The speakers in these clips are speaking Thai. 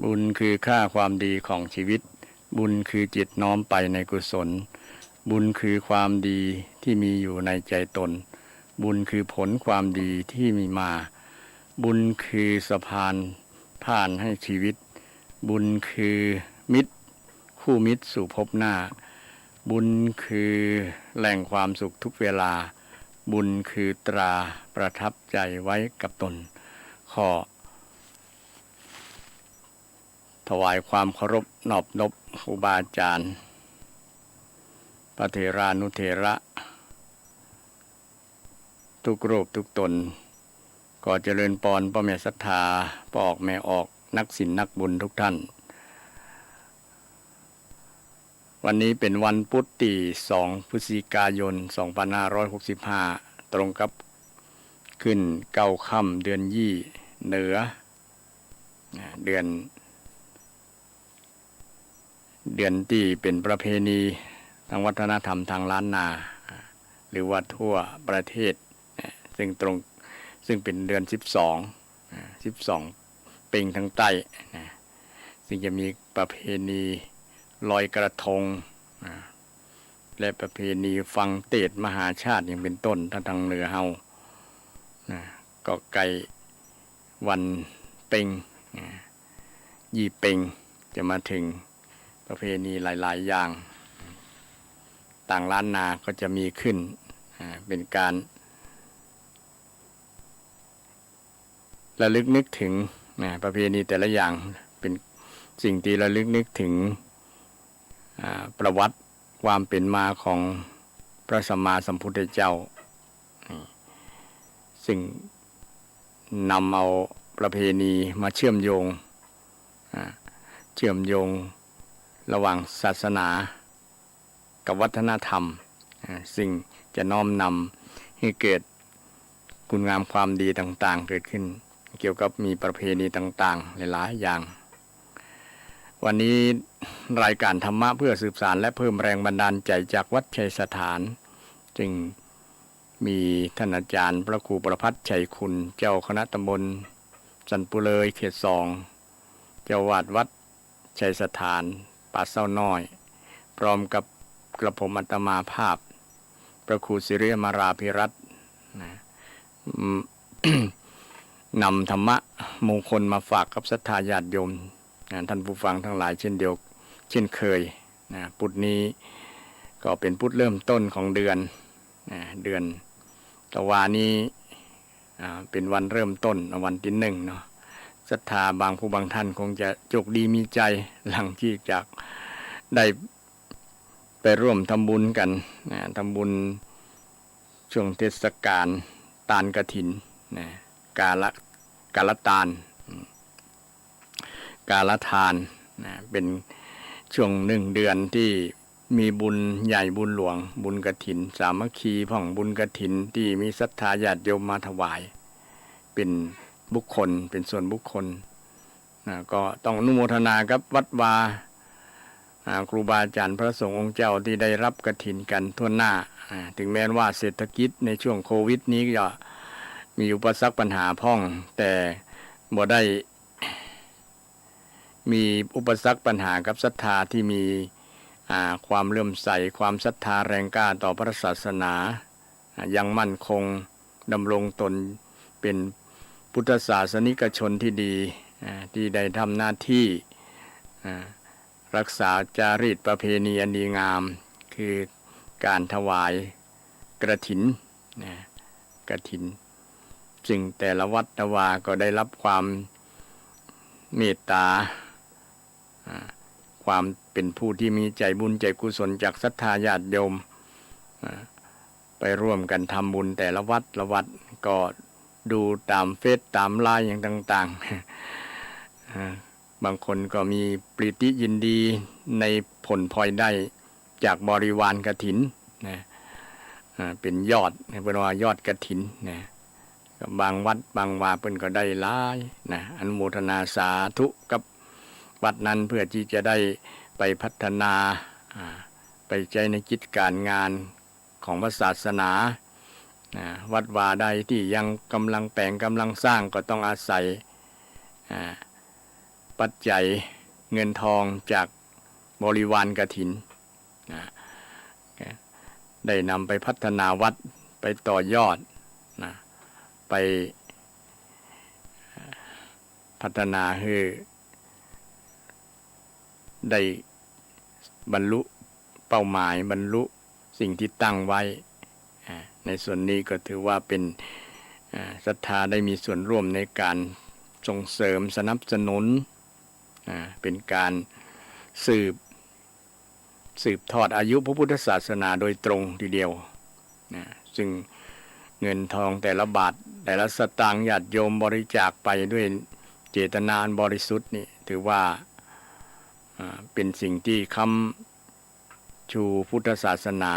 บุญคือค่าความดีของชีวิตบุญคือจิตน้อมไปในกุศลบุญคือความดีที่มีอยู่ในใจตนบุญคือผลความดีที่มีมาบุญคือสะพานผ่านให้ชีวิตบุญคือมิตรคู่มิตรสู่ภพหน้าบุญคือแหล่งความสุขทุกเวลาบุญคือตราประทับใจไว้กับตนขอถวายความเคารพนอบนบครูบาอาจารย์พระเถรานุเถระทุกรูปทุกตนก็เจริญพรพ่อแม่ศรัทธาพ่อออกแม่ออกนักศีลนักบุญทุกท่านวันนี้เป็นวันพุธที่2 พฤศจิกายน 2565ตรงกับขึ้น9 ค่ำเดือนยี่เหนือเดือนที่เป็นประเพณีทางวัฒนธรรมทางล้านนาหรือว่าทั่วประเทศซึ่งเป็นเดือน12เพ็งทางใต้ซึ่งจะมีประเพณีลอยกระทงและประเพณีฟังเทศน์มหาชาติอย่างเป็นต้นทางเหนือเฮาก็ใกล้วันเพ็งยี่เพ็งจะมาถึงประเพณีหลายๆอย่างต่างล้านนาก็จะมีขึ้นเป็นการระลึกนึกถึงประเพณีแต่ละอย่างเป็นสิ่งที่ระลึกนึกถึงประวัติความเป็นมาของพระสัมมาสัมพุทธเจ้าซึ่งนำเอาประเพณีมาเชื่อมโยงระหว่างศาสนากับวัฒนธรรมซึ่งจะน้อมนำให้เกิดคุณงามความดีต่างๆเกิดขึ้นเกี่ยวกับมีประเพณีต่างๆหลายๆอย่างวันนี้รายการธรรมะเพื่อสืบสานและเพิ่มแรงบันดาลใจจากวัดชัยสถานจึงมีท่านอาจารย์พระครูประภัสชัยคุณเจ้าคณะตำบลสันปุเลยเขต2เจ้าวาดวัดชัยสถานป่าเศร้าน้อยพร้อมกับกระผมอาตมาภาพพระครูสิริมาราภิรัตน์นำธรรมะมงคลมาฝากกับศรัทธาญาติโยมท่านผู้ฟังทั้งหลายเช่นเคยพุธนี้ก็เป็นพุธเริ่มต้นของเดือนตะวานี้เป็นวันเริ่มต้นวันที่1เนาะศรัทธาบางผู้บางท่านคงจะโชคดีมีใจหลังจากได้ไปร่วมทำบุญกันทำบุญช่วงเทศกาลตาลกฐินกาลตาลกาลทานเป็นช่วง1 เดือนที่มีบุญใหญ่บุญหลวงบุญกฐินสามัคคีพ่องบุญกฐินที่มีศรัทธาญาติโยมมาถวายเป็นบุคคลเป็นส่วนบุคคลก็ต้องอนุโมทนากับวัดวาครูบาอาจารย์พระสงฆ์องค์เจ้าที่ได้รับกฐินกันทั่วหน้าถึงแม้ว่าเศรษฐกิจในช่วงโควิดนี้ก็มีอุปสรรคปัญหาพ่องแต่บ่ได้มีอุปสรรคปัญหากับศรัทธาที่มีความเลื่อมใสความศรัทธาแรงกล้าต่อพระศาสนายังมั่นคงดำรงตนเป็นพุทธศาสนิกชนที่ดีที่ได้ทำหน้าที่รักษาจารีตประเพณีอันดีงามคือการถวายกฐินกฐินซึ่งแต่ละวัดละวาก็ได้รับความเมตตาความเป็นผู้ที่มีใจบุญใจกุศลจากศรัทธาญาติโยมไปร่วมกันทำบุญแต่ละวัดละวัดก็ดูตามเฟซตามไลน์อย่างต่างๆบางคนก็มีปรีติยินดีในผลพลอยได้จากบริวารกฐินเป็นยอดเป็นว่ายอดกฐินบางวัดบางวาเพิ่นก็ได้หลายอนุโมทนาสาธุกับวัดนั้นเพื่อที่จะได้ไปพัฒนาไปใจในกิจการงานของพระศาสนาวัดวาใดที่ยังกำลังแปลงกำลังสร้างก็ต้องอาศัย ปัจจัยเงินทองจากบริวารกฐินนะได้นำไปพัฒนาวัดไปต่อยอดนะไปพัฒนาให้ได้บรรลุเป้าหมายบรรลุสิ่งที่ตั้งไว้ในส่วนนี้ก็ถือว่าเป็นศรัทธาได้มีส่วนร่วมในการส่งเสริมสนับสนุนเป็นการสืบทอดอายุพระพุทธศาสนาโดยตรงทีเดียวซึ่งเงินทองแต่ละบาทแต่ละสตางค์ญาติโยมบริจาคไปด้วยเจตนาอันบริสุทธิ์นี่ถือว่าเป็นสิ่งที่ค้ำชูพุทธศาสนา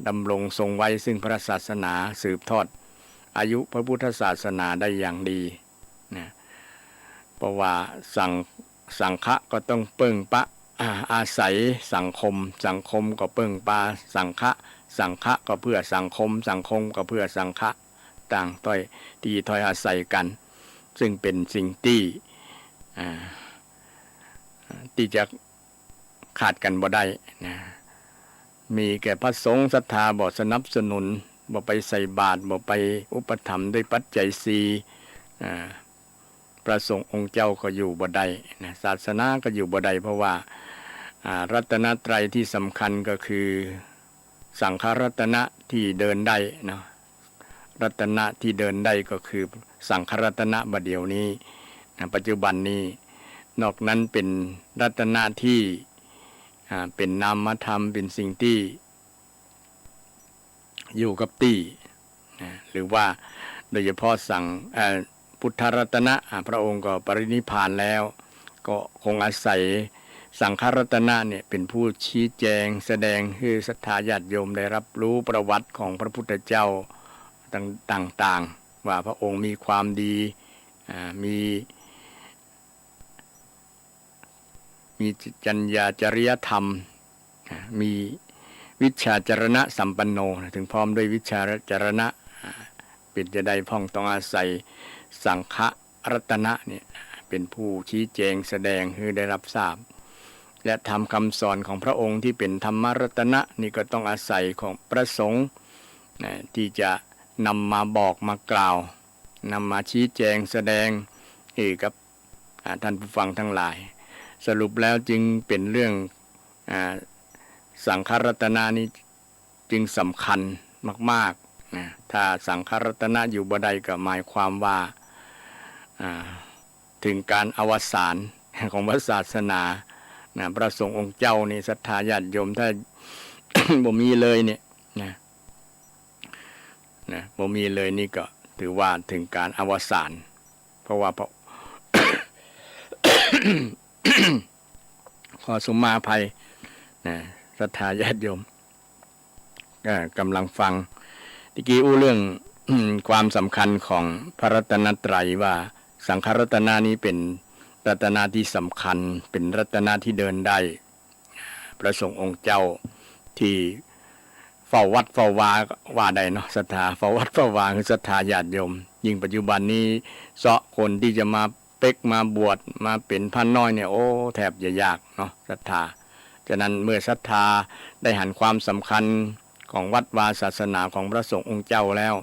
ดำรงทรงไว้ซึ่งพระศาสนาสืบทอดอายุพระพุทธศาสนาได้อย่างดีนะเพราะว่าสังฆะก็ต้องเปิ้งปะอาศัยสังคมก็เปิ้งปาสังฆะก็เพื่อสังคมก็เพื่อสังฆะต่างถ้อยอาศัยกันซึ่งเป็นสิ่งที่จะขาดกันบ่ได้นะมีแก่พระสงฆ์ศรัทธาบ่สนับสนุนบ่ไปใส่บาตรบ่ไปอุปถัมภ์ด้วยปัจจัย4พระสงฆ์องค์เจ้าก็อยู่บ่ได้นะศาสนาก็อยู่บ่ได้เพราะว่ารัตนตรัยที่สำคัญก็คือสังฆรัตนะที่เดินได้นะรัตนะที่เดินได้ก็คือสังฆรัตนะบัดเดี๋ยวนี้นะปัจจุบันนี้นอกนั้นเป็นรัตนะที่เป็นนามธรรมเป็นสิ่งที่อยู่กับที่หรือว่าโดยเฉพาะพุทธรัตนะพระองค์ก็ปรินิพพานแล้วก็คงอาศัยสังฆรัตนะเนี่ยเป็นผู้ชี้แจงแสดงให้ศรัทธาญาติโยมได้รับรู้ประวัติของพระพุทธเจ้าต่างๆว่าพระองค์มีความดีมีจัญญาจริยธรรมมีวิชาจรณะสัมปันโนถึงพร้อมด้วยวิชาจรณะเป็นจะได้พ่องต้องอาศัยสังฆรัตนะเนี่ยเป็นผู้ชี้แจงแสดงให้ได้รับทราบและทำคำสอนของพระองค์ที่เป็นธรรมรัตนะนี่ก็ต้องอาศัยของพระสงฆ์ที่จะนำมาบอกมากล่าวนำมาชี้แจงแสดงให้กับท่านผู้ฟังทั้งหลายสรุปแล้วจึงเป็นเรื่องสังฆรัตนะนี้จึงสำคัญมากๆนะถ้าสังฆรัตนะอยู่บ่ได้ก็หมายความว่าถึงการอวสานของพระศาสนานะพระสงฆ์องค์เจ้านี่ศรัทธาญาติโยมถ้า บ่มีเลยเนี่ยนะบ่มีเลยนี่ก็ถือว่าถึงการอวสานเพราะว่า ขอสุมาภัยนะศรัทธาญาติโยมก็กำลังฟังตะกี้เรื่องความสำคัญของพระรัตนตรัยว่าสังฆรัตนะนี้เป็นรัตนะที่สำคัญเป็นรัตนะที่เดินได้พระสงฆ์องค์เจ้าที่เฝ้าวัดเฝ้าวาว่าได้เนาะศรัทธาเฝ้าวัดเฝ้าวาคือศรัทธาญาติโยมยิ่งปัจจุบันนี้เสาะคนที่จะมามาบวชมาเป็นพระน้อยเนี่ยโอ้แทบจะยากเนาะศรัทธาฉะนั้นเมื่อศรัทธาได้หันความสำคัญของวัดวาศาสนาของพระสงฆ์องค์เจ้าแล้ว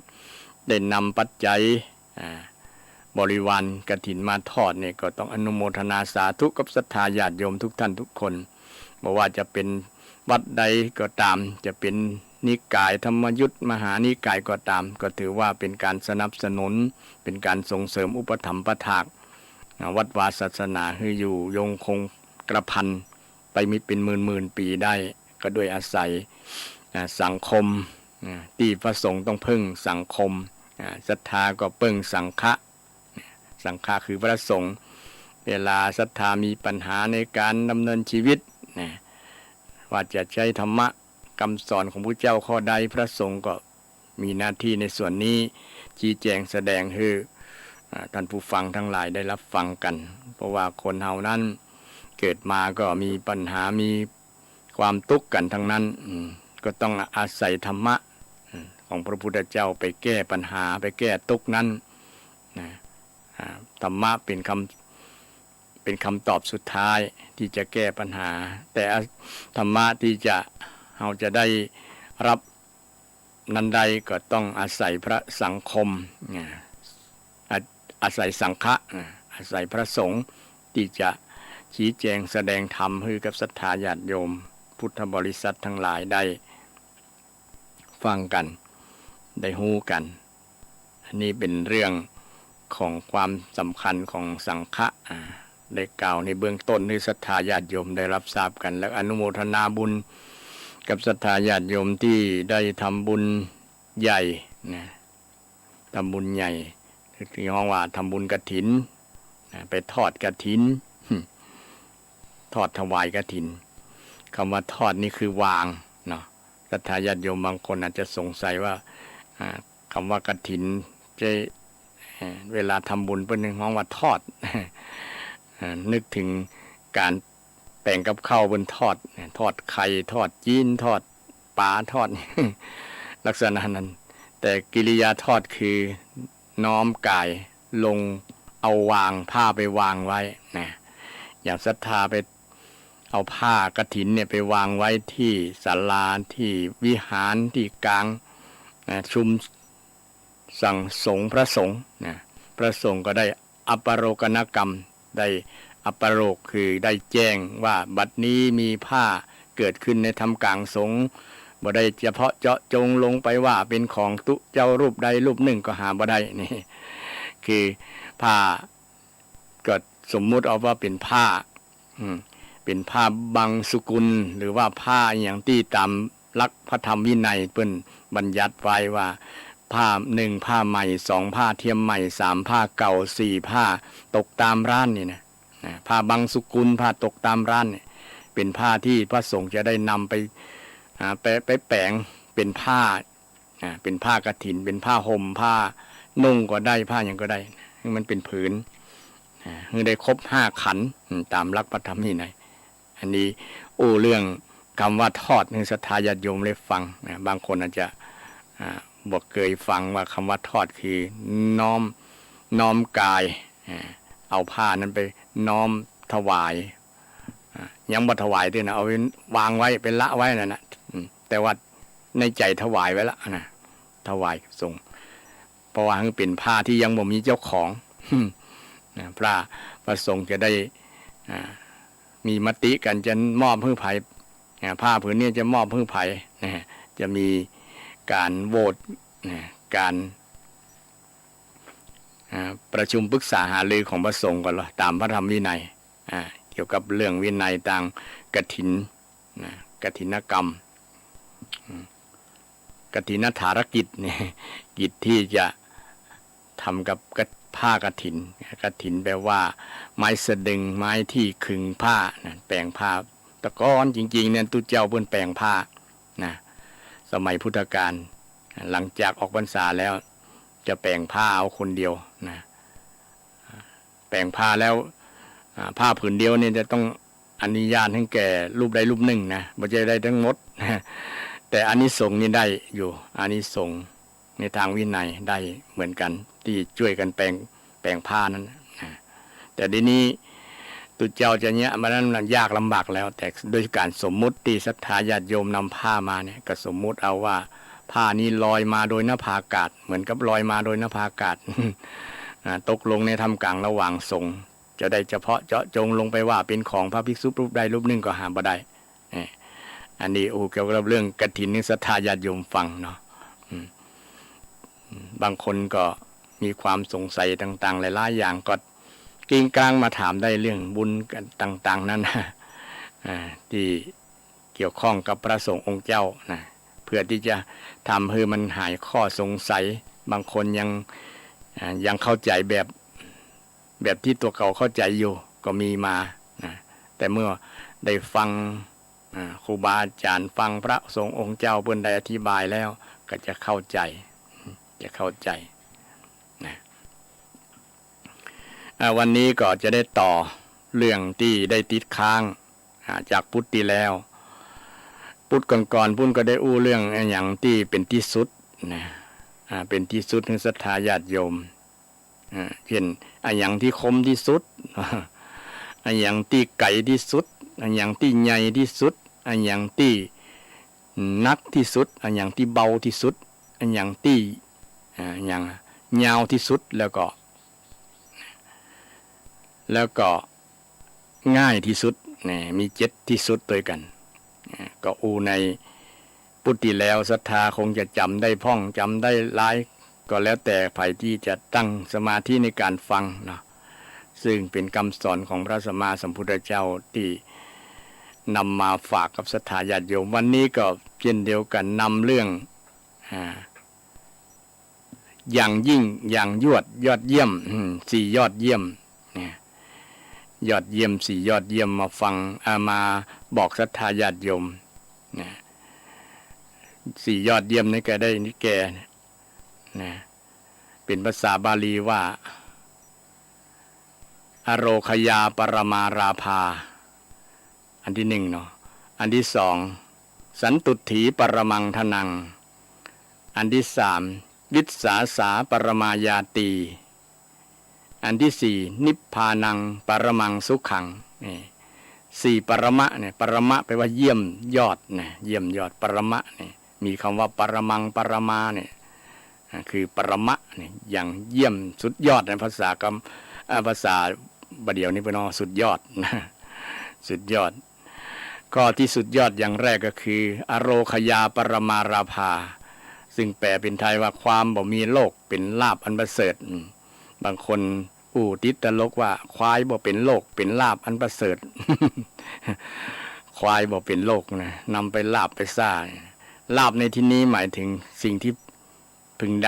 ได้นำปัจจัยบริวารกฐินมาทอดเนี่ยก็ต้องอนุโมทนาสาธุกับศรัทธาญาติโยมทุกท่านทุกคนบอกว่าจะเป็นวัดใดก็ตามจะเป็นนิกายธรรมยุทธมหานิกายก็ตามก็ถือว่าเป็นการสนับสนุนเป็นการส่งเสริมอุปถัมภ์ประทากวัดวาศาสนาให้อยู่ยงคงกระพันไปมีเป็นหมื่นปีได้ก็ด้วยอาศัยสังคมที่พระสงฆ์ต้องพึ่งสังคมศรัทธาก็พึ่งสังฆะคือพระสงฆ์เวลาศรัทธามีปัญหาในการดำเนินชีวิตว่าจะใช้ธรรมะคำสอนของพระเจ้าข้อใดพระสงฆ์ก็มีหน้าที่ในส่วนนี้ชี้แจงแสดงให้ท่านผู้ฟังทั้งหลายได้รับฟังกันเพราะว่าคนเฮานั้นเกิดมาก็มีปัญหามีความทุกข์กันทั้งนั้นก็ต้องอาศัยธรรมะของพระพุทธเจ้าไปแก้ปัญหาไปแก้ทุกข์นั้นธรรมะเป็นค เป็นคำตอบสุดท้ายที่จะแก้ปัญหาแต่ธรรมะที่เราจะได้รับนั้นใดก็ต้องอาศัยพระสังคมอาศัยสังฆะอาศัยพระสงฆ์ที่จะชี้แจงแสดงธรรมให้กับศรัทธาญาติโยมพุทธบริษัททั้งหลายได้ฟังกันได้ฮู้กันอันนี้เป็นเรื่องของความสำคัญของสังฆะได้กล่าวในเบื้องต้นให้ศรัทธาญาติโยมได้รับทราบกันและอนุโมทนาบุญกับศรัทธาญาติโยมที่ได้ทำบุญใหญ่นะทำบุญใหญ่ที่ห้องว่าทำบุญกฐินไปทอดกฐินทอดถวายกฐินคำว่าทอดนี่คือวางเนาะศรัทธาญาติโยมบางคนอาจจะสงสัยว่าคำว่ากฐินจะเวลาทำบุญเป็นหนึ่งห้องว่าทอดนึกถึงการแป่งกับข้าวบนทอดไข่ทอดจีนทอดปลาทอด ลักษณะนั้นแต่กิริยาทอดคือน้อมกายลงเอาวางผ้าไปวางไว้นะอย่างศรัทธาไปเอาผ้ากฐินเนี่ยไปวางไว้ที่ศาลาที่วิหารที่กลางชุมสั่งสงฆ์พระสงฆ์นะพระสงฆ์ก็ได้อัปโรกนกรรมได้อัปโรกคือได้แจ้งว่าบัดนี้มีผ้าเกิดขึ้นในธรรมกลางสงฆ์บ่ได้เฉพาะเจาะจงลงไปว่าเป็นของตุเจ้ารูปใดรูปหนึ่งก็หาบ่ได้นี่คือผ้าก็สมมุติเอาว่าเป็นผ้าเป็นผ้าบังสุกุลหรือว่าผ้าอย่างที่ตามหลักพระธรรมวินัยเปิ้นบัญญัติไว้ว่าผ้า1ผ้าใหม่2ผ้าเทียมใหม่3ผ้าเก่า4ผ้าตกตามร้านนี่นะผ้าบังสุกุลผ้าตกตามร้านเนี่ยเป็นผ้าที่พระสงฆ์จะได้นำไปแปลงเป็นผ้าเป็นผ้ากฐินเป็นผ้าห่มผ้านุ่งก็ได้ผ้าอย่างก็ได้มันเป็นผืนคือได้ครบ5ขันตามหลักพระธรรมวินัยอันนี้เรื่องคำว่าทอดในศรัทธาญาติโยมได้ฟังบางคนอาจจะบอกเคยฟังว่าคำว่าทอดคือน้อมกายเอาผ้านั้นไปน้อมถวายยังบ่ถวายด้วยนะเอาวางไว้เป็นละไว้นั่นนะแต่ว่าในใจถวายไว้ละนะถวายส่งเพราะว่าเป็นผ้าที่ยังบ่มีเจ้าของพระสงฆ์จะได้มีมติกันจะมอบให้ไผผ้าผืนนี้จะมอบให้ไผจะมีการโหวตการประชุมปรึกษาหารือของพระสงฆ์ก่อนตามพระธรรมวินัยเกี่ยวกับเรื่องวินัยต่างกฐินกฐินกรรมกฐินธารกิจเนี่ยกิจที่จะทำกับผ้ากฐินกฐินแปลว่าไม้สะดึงไม้ที่ขึงผ้าแปลงผ้าตะก้อนจริงๆเนี่ยตุเจ้าเพิ่นแปลงผ้านะสมัยพุทธกาลหลังจากออกพรรษาแล้วจะแปลงผ้าเอาคนเดียวนะแปลงผ้าแล้วผ้าผืนเดียวเนี่ยจะต้องอนุญาตให้แก่รูปใดรูปหนึ่งนะไม่ใช่ได้ทั้งหมดแต่อานิสงส์นี่ได้อยู่อานิสงส์ในทางวินัยได้เหมือนกันที่ช่วยกันแปลงผ้านั้นแต่ทีนี้ตุเจ้าจะเนี้ยมันนั้นยากลำบากแล้วแต่โดยการสมมุติที่ศรัทธาญาติโยมนำผ้ามาเนี่ยก็สมมุติเอาว่าผ้านี้ลอยมาโดยนภาอากาศเหมือนกับลอยมาโดยนภาอากาศตกลงในธรรมกลางระหว่างสงฆ์จะได้เฉพาะเจาะจงลงไปว่าเป็นของพระภิกษุรูปใดรูปหนึ่งก็หาบ่ได้อันนี้เกี่ยวกับเรื่องกฐินนี่ศรัทธาญาติโยมฟังเนาะบางคนก็มีความสงสัยต่างๆหลายๆอย่างก็กิ้งกลางมาถามได้เรื่องบุญกันต่างๆนั้นที่เกี่ยวข้องกับพระสงฆ์องค์เจ้านะเพื่อที่จะทำให้มันหายข้อสงสัยบางคนยังเข้าใจแบบที่ตัวเขาเข้าใจอยู่ก็มีมานะแต่เมื่อได้ฟังครูบาอาจารย์ฟังพระสงฆ์องค์เจ้าเพิ่นได้อธิบายแล้วก็จะเข้าใจนะวันนี้ก็จะได้ต่อเรื่องที่ได้ติดค้างจากพุทธที่แล้วพุทธก่อนๆพุ่นก็ได้เรื่องอย่างที่เป็นที่สุดนะเป็นที่สุดของศรัทธาญาติโยมเช่นอย่างที่คมที่สุด อันอย่างที่ไกลที่สุดอันอย่างที่ใหญ่ที่สุดอันอย่างที่นักที่สุดอันอย่างที่เบาที่สุดอันอย่างที่อย่างยาวที่สุดแล้วก็ง่ายที่สุดนี่มี7ที่สุดด้วยกันก็ในพุทธิแล้วศรัทธาคงจะจำได้พ่องจำได้หลายก็แล้วแต่ใครที่จะตั้งสมาธิในการฟังเนาะซึ่งเป็นคำสอนของพระสัมมาสัมพุทธเจ้าที่นำมาฝากกับศรัทธาญาติโยมวันนี้ก็เช่นเดียวกันนำเรื่องอย่างยิ่งอย่างยอดเยี่ยม4ยอดเยี่ยมยอดเยี่ยม4ยอดเยี่ยมมาฟังมาบอกศรัทธาญาติโยม4ยอดเยี่ยมนี่แกได้นี่แกเป็นภาษาบาลีว่าอโรคยาปรมาราภาอันที่1เนาะอันที่2สันตุถีปรมังทนังอันที่3วิสสาสาปรมายาตีอันที่4นิพพานังปรมังสุขังนี่4ปรมะเนี่ยปรมะแปลว่าเยี่ยมยอดนะเยี่ยมยอดปรมะนี่มีคำว่าปรมังปรมาเนี่ยคือปรมะเนี่ยอย่างเยี่ยมสุดยอดในภาษบาเดียวนี้เป็นสุดยอดนะสุดยอดก็ที่สุดยอดอย่างแรกก็คืออโรคยาปรมาราภาซึ่งแปลเป็นไทยว่าความบ่มีโลกเป็นลาภอันประเสริฐบางคนติดตลกว่าควายบ่เป็นโลกเป็นลาภอันประเสริฐ ควายบ่เป็นโลกนะนำไปลาภไปซ่าลาภในที่นี้หมายถึงสิ่งที่พึงไ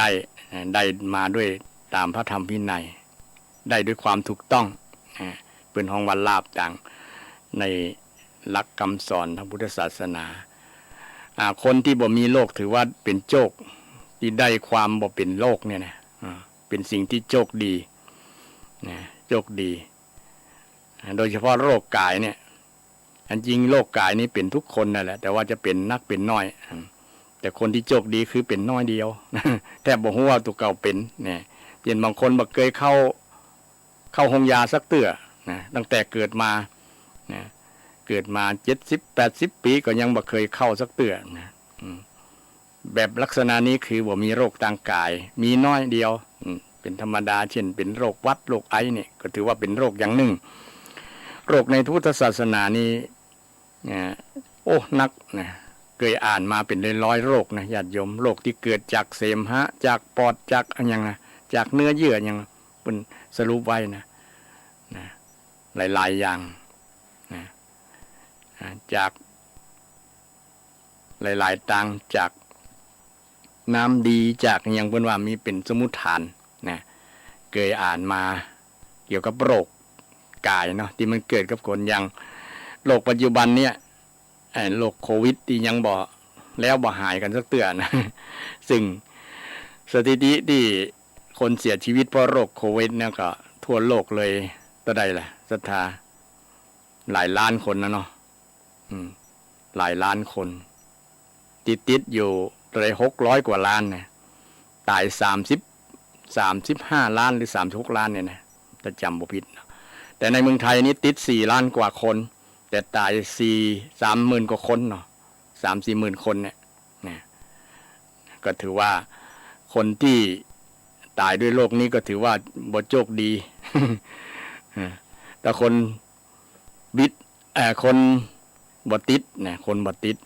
ด้มาด้วยตามพระธรรมวินัยได้ด้วยความถูกต้องเป็นห้องวันลาภต่างในหลักคำสอนทางพุทธศาสนาคนที่บ่มีโลกถือว่าเป็นโชคที่ได้ความบ่เป็นโลกเนี่ยนะเป็นสิ่งที่โชคดีโชคดีโดยเฉพาะโรคกายเนี่ยอันจริงโรคกายนี้เป็นทุกคนนั่นแหละแต่ว่าจะเป็นนักเป็นน้อยแต่คนที่โชคดีคือเป็นน้อยเดียวแทบบ่ฮู้ว่าตัวเก่าเป็นเนี่ยเห็นบางคนบ่เคยเข้าห้องยาสักเตื้อนะตั้งแต่เกิดมา70-80 ปีก็ยังบ่เคยเข้าสักเตื้อนะแบบลักษณะนี้คือบ่มีโรคทางกายมีน้อยเดียวเป็นธรรมดาเช่นเป็นโรควัดโรคไอเนี่ยก็ถือว่าเป็นโรคอย่างหนึ่งโรคในพุทธศาสนานี้นักนะเคยอ่านมาเป็นร้อยโรคนะญาติโยมโรคที่เกิดจากเสมหะจากปอดจากอะไรอย่างนะจากเนื้อเยื่ออย่างเป็นสรุปไว้นะหลายอย่างนะจากหลายๆต่างจากน้ำดีจากอย่างเป็นว่ามีเป็นสมุทฐานนะเคยอ่านมาเกี่ยวกับโรคกายเนาะที่มันเกิดกับคนอย่างโรคปัจจุบันเนี่ยโรคโควิดที่ยังบ่หายกันสักเตือนนะซึ่งสถิติที่คนเสียชีวิตเพราะโรคโควิดเนี่ยก็ทั่วโลกเลยต่อใดล่ะศรัทธาหลายล้านคนนะเนาะหลายล้านคนติดอยู่เลย600 กว่าล้านเนี่ยตาย35 ล้านหรือ36 ล้านเนี่ยนะถ้าจำบ่ผิดนะแต่ในเมืองไทยนี้ติด4 ล้านกว่าคนแต่ตาย30,000 กว่าคนเนาะ3-4 หมื่นคนเนี่ยก็ถือว่าคนที่ตายด้วยโรคนี้ก็ถือว่าบ่โชคดี แต่คนคนบ่ติดนะคนบ่ติด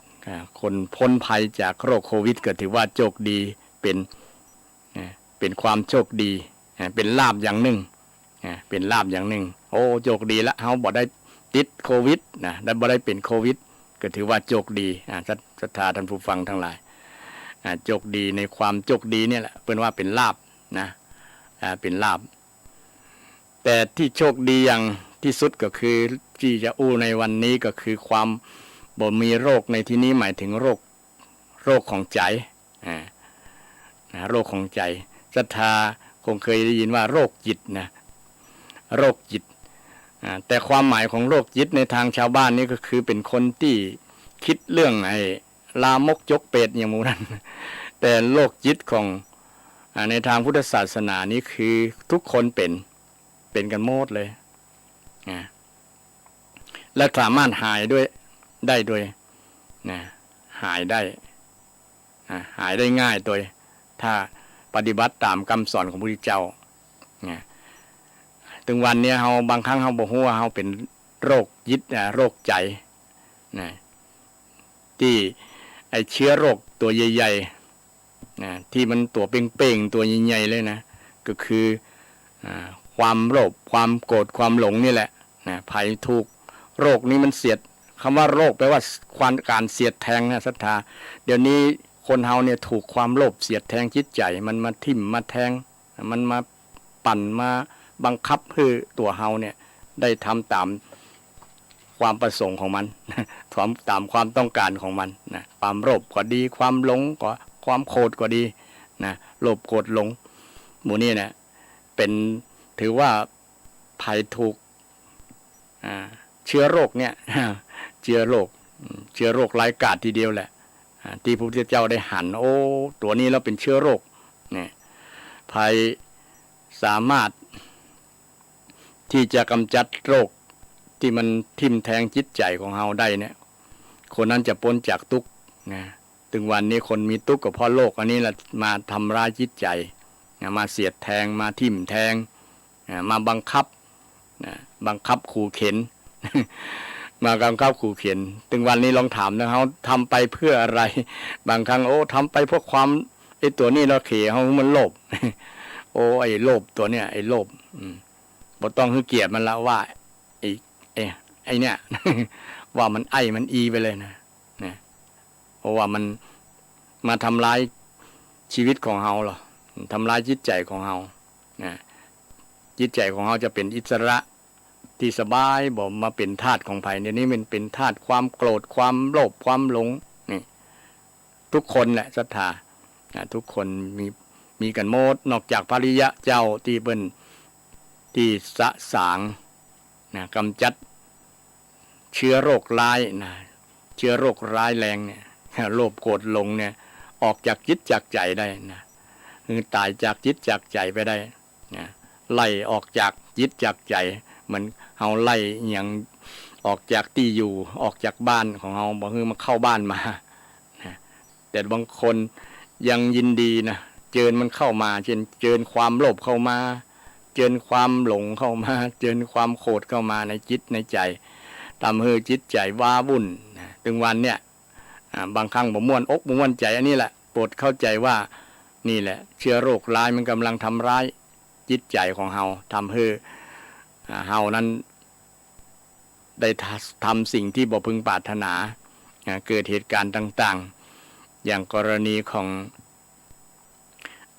คนพ้นภัยจากโรคโควิดก็ถือว่าโชคดีเป็นความโชคดีเป็นลาภอย่างหนึ่งเป็นลาภอย่างหนึ่งโอ้โชคดีละเฮาบ่ได้ติดโควิดนะได้บ่ได้เป็นโควิดก็ถือว่าโชคดีศรัทธาท่านผู้ฟังทั้งหลายโชคดีในความโชคดีเนี่ยแหละเป็นว่าเป็นลาภนะเป็นลาภแต่ที่โชคดีอย่างที่สุดก็คือที่จะในวันนี้ก็คือความบ่มีโรคในที่นี้หมายถึงโรคของใจโรคของใจศรัทธาคงเคยได้ยินว่าโรคจิตนะโรคจิตแต่ความหมายของโรคจิตในทางชาวบ้านนี่ก็คือเป็นคนที่คิดเรื่องลามกจกเปรตอย่างหมู่นั้นแต่โรคจิตของในทางพุทธศาสนานี้คือทุกคนเป็นกันหมดเลย และสามารถหายด้วยนะหายได้หายได้ง่ายโดยถ้าปฏิบัติตามคำสอนของพระพุทธเจ้านะถึงวันนี้เราบางครั้งเราบอกว่าเราเป็นโรคยึดโรคใจนะที่ไอเชื้อโรคตัวใหญ่ๆนะที่มันตัวเป่งๆตัวใหญ่ๆเลยนะก็คือความโลภความโกรธความหลงนี่แหละนะภัยถูกโรคนี้มันเสียดคำว่าโรคแปลว่าการเสียดแทงนะศรัทธาเดี๋ยวนี้คนเฮาเนี่ยถูกความโลภเสียดแทงจิตใจมันมาทิ่มมาแทงมันมาปั่นมาบังคับให้ตัวเฮาเนี่ยได้ทำตามความประสงค์ของมันตามความต้องการของมันนะความโลภก็ดีความหลงก็ความโกรธก็ดีนะโลภโกรธหลงหมู่นี้เนี่ยเป็นถือว่าภัยถูกเชื้อโรคเนี่ยเชื้อโรคร้ายกาจทีเดียวแหละที่พระพุทธเจ้าได้หันโอ้ตัวนี้เราเป็นเชื้อโรคเนี่ยภัยสามารถที่จะกำจัดโรคที่มันทิ่มแทงจิตใจของเราได้เนี่ยคนนั้นจะพ้นจากทุกข์นะถึงวันนี้คนมีทุกข์ก็เพราะโรคอันนี้แหละมาทำร้ายจิตใจมาเสียดแทงมาทิ่มแทงมาบังคับขู่เข็น มาบังคับขู่เข็นถึงวันนี้ลองถามนะเขาทำไปเพื่ออะไรบางครั้งโอ้ทำไปเพราะความไอ้ตัวนี้เราเขี่ยเขามันโลภ โอ้ไอ้โลภตัวเนี้ยไอ้โลภบ่ต้องให้เกียรติมันละว่าไอ้เนี่ย ว่ามันมันอีไปเลยนะเพราะว่ามันมาทำร้ายชีวิตของเฮาหรอทำร้ายจิตใจของเฮานะจิตใจของเฮาจะเป็นอิสระที่สบายบ่มาเป็นทาสของภัยเดี๋ยวนี้มันเป็นทาสความโกรธความโลภความหลงนี่ทุกคนแหละศรัทธาทุกคนมีกันหมดนอกจากพระริยะเจ้าที่เป็นที่สะสางนะกำจัดเชื้อโรคร้ายนะเชื้อโรคร้ายแรงเนี่ยโลภโกรธหลงเนี่ยออกจากจิตจากใจได้นะคือตายจากจิตจากใจไปได้นะไล่ออกจากจิตจากใจมันเฮาไล่อย่างออกจากที่อยู่ออกจากบ้านของเฮาบ่คือมาเข้าบ้านมานะแต่บางคนยังยินดีนะเจิญมันเข้ามาเช่นเจิญความโลภเข้ามาเจิญความหลงเข้ามาเจิญความโกรธเข้ามาในจิตในใจทำให้จิตใจว้าวุ่นนะถึงวันเนี่ยบางครั้งบ่ม่วนอกบ่ม่วนใจอันนี้แหละโปรดเข้าใจว่านี่แหละเชื้อโรคร้ายมันกำลังทำร้ายจิตใจของเฮาทำให้เฮานั้นได้ทำสิ่งที่บ่พึงปรารถนาเกิดเหตุการณ์ต่างๆอย่างกรณีของ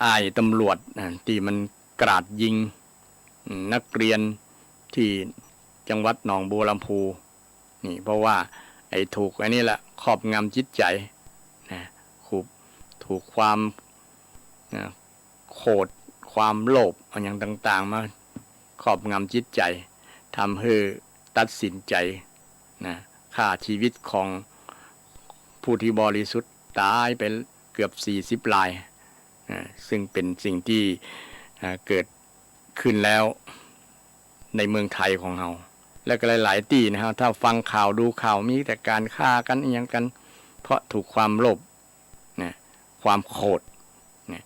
อ้ายตำรวจที่มันกราดยิงนักเรียนที่จังหวัดหนองบัวลำพูนี่เพราะว่าไอ้ถูกอันนี้แหละครอบงำจิตใจนะถูกความโกรธความโลภอย่างต่างๆมาครอบงำจิตใจทำให้ตัดสินใจนะฆ่าชีวิตของผู้ที่บริสุทธิ์ตายไปเกือบ40 รายซึ่งเป็นสิ่งที่เกิดขึ้นแล้วในเมืองไทยของเราและก็หลายๆที่นะครับถ้าฟังข่าวดูข่าวมีแต่การฆ่ากันอย่างกันเพราะถูกความโลภนะความโกรธนะ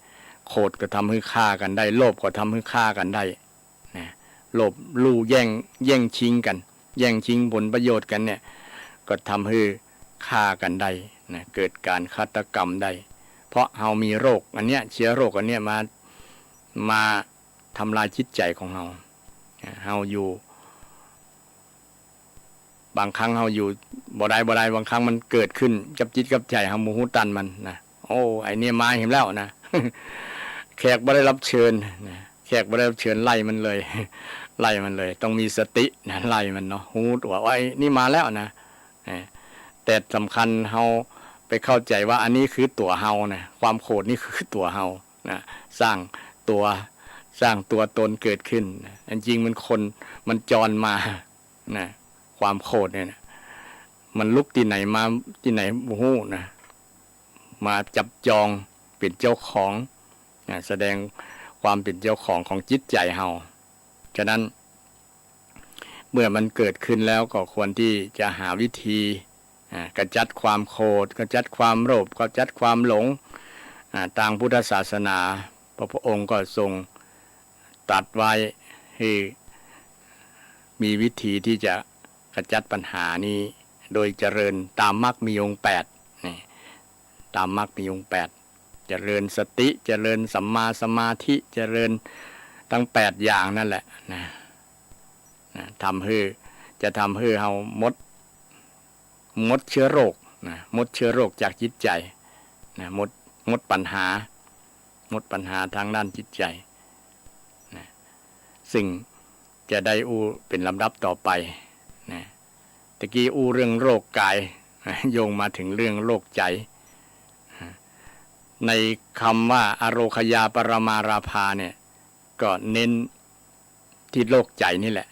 โกรธก็ทำให้ฆ่ากันได้โลภก็ทำให้ฆ่ากันได้นะโลภลู่แย่งชิงกันแย่งชิงผลประโยชน์กันเนี่ยก็ทำให้ฆ่ากันได้นะเกิดการฆาตกรรมได้เพราะเรามีโรคอันเนี้ยเชื้อโรคอันเนี้ยมาทำลายจิตใจของเราอยู่บางครั้งเราอยู่บ่ได้บางครั้งมันเกิดขึ้นกับจิตกับใจเราโมโหตันมันนะโอ้ไอเนี่ยมาเห็นแล้วนะ แขกบ่ได้รับเชิญนะแขกบ่ได้รับเชิญไล่มันเลยไล่มันเลยต้องมีสตินะไล่มันเนาะหูตัวว่าไอ้นี่มาแล้วนะแต่สำคัญเราไปเข้าใจว่าอันนี้คือตัวเฮานะความโกรธนี่คือตัวเฮานะสร้างตัวตนเกิดขึ้นนะจริงมันจรมานะความโกรธเนี่ยนะมันลุกที่ไหนมาที่ไหนโอ้โหนะมาจับจองเป็นเจ้าของนะแสดงความเป็นเจ้าของจิตใจเฮาฉะนั้น เมื่อมันเกิดขึ้นแล้วก็ควรที่จะหาวิธีกระจัดความโกรธกระจัดความโลภกระจัดความหลงทางพุทธศาสนาพระองค์ก็ทรงตรัสไว้ให้มีวิธีที่จะกระจัดปัญหานี้โดยเจริญตามมรรคมีองค์8นี่ตามมรรคมีองค์8เจริญสติเจริญสัมมาสมาธิเจริญทั้ง8อย่างนั่นแหละนะทำให้เฮาหมดเชื้อโรคนะหมดเชื้อโรคจากจิตใจนะหมดปัญหาทางด้านจิตใจนะซึ่งจะได้เป็นลำดับต่อไปนะตะกี้เรื่องโรคกายโยงมาถึงเรื่องโรคใจในคำว่าอโรคยาปรมาราภาเนี่ยก็เน้นที่โรคใจนี่แหละ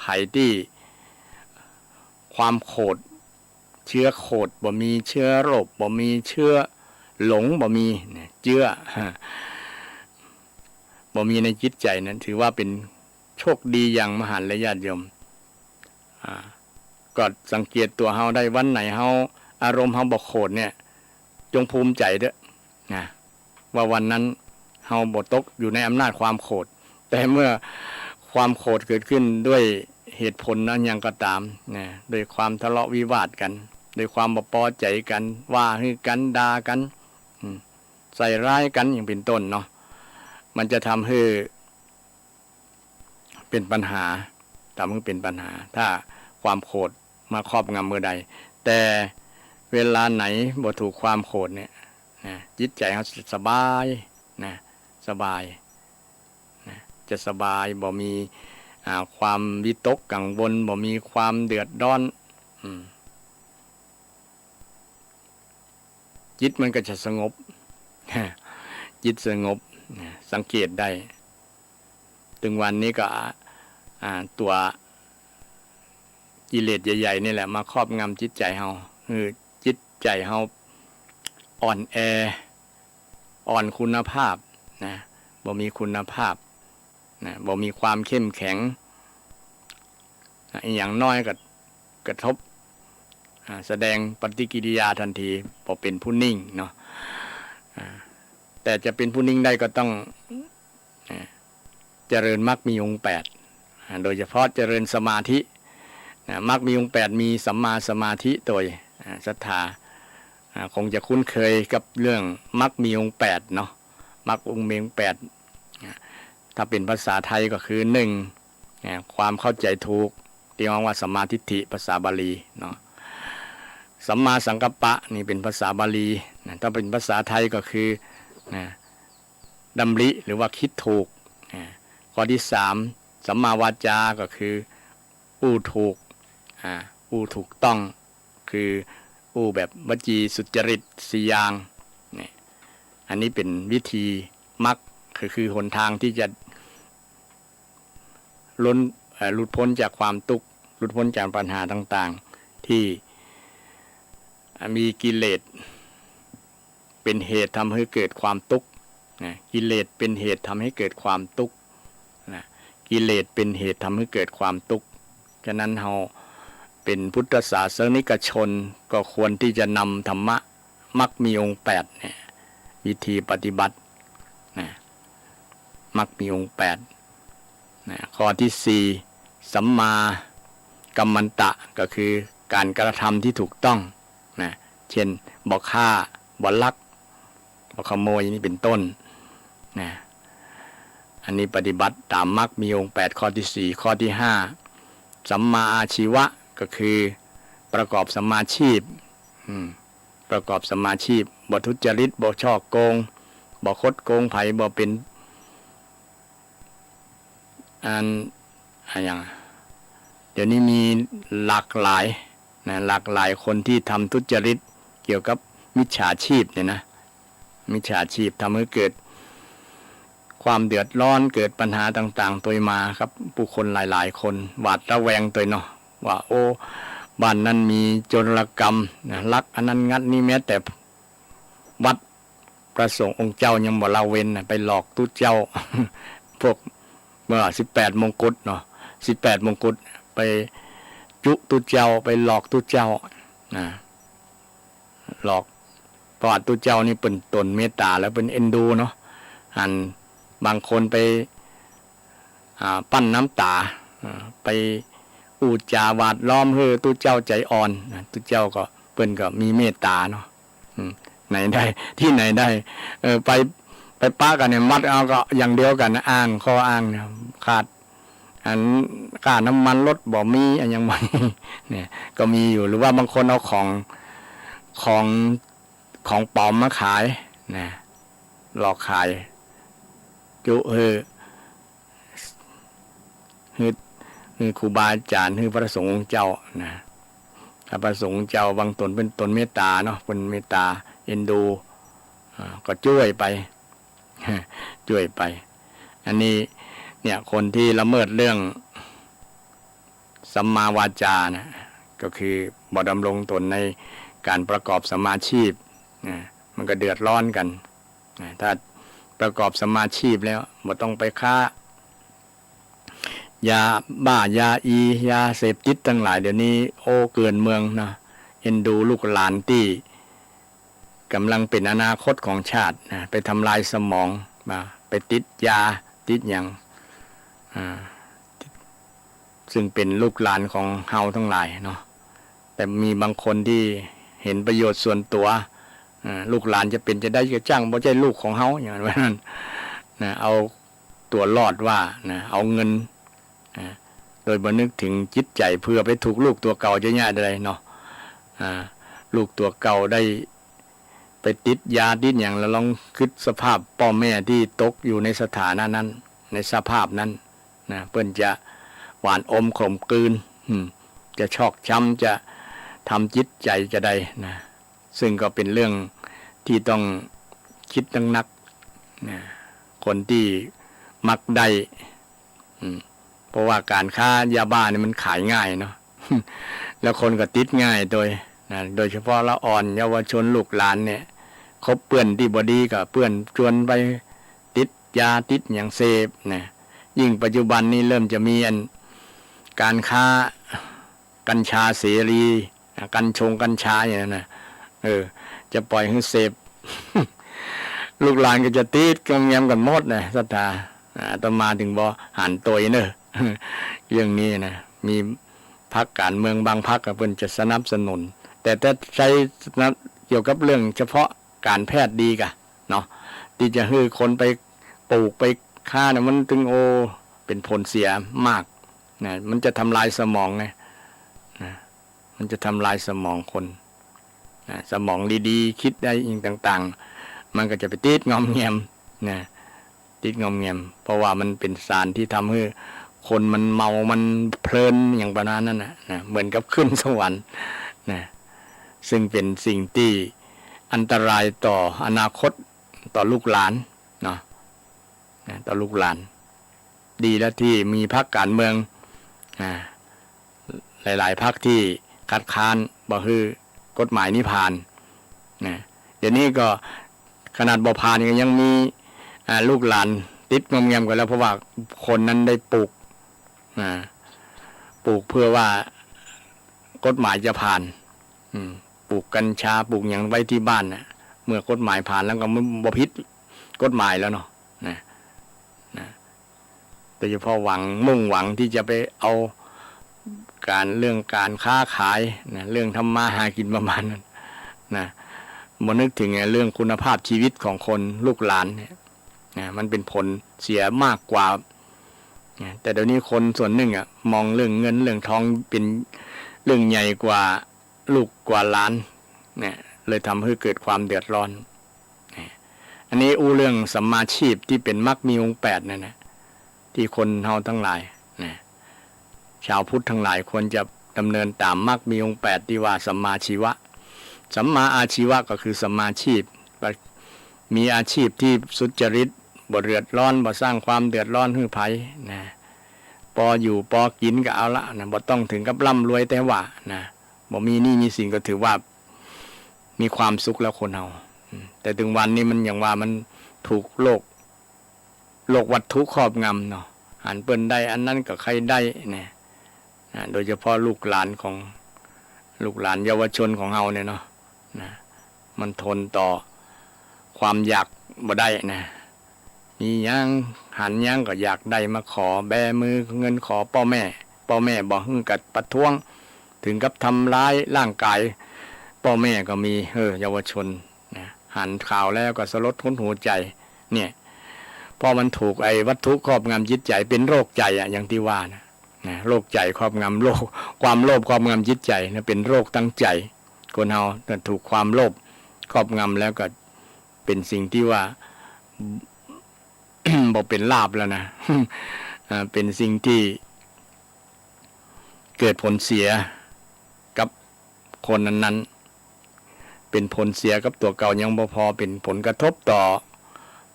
ภัยที่ความโกรธเชื้อโกรธบ่มีเชื้อโรคบ่มีเชื้อหลงบ่มีเจื้อบ่มีในจิตใจนั้นถือว่าเป็นโชคดีอย่างมหันต์และญาติโยมก็สังเกตตัวเฮาได้วันไหนเฮาอารมณ์เฮาบ่โกรธเนี่ยจงภูมิใจเด้อนะว่าวันนั้นเฮาบ่ตกอยู่ในอำนาจความโกรธแต่เมื่อความโกรธเกิดขึ้นด้วยเหตุผลนั้นยังก็ตามนะโดยความทะเลาะวิวาทกันโดยความบ่พอใจกันว่าให้กันด่ากันใส่ร้ายกันอย่างเป็นต้นเนาะมันจะทำให้เป็นปัญหาถ้าความโกรธมาครอบงำเมื่อใดแต่เวลาไหนบ่ถูกความโกรธเนี่ยนะจิตใจเขาสบายนะสบายนะจะสบายบ่มีความวิตกกังวลบ่มีความเดือดร้อนจิตมันก็จะสงบจิตสงบสังเกตได้ถึงวันนี้ก็ตัวกิเลสใหญ่ๆนี่แหละมาครอบงำจิตใจเฮาคือจิตใจเฮาอ่อนแออ่อนคุณภาพนะบ่มีคุณภาพนะบ่มีความเข้มแข็งอย่างน้อยก็กระทบแสดงปฏิกิริยาทันทีพอเป็นผู้นิ่งเนาะแต่จะเป็นผู้นิ่งได้ก็ต้องเจริญมรรคมีองค์8โดยเฉพาะเจริญสมาธิมรรคมีองค์8มีสัมมาสมาธิโดยศรัทธาคงจะคุ้นเคยกับเรื่องมรรคมีองค์8เนาะมรรคองค์มีองค์8ถ้าเป็นภาษาไทยก็คือ1ความเข้าใจถูกที่เรียกว่าสัมมาทิฏฐิภาษาบาลีเนาะสัมมาสังกัปปะนี่เป็นภาษาบาลีถ้าเป็นภาษาไทยก็คือดำริหรือว่าคิดถูกข้อที่3สัมมาวาจาก็คือถูกถูกต้องคือแบบวจีสุจริต4อย่างนี่อันนี้เป็นวิธีมรรคคือหนทางที่จะหลุดพ้นจากความทุกข์หลุดพ้นจากปัญหาต่างๆที่มีกิเลสเป็นเหตุทำให้เกิดความทุกข์กิเลสเป็นเหตุทำให้เกิดความทุกข์กิเลสเป็นเหตุทำให้เกิดความทุกข์ฉะนั้นเราเป็นพุทธศาสนิกชนก็ควรที่จะนำธรรมะมรรคมีองค์8เนี่ยวิธีปฏิบัติมรรคมีองค์8ข้อที่4สัมมากัมมันตะก็คือการกระทำที่ถูกต้องเช่นบ่ฆ่าบ่ลักบ่ขโมยนี่เป็นต้นอันนี้ปฏิบัติตามมรรคมีองค์8ข้อที่4ข้อที่5สัมมาอาชีวะก็คือประกอบสัมมาชีพประกอบสัมมาชีพบ่ทุจริตบ่ฉ้อโกงบ่คดโกงไผบ่เป็นอย่างเดี๋ยวนี้มีหลากหลายคนที่ทำทุจริตเกี่ยวกับมิจฉาชีพเนี่ยนะมิจฉาชีพทำให้เกิดความเดือดร้อนเกิดปัญหาต่างๆตัวมาครับผู้คนหลายๆคนหวาดระแวงตัวเนาะว่าบ้านนั้นมีโจรกรรมลักอันนั้นงัดนี่แม้แต่วัดพระสงฆ์องค์เจ้ายังบ่ละเว้นไปหลอกตู้เจ้า พวกเมื่อ18มงกุฎเนาะ18มงกุฎ ไปจุตุเจ้าไปหลอกตุเจ้านะหลอกประวัติตุเจ้านี่เป็นตนเมตตาแล้วเป็นเอ็นดูเนาะอันบางคนไปปั้นน้ำตาไปอูจาหวาดล้อมเฮือตุเจ้าใจอ่อนตุเจ้าก็เปิ้นก็มีเมตตาเนาะไหนได้ที่ไหนได้ไปป้ากันเนี่ยมัดเอาก็อย่างเดียวกันนะอ้างข้ออ้างเนี่ยขาดอันค่าน้ำมันรถบ่มีอันยังไม่เนี่ยก็มีอยู่หรือว่าบางคนเอาของปลอมมาขายนะหลอกขายจุครูบาอาจารย์พระสงฆ์เจ้านะพระสงฆ์เจ้าบางตนเป็นตนเมตตาเนาะเป็นเมตตาเอ็นดูก็ช่วยไปช่วยไปอันนี้เนี่ยคนที่ละเมิดเรื่องสัมมาวาจานะก็คือบ่ดำรงตนในการประกอบสัมมาชีพนะมันก็เดือดร้อนกันนะถ้าประกอบสัมมาชีพแล้วบ่ต้องไปค้ายาบ้ายายาเสพติดทั้งหลายเดี๋ยวนี้โอ้เกินเมืองนะเอ็นดูลูกหลานที่กำลังเป็นอนาคตของชาตินะไปทำลายสมองมาไปติดยาติดอย่างซึ่งเป็นลูกหลานของเฮาทั้งหลายเนาะแต่มีบางคนที่เห็นประโยชน์ส่วนตัวลูกหลานจะเป็นจะได้ก็จ้างบ่ใช่ลูกของเฮาอย่างนั้นนะเอาตัวรอดว่านะเอาเงินโดยบ่นึกถึงจิตใจเพื่อไปถูกลูกตัวเก่าจะง่ายได้เนาะลูกตัวเก่าได้ไปติดยาติดอย่างแล้วลองคิดสภาพพ่อแม่ที่ตกอยู่ในสถานะนั้นในสภาพนั้นนะเพิ่นจะหวานอมขมกลืนจะชอกช้ำจะทำจิตใจจะได้นะซึ่งก็เป็นเรื่องที่ต้องคิดนักนะคนที่มักได้เพราะว่าการค้ายาบ้านี่มันขายง่ายเนาะ แล้วคนก็ติดง่ายโดยเฉพาะละอ่อนเยาวชนลูกหลานเนี่ยคบเปื้อนที่บดีก็เปื้อนชวนไปติดยาติดอย่างเสพนะยิ่งปัจจุบันนี้เริ่มจะมีการค้ากัญชาเสรีกัญชาอย่างนั้นนะจะปล่อยให้เสพ ลูกหลานก็จะติดกำแยมกันหมดนะศรัทธาต่อมาถึงบ่หันตัวเนอะ เรื่องนี้นะมีพรรคการเมืองบางพรรคเพิ่นจะสนับสนุนแต่ถ้าใช้เกี่ยวกับเรื่องเฉพาะการแพทย์ดีกะเนาะที่จะให้คนไปปลูกไปฆ่าเนี่ยมันถึงเป็นผลเสียมากนะมันจะทำลายสมองไงนะมันจะทำลายสมองคนนะสมองดีๆคิดได้อีกต่างๆมันก็จะไปติดงอมแงมนะติดงอมแงมเพราะว่ามันเป็นสารที่ทำให้คนมันเมามันเพลินอย่างประมาณนั้นนะเหมือนกับขึ้นสวรรค์นะซึ่งเป็นสิ่งที่อันตรายต่ออนาคตต่อลูกหลานเนาะต่อลูกหลานดีแล้วที่มีพรรคการเมืองหลายๆพรรคที่คัดค้านบ่คือกฎหมายนี้ผ่านนะเดี๋ยวนี้ก็ขนาดบ่ผ่านยังมีลูกหลานติดงอมแงมกันแล้วเพราะว่าคนนั้นได้ปลูกเพื่อว่ากฎหมายจะผ่านปลูกกัญชาปลูกอย่างไว้ที่บ้านนะเมื่อกฎหมายผ่านแล้วก็บ่ผิดกฎหมายแล้วเนาะนะโดยเฉพาะมุ่งหวังที่จะไปเอาเรื่องการค้าขายนะเรื่องทำมาหากินประมาณนั้นนะบ่นึกถึงเรื่องคุณภาพชีวิตของคนลูกหลานเนี่ยนะมันเป็นผลเสียมากกว่าแต่เดี๋ยวนี้คนส่วนหนึ่งมองเรื่องเงินเรื่องทองเป็นเรื่องใหญ่กว่าลูกกว่าหลานเนี่ยเลยทำให้เกิดความเดือดร้อนอันนี้เรื่องสัมมาชีพที่เป็นมรรคมีองค์8นั่นนะที่คนเฮาทั้งหลายนะชาวพุทธทั้งหลายควรจะดำเนินตามมรรคมีองค์8ที่ว่าสัมมาชีวะสัมมาอาชีวะก็คือสัมมาชีพมีอาชีพที่สุจริตบ่เดือดร้อนบ่สร้างความเดือดร้อนให้ไผนะพออยู่พอกินก็เอาละนะบ่ต้องถึงกับร่ำรวยแต่ว่านะบ่มีหนี้มีสินก็ถือว่ามีความสุขแล้วคนเฮาแต่ถึงวันนี้มันอย่างว่ามันถูกโลกวัตถุครอบงำเนาะหันเปิ้นได้อันนั้นก็ใครได้เนี่ย โดยเฉพาะลูกหลานเยาวชนของเราเนี่ยเนาะนะมันทนต่อความอยากบ่ได้นะมียังหันยังก็อยากได้มาขอแบมือเงินขอพ่อแม่บอกหึ่งกัดประท้วงถึงกับทำร้ายร่างกายพ่อแม่ก็มีเยาวชนนะหันข่าวแล้วก็สลดหดหูใจเนี่ยพอมันถูกไอ้วัตถุครอบงำจิตใจเป็นโรคใจอย่างที่ว่านะโรคใจครอบงำโรคความโลภครอบงำจิตใจนะเป็นโรคตั้งใจคนเฮาถูกความโลภครอบงำแล้วก็เป็นสิ่งที่ว่า บอกเป็นลาภแล้วนะ เป็นสิ่งที่เกิดผลเสียกับคนนั้นๆเป็นผลเสียกับตัวเก่ายังบ่พอเป็นผลกระทบต่อ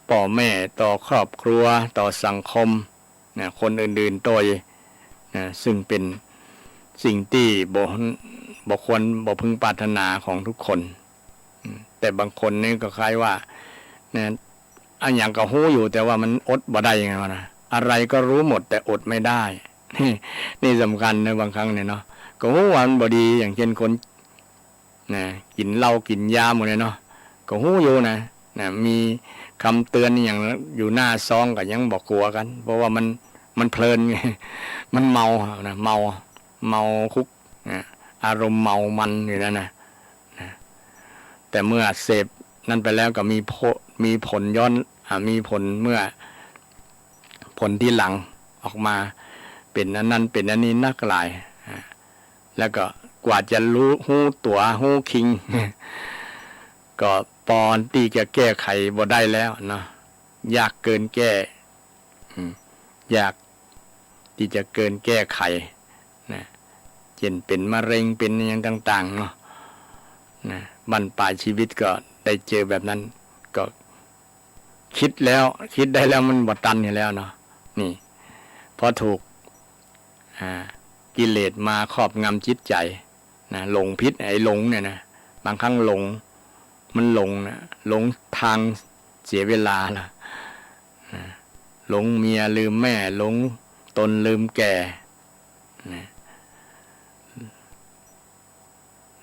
พ่อแม่ต่อครอบครัวต่อสังคมคนอื่นๆโดยซึ่งเป็นสิ่งที่บ่ควรบ่พึงปรารถนาของทุกคนแต่บางคนนี่ก็คล้ายว่าอันอย่างก็รู้อยู่แต่ว่ามันอดบ่ได้ยังไงวะนะอะไรก็รู้หมดแต่อดไม่ได้นี่สำคัญนะบางครั้งเนี่ยเนาะก็รู้ว่ามันบ่ดีอย่างเช่นคนกินเหล้ากินยาหมดเลยเนาะก็รู้อยู่นะมีคำเตือนอย่างอยู่หน้าซองก็ยังบอกกลัวกันเพราะว่ามันเพลินไงมันเมานะเมาคุกอารมณ์เมามันอยู่นั่นนะแต่เมื่อเสพนั่นไปแล้วก็มีผลย้อนมีผลเมื่อผลที่หลังออกมาเป็นนั้นเป็นอันนี้นักหลายแล้วก็กว่าจะรู้หู้ตัวหู้คิง ก็ปอนที่จะแก้ไขบ่ได้แล้วเนาะยากเกินแก้ยากที่จะเกินแก้ไขนะเช่นเป็นมะเร็งเป็นอย่างต่างๆเนาะนะบรรปลายชีวิตก็ได้เจอแบบนั้นก็คิดได้แล้วมันบดตันอยู่แล้วเนาะนี่พอถูกกิเลสมาครอบงำจิตใจนะหลงพิษไอ้หลงเนี่ยนะบางครั้งหลงมันหลงนะหลงทางเสียเวลาล่ะหลงเมียลืมแม่หลงตนลืมแก่นะ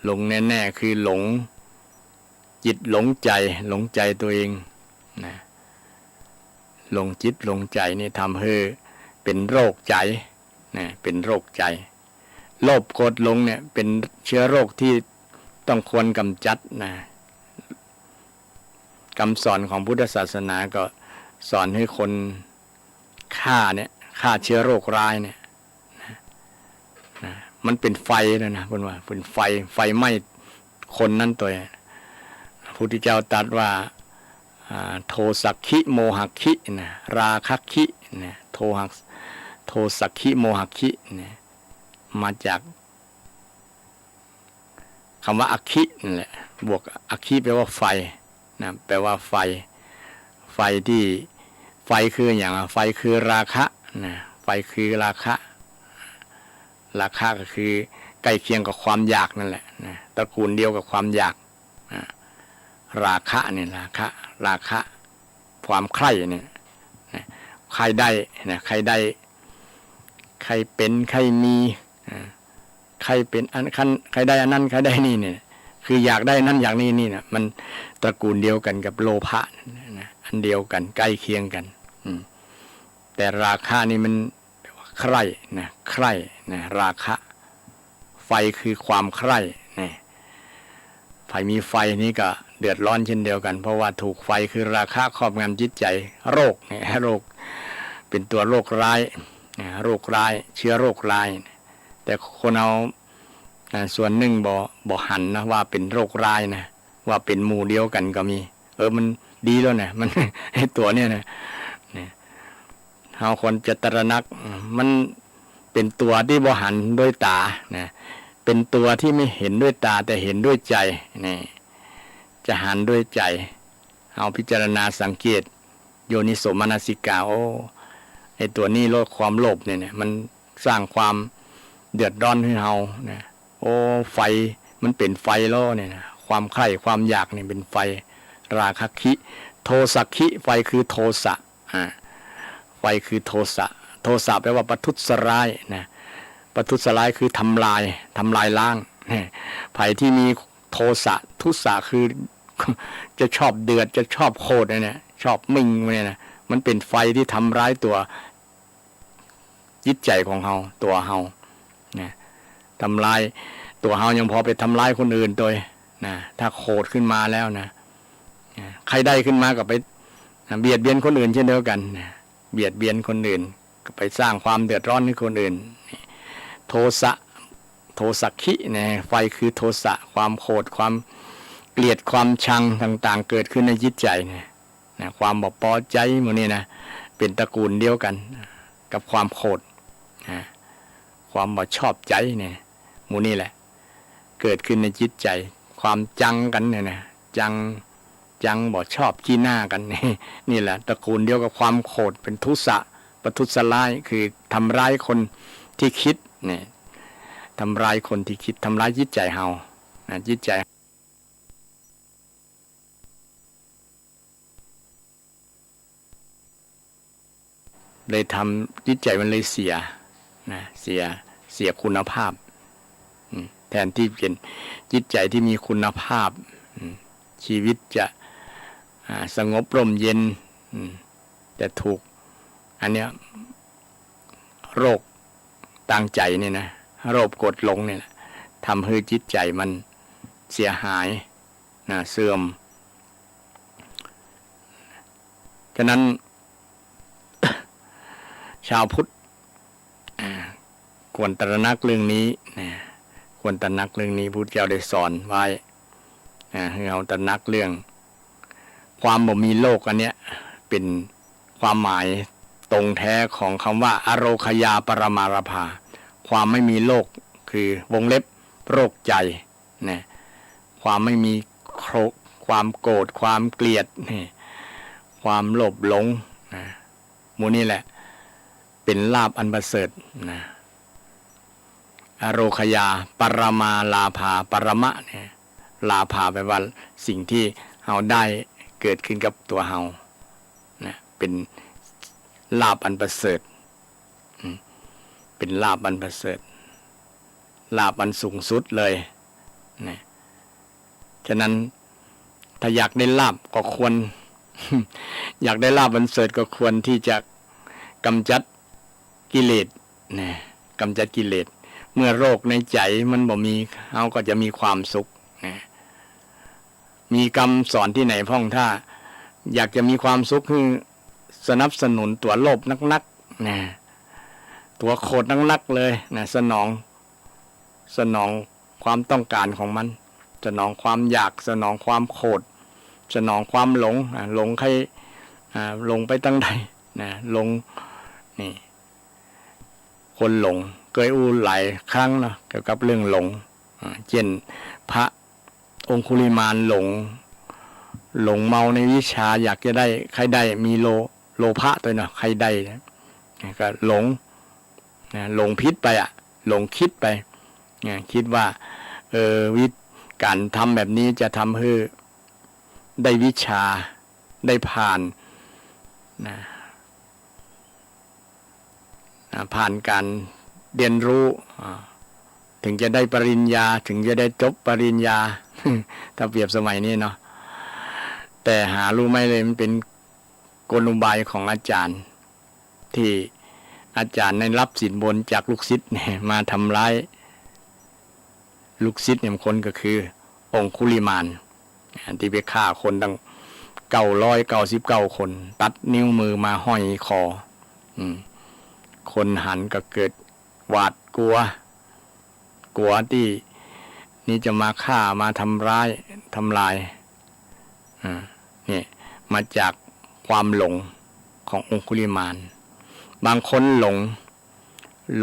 หลงแน่ๆคือหลงจิตหลงใจตัวเองนะหลงจิตหลงใจนี่ทำให้เป็นโรคใจนะเป็นโรคใจโลภโกรธหลงเนี่ยเป็นเชื้อโรคที่ต้องควรกำจัดนะคำสอนของพุทธศาสนาก็สอนให้คนฆ่าเชื้อโรคร้ายเนี่ยนะมันเป็นไฟนะเพิ่นว่าเป็นไฟไหม้คนนั้นตัวพระพุทธเจ้าตรัสว่าโทสักขิโมหคินะราคะขินะโทสักขิโมหคินะมาจากคำว่าอคินั่นแหละบวกอคิแปลว่าไฟนะแปลว่าไฟที่ไฟคืออย่างไฟคือราคะนะไฟคือราคะก็คือใกล้เคียงกับความอยากนั่นแหละนะตระกูลเดียวกับความอยากราคะเนี่ยราคะความใคร่เนี่ยใครได้นะใครเป็นใครมีใครเป็นอันใครได้อันนั้นใครได้นี่เนี่ยคืออยากได้นั่นอยากนี่เนี่ยมันตระกูลเดียวกันกับโลภะนะอันเดียวกันใกล้เคียงกันแต่ราคะนี่มันใคร่นะใคร่นะราคะไฟคือความใคร่นะไฟมีไฟนี่ก็เดือดร้อนเช่นเดียวกันเพราะว่าถูกไฟคือราคะครอบงำจิตใจโรคเนี่ยโรคเป็นตัวโรคร้ายโรคร้ายเชื้อโรคร้ายแต่คนเอาส่วนหนึ่งบ่หันนะว่าเป็นโรคร้ายนะว่าเป็นหมู่เดียวกันก็มีมันดีแล้วนะมันไอ้ตัวเนี่ยนะเราคนจะตระหนักมันเป็นตัวที่บ่หันด้วยตานะเป็นตัวที่ไม่เห็นด้วยตาแต่เห็นด้วยใจนี่จะหันด้วยใจเอาพิจารณาสังเกตโยนิโสมนสิกาไอ้ตัวนี้ลดความโลภเนี่ยมันสร้างความเดือดร้อนให้เรานะไฟมันเป็นไฟแล้วเนี่ยนะความใคร่ความอยากเนี่ยเป็นไฟราคะคิโทสักขิไฟคือโทสะไฟคือโทสะแปลว่าประทุษร้ายนะ ประทุษร้ายคือทำลายล้างไผ่ที่มีโทสะทุสะคือ จะชอบเดือดจะชอบโคตรเนี่ยชอบมิ่งเนี่ยนะมันเป็นไฟที่ทำร้ายตัวจิตใจของเฮาตัวเฮาเนี่ยทำลายตัวเฮายังพอไปทำลายคนอื่นตัวนะถ้าโคตรขึ้นมาแล้วนะใครได้ขึ้นมาก็ไปเบียดเบียนคนอื่นเช่นเดียวกันเบียดเบียนคนอื่นก็ไปสร้างความเดือดร้อนให้คนอื่นโทสะขิเนี่ยไฟคือโทสะความโกรธความเกลียดความชังต่างๆเกิดขึ้นในจิตใจเนี่ยความบ่พอใจหมดนี่นะเป็นตระกูลเดียวกันกับความโกรธความบ่ชอบใจเนี่ยหมู่นี่แหละเกิดขึ้นในจิตใจความจังกันเนี่ยนะจังบ่ชอบขี้หน้ากันนี่แหละตระกูลเดียวกับความโกรธเป็นทุสะประทุษร้ายคือทำร้ายคนที่คิดเนี่ยทำร้ายคนที่คิดทำร้ายจิตใจเฮาจิตใจเลยทำจิตใจมันเลยเสียเสียคุณภาพแทนที่เป็นจิตใจที่มีคุณภาพชีวิตจะสงบร่มเย็นแต่ถูกอันเนี้ยโรคตั้งใจนี่นะโรคกดหลงเนี่ยทำให้จิตใจมันเสียหายเสื่อมฉะนั้น ชาวพุทธควรตระหนักเรื่องนี้ควรตระหนักเรื่องนี้พุทธเจ้าได้สอนไว้ให้เราตระหนักเรื่องความบ่มีโลกอันเนี้ยเป็นความหมายตรงแท้ของคำว่าอโรคยาปรมารภาความไม่มีโลกคือวงเล็บโรคใจนะความไม่มีความโกรธความเกลียดความโลภหลงหมู่นี้แหละเป็นลาภอันประเสริฐนะอโรคยาปรมาลาภาปรมะเนี่ยลาภาแปลว่าสิ่งที่เฮาได้เกิดขึ้นกับตัวเฮานะเป็นลาภอันประเสริฐเป็นลาภอันประเสริฐลาภอันสูงสุดเลยนะฉะนั้นถ้าอยากได้ลาภก็ควร อยากได้ลาภอันประเสริฐก็ควรที่จะกำจัดกิเลสนะกำจัดกิเลสเมื่อโรคในใจมันบ่มีเฮาก็จะมีความสุขนะมีคำสอนที่ไหนพ้องถ้าอยากจะมีความสุขคือสนับสนุนตัวโลภนักๆนะตัวโคตรนักๆเลยนะสนองความต้องการของมันสนองความอยากสนองความโคตรสนองความหลงใครหลงไปตั้งใดนะหลงนี่คนหลงเคยอู้หลายครั้งเนาะเกี่ยวกับเรื่องหลงเช่นพระองคุลิมานหลงเมาในวิชาอยากจะได้ใครได้มีโลภะตัวเนาะใครได้ก็หลงพิษไปหลงคิดไปคิดว่าการทำแบบนี้จะทำให้ได้วิชาได้ผ่านผ่านการเรียนรู้ถึงจะได้ปริญญาถึงจะได้จบปริญญา ถ้าเปรียบสมัยนี้เนาะแต่หารู้ไหมเลยมันเป็นกลอุบายของอาจารย์ที่อาจารย์ได้รับสินบนจากลูกศิษย์มาทำร้ายลูกศิษย์อย่างคนก็คือองคุลิมานที่ไปฆ่าคนตั้ง999 คนตัดนิ้วมือมาห้อยคอคนหันก็เกิดหวาดกลัวที่นี่จะมาฆ่ามาทำร้ายทำลายนี่มาจากความหลงขององคุลิมานบางคนห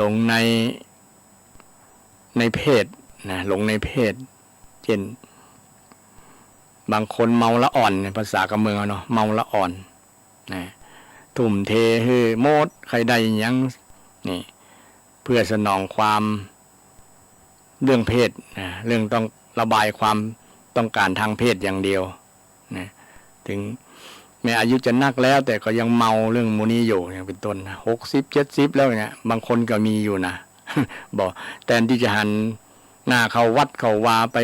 ลงในเพศนะหลงในเพศเช่นบางคนเมาละอ่อนในภาษากำเมืองเนาะเมาละอ่อนนะทุ่มเทให้โมดใครได้ยังนี่เพื่อสนองความเรื่องเพศนะเรื่องต้องระบายความต้องการทางเพศอย่างเดียวนะถึงแม้อายุจะนักแล้วแต่ก็ยังเมาเรื่องมูนี้อยู่อย่างเป็นต้น60-70แล้วเนี่ยบางคนก็มีอยู่นะ บอกแทนที่จะหันหน้าเข้าวัดเข้าวาไป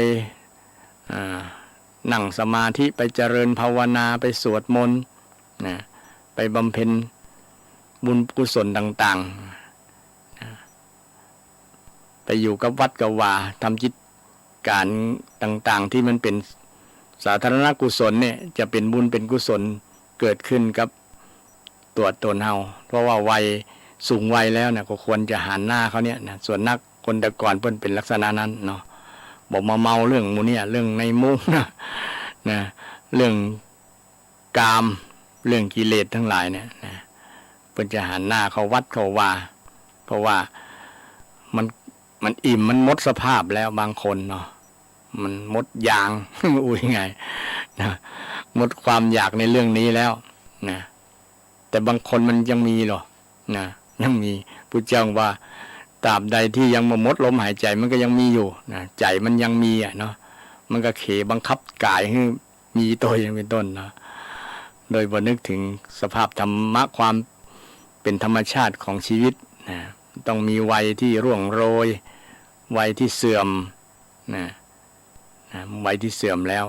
นั่งสมาธิไปเจริญภาวนาไปสวดมนต์นะไปบำเพ็ญบุญกุศลต่างๆนะไปอยู่กับวัดกับวาทำจิตการต่างๆที่มันเป็นสาธารณกุศลเนี่ยจะเป็นบุญเป็นกุศลเกิดขึ้นกับตัวตนเฮาเพราะว่าวัยสูงวัยแล้วนะก็ควรจะหันหน้าเขาเนี่ยนะส่วนนักคนแต่ก่อนเพิ่นเป็นลักษณะนั้นเนาะบอกมาเมาเรื่องมูเนี่ยเรื่องในมุ้งนะเรื่องกามเรื่องกิเลสทั้งหลายเนี่ยนะเพิ่นจะหันหน้าเขาวัดเขาว่าเพราะว่ามันอิ่มมันหมดสภาพแล้วบางคนเนาะมันหมดยาง อุ้ยไงนะหมดความอยากในเรื่องนี้แล้วนะแต่บางคนมันยังมีหรอนะยังมีพุทธเจ้าว่าตราบใดที่ยังหมดลมหายใจมันก็ยังมีอยู่นะใจมันยังมีเนาะมันก็เขบังคับกายให้มีตัวอย่างเป็นต้นนะโดยบ่นึกถึงสภาพธรรมะความเป็นธรรมชาติของชีวิตนะต้องมีวัยที่ร่วงโรยวัยที่เสื่อมนะวัยที่เสื่อมแล้ว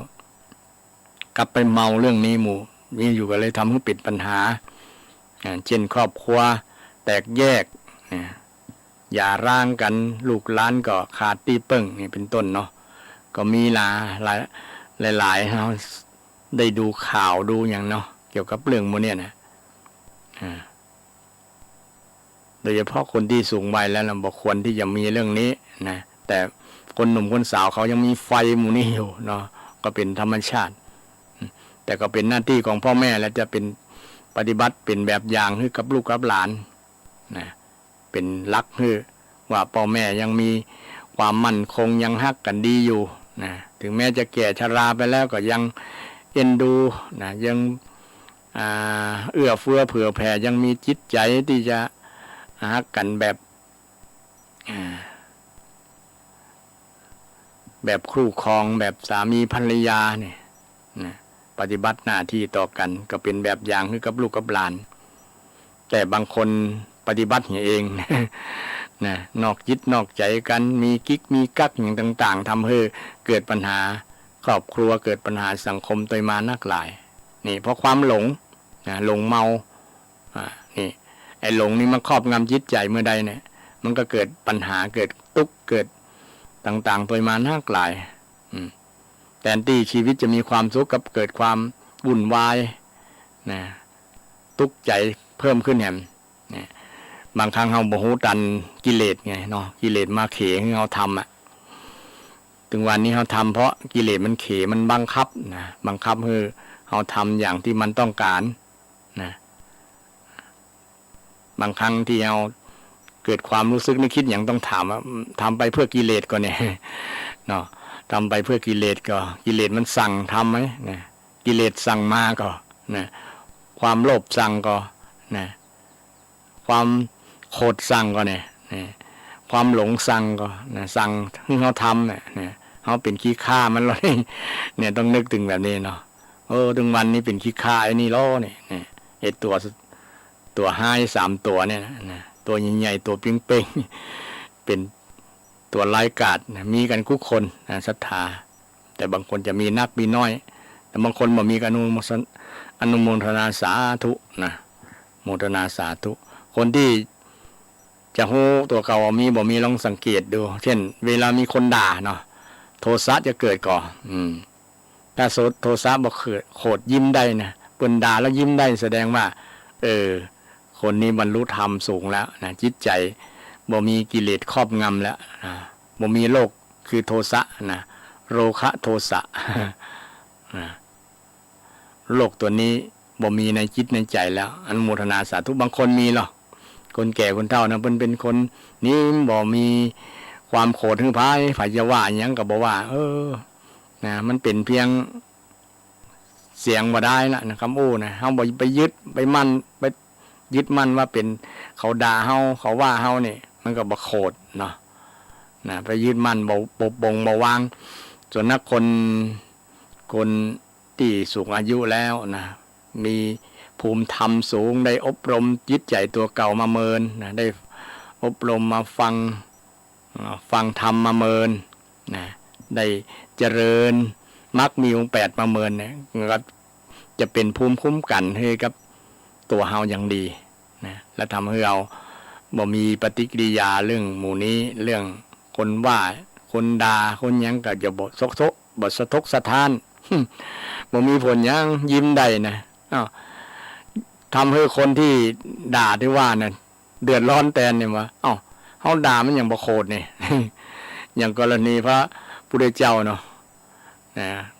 กลับไปเมาเรื่องนี้มีอยู่ก็เลยทำให้ปิดปัญหาเช่นครอบครัวแตกแยกอย่าร้างกันลูกหลานก็ขาดตีเปิ้งนี่เป็นต้นเนาะก็มีหลายเราได้ดูข่าวดูอย่างเนาะเกี่ยวกับเรื่องโมเนี่ยนะโดยเฉพาะคนที่สูงวัยแล้วเราบอกควรที่จะมีเรื่องนี้นะแต่คนหนุ่มคนสาวเขายังมีไฟหมู่นี้อยู่เนาะก็เป็นธรรมชาติแต่ก็เป็นหน้าที่ของพ่อแม่และจะเป็นปฏิบัติเป็นแบบอย่างให้กับลูกกับหลานนะเป็นรักให้ว่าพ่อแม่ยังมีความมั่นคงยังฮักกันดีอยู่นะถึงแม้จะแก่ชราไปแล้วก็ยังเอ็นดูนะยังเอื้อเฟื้อเผื่อแผ่ยังมีจิตใจที่จะฮักกันแบบคู่ครองแบบสามีภรรยาเนี่ยนะปฏิบัติหน้าที่ต่อกันก็เป็นแบบอย่างให้กับลูกกับหลานแต่บางคนปฏิบัติเองนะนอกจิตนอกใจกันมีกิ๊กมีกักอย่างต่างๆทำให้เกิดปัญหาครอบครัวเกิดปัญหาสังคมโดยมานักหลายนี่เพราะความหลงนะหลงเมานี่ไอ้หลงนี่มันครอบงำจิตใจเมื่อใดเนี่ยมันก็เกิดปัญหาเกิดทุกข์เกิดต่างๆโดยมานักหลายแทนที่ชีวิตจะมีความสุขกับเกิดความวุ่นวายนะทุกข์ใจเพิ่มขึ้นแหมนะบางครั้งเราบ่ฮู้ตันกิเลสไงเนาะกิเลสมาเขให้เราทำถึงวันนี้เราทำเพราะกิเลสมันเขมันบังคับนะบังคับให้เราทำอย่างที่มันต้องการนะบางครั้งที่เราเกิดความรู้สึกนึกคิดอย่างต้องถามว่าทำไปเพื่อกิเลสก่อนเนี่ยเนาะทำไปเพื่อกิเลสก็กิเลสมันสั่งทำไหมนะกิเลสสั่งมาก็นะความโลภสั่งก็นะความโกรธสั่งก็เนี่ยความหลงสั่งก็นะสั่งให้เขาทำเนี่ยเขาเป็นขี้ข้ามันเลยเนี่ยต้องนึกถึงแบบนี้เนาะถึงวันนี้เป็นขี้ข้าไอ้นี่ล้อเนี่ยไอ้ตัวห้าย3 ตัวเนี่ยนะตัวใหญ่ๆตัวเป้งๆเป็นตัวไร้กาดนะมีกันทุกคนนะศรัทธาแต่บางคนจะมีนักมีน้อยแต่บางคนบ่มีอนุโมทนาสาธุนะโมทนาสาธุคนที่จะโหตัวเก่ามีบ่มีลองสังเกตดูเช่นเวลามีคนด่าเนาะโทสะจะเกิดก่อนถ้าโทสะบ่โกรธยิ้มได้นะเปิ้นด่าแล้วยิ้มได้แสดงว่าคนนี้บรรลุธรรมสูงแล้วนะจิตใจบ่มีกิเลสครอบงำแล้วนะบ่มีโลกคือโทสะนะโรคะโทสะนะโลกตัวนี้บ่มีในจิตในใจแล้วอนุโมทนาสาธุบางคนมีหรอกคนแก่คนเฒ่านะเป็นคนนี้บ่มีความโกรธถึงพายฝ่ายจะว่าหยังก็บ่ว่านะมันเป็นเพียงเสียงบ่ได้ละนะคำนะเฮาบ่ไปยึดไปมั่นไปยึดมั่นว่าเป็นเขาด่าเฮาเขาว่าเฮานี่มันก็บ่โกรธเนาะนะไปยึดมั่นบ่ปงบ่วางส่วนนักคนที่สูงอายุแล้วนะมีภูมิธรรมสูงได้อบรมจิตใจตัวเก่ามาเมินนะได้อบรมมาฟัง ฟังธรรมมาเมินนะได้เจริญมรรคมีองค์8มาเมินเนี่ยก็จะเป็นภูมิคุ้มกันให้กับตัวเฮาอย่างดีนะและทำให้เราบ่มีปฏิกิริยาเรื่องหมู่นี้เรื่องคนว่าคนด่าคนหยังก็จะบ่บ่สะทกสะท้านบ่มีผลหยังยิ้มได้นะทำให้คนที่ด่าที่ว่าเนี่ยเดือดร้อนแทนเนี่ยว่าเฮาด่ามันอย่างบ่โคตรนี่ อย่างกรณีพระพุทธเจ้าเนาะ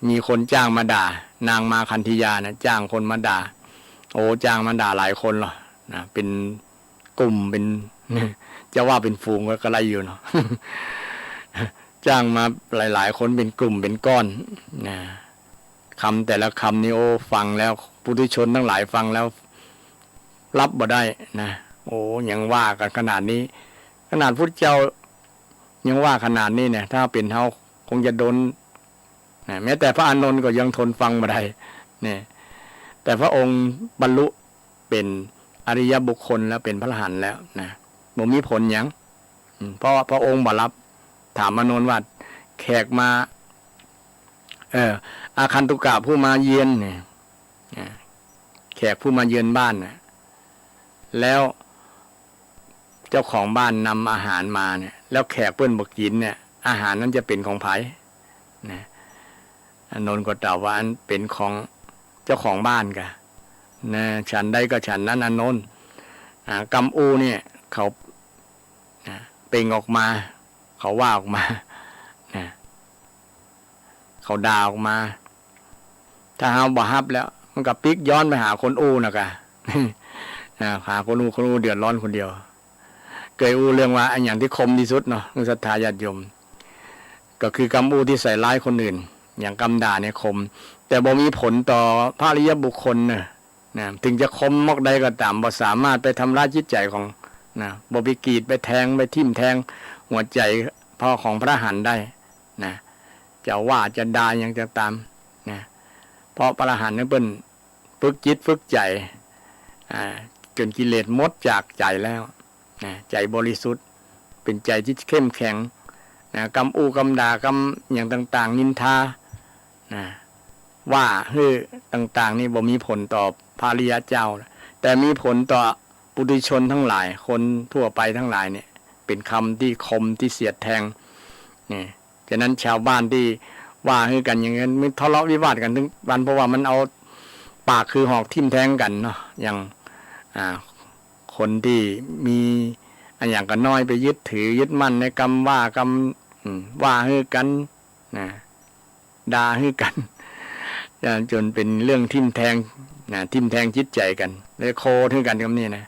มีคนจ้างมาด่านางมาคันธียานะจ้างคนมาด่าโอ้จ้างมาด่าหลายคนหรอนะเป็นกลุ่มเป็นจะว่าเป็นฝูงก็ไรอยู่เนาะ จ้างมาหลายๆคนเป็นกลุ่มเป็นก้อนนะคำแต่ละคำนี่โอ้ฟังแล้วปุถุชนทั้งหลายฟังแล้วรับบ่ได้นะโอ้ยังว่ากันขนาดนี้ขนาดพุทธเจ้ายังว่าขนาดนี้เนี่ยถ้าเป็นเฮาคงจะโดนนะแม้แต่พระอานนท์ก็ยังทนฟังบ่ได้เนี่ยแต่พระองค์บรรลุเป็นอริยบุคคลแล้วเป็นพระอรหันต์แล้วนะบ่มีผลหยังเพราะพระองค์บ่รับถามอานนท์ว่าแขกมาอาคันตุกะผู้มาเยือนเนี่ยแขกผู้มาเยือนบ้านนะแล้วเจ้าของบ้านนำอาหารมาเนี่ยแล้วแขกเปิ้นบ่กินเนี่ยอาหารนั้นจะเป็นของไผนะอานนท์ก็ตอบว่าอันเป็นของเจ้าของบ้านกะนะฉันได้ก็ฉันนั้นอานนท์กำอูเนี่ยเขาเป่งออกมาเขาว่าออกมานะเขาด่าออกมาถ้าเฮาบ่ฮับแล้วมันก็ปิกย้อนไปหาคนอูนะกะ หาคนอูเดือดร้อนคนเดียวเคยอูเรื่องว่าอันอย่างที่คมที่สุดเนาะศรัทธาญาติโยมก็คือกำอูที่ใส่ร้ายคนอื่นอย่างกำด่าเนี่ยคมแต่บ่มีผลต่อพระอริยบุคคลนะถึงจะคมมากใดก็ตามบ่สามารถไปทำร้ายจิตใจของบ่ไปกรีดไปแทงไปทิ่มแทงหัวใจพ่อของพระอรหันต์ได้นะจะว่าจะด่าอย่างจะตามนะเพราะพระอรหันต์นั้นเปิ้นฝึกจิตฝึกใจจนกิเลสหมดจากใจแล้วนะใจบริสุทธิ์เป็นใจที่เข้มแข็งนะกำอูกำด่ากำอย่างต่างๆนินทานะว่าต่างๆนี่บ่มีผลต่อพระอริยเจ้าแต่มีผลต่อปุถุชนทั้งหลายคนทั่วไปทั้งหลายเนี่ยเป็นคำที่คมที่เสียดแทงนี่ฉะนั้นชาวบ้านที่ว่ากันอย่างนั้นไม่ทะเลาะวิวาทกันถึงวันเพราะว่ามันเอาปากคือหอกทิ่มแทงกันเนาะอย่างคนที่มีอันอย่างกันน้อยไปยึดถือยึดมั่นในกรรมว่ากันนะด่ากันจนเป็นเรื่องทิ่มแทงทิ่มแทงจิตใจกันเลยโคถึงกันคำนี้นะ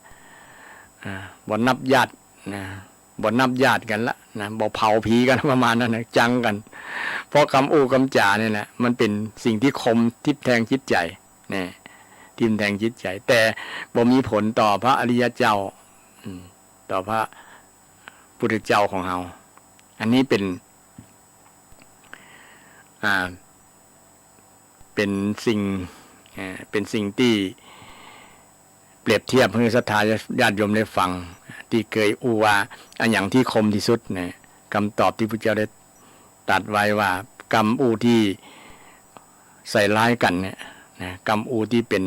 บ่นับญาติบ่นับญาติกันละนะบ่เผาผีกันประมาณนั้นนะจังกันเพราะคำอู้คำจ่าเนี่ยแหละมันเป็นสิ่งที่คมทิ่มแทงจิตใจเนี่ยทิ่มแทงจิตใจแต่บ่มีผลต่อพระอริยเจ้าต่อพระพุทธเจ้าของเราอันนี้เป็นสิ่งที่เปรียบเทียบให้ศรัทธาญาติโยมได้ฟังที่เคยอู้ว่าอันอย่างที่คมที่สุดเนี่ยคำตอบที่พระเจ้าได้ตรัสไว้ว่ากรรมอูที่ใส่ร้ายกันเนี่ยกรรมอูที่เป็น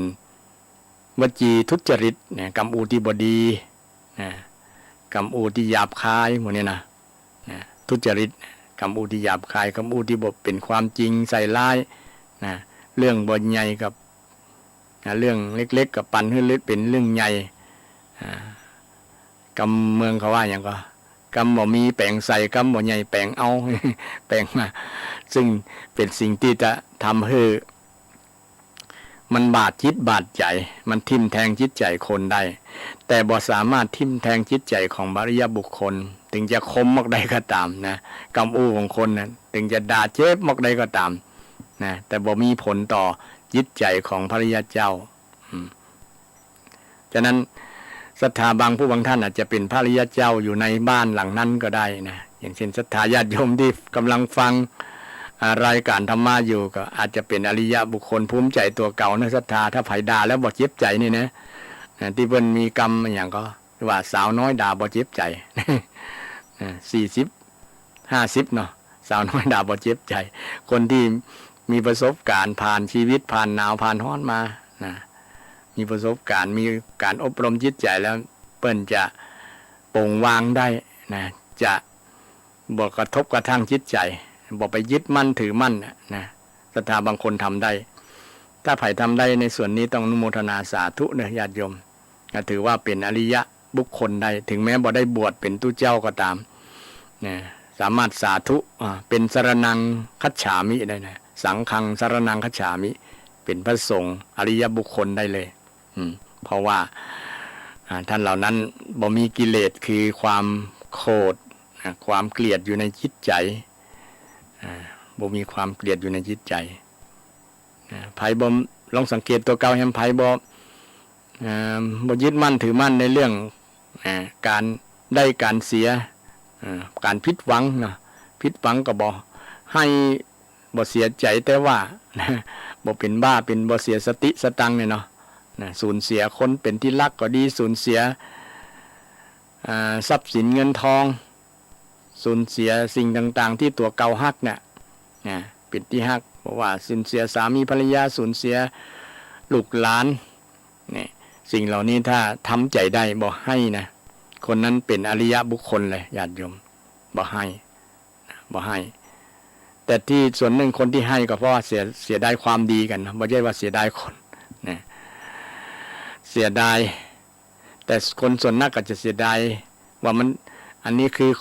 วจีทุจริตเนี่ยกรรมอูที่บดีกรรมอูที่หยาบคายหมดเนี่ยนะทุจริตกรรมอูที่หยาบคายกรรมอูที่บ่เป็นความจริงใส่ร้ายเรื่องบ่ใหญ่กับเรื่องเล็กๆกับปันให้เล็กเป็นเรื่องใหญ่กรรมเมืองเขาว่าอย่างก็กรรมบ่มีแปลงใส่กรรมบ่ใหญ่แปลงเอา แปลงมาซึ่งเป็นสิ่งที่จะทำให้มันบาดจิตบาดใจมันทิ่มแทงจิตใจคนได้แต่บ่สามารถทิ่มแทงจิตใจของอริยบุคคลถึงจะคมมากใดก็ตามนะกรรมอู้ของคนนั้นถึงจะด่าเจ็บมากใดก็ตามนะแต่บ่มีผลต่อจิตใจของพระอริยเจ้าฉะนั้นศรัทธาบางผู้บางท่านอาจจะเป็นพระอริยเจ้าอยู่ในบ้านหลังนั้นก็ได้นะอย่างเช่นศรัทธาญาติโยมที่กำลังฟังรายการธรรมะอยู่ก็อาจจะเป็นอริยบุคคลภูมิใจตัวเก่านะศรัทธาถ้าไผด่าแล้วบ่เจ็บใจนี่นะที่เพิ่นมีกรรมอย่างก็ว่าสาวน้อยด่าบ่เจ็บใจ40 50เนาะสาวน้อยด่าบ่เจ็บใจคนที่มีประสบการณ์ผ่านชีวิตผ่านหนาวผ่านร้อนมานะมีประสบการณ์มีการอบรมจิตใจแล้วเปิ้นจะปลงวางได้นะจะบ่กระทบกระทั่งจิตใจบ่ไปยึดมั่นถือมั่นนะศรัทธาบางคนทำได้ถ้าไผ่ทำได้ในส่วนนี้ต้องอนุโมทนาสาธุเนอะญาติโยมถือว่าเป็นอริยะบุคคลได้ถึงแม้บ่ได้บวชเป็นตุเจ้าก็ตามนะสามารถสาธุเป็นสรณังคัจฉามิได้นะสังฆังสรณังคัจฉามิเป็นพระสงฆ์อริยบุคคลได้เลยเพราะว่าท่านเหล่านั้นบ่มีกิเลสคือความโกรธความเกลียดอยู่ในจิตใจบ่มีความเกลียดอยู่ในจิตใจไผบ่ลองสังเกตตัวเก่าแห่งไผบ่ยึดมั่นถือมั่นในเรื่องการได้การเสียการผิดหวังนะผิดหวังก็บ่ให้บ่เสียใจแต่ว่าบ่เป็นบ้าเป็นบ่เสียสติสตังเนี่ยเนาะสูญเสียคนเป็นที่รักก็ดีสูญเสียทรัพย์สินเงินทองสูญเสียสิ่งต่างๆที่ตัวเก่าฮักเนี่ยเป็นที่ฮักเพราะว่าสูญเสียสามีภรรยาสูญเสียลูกหลานเนี่ยสิ่งเหล่านี้ถ้าทำใจได้บ่ให้นะคนนั้นเป็นอริยบุคคลเลยญาติโยมบ่ให้แต่ที่ส่วนหนึ่งคนที่ให้ก็เพราะว่าเสียดายความดีกันนะไม่ใช่ว่าเสียดายคนนะเสียดายแต่คนส่วนนักก็จะเสียดายว่ามันอันนี้คือ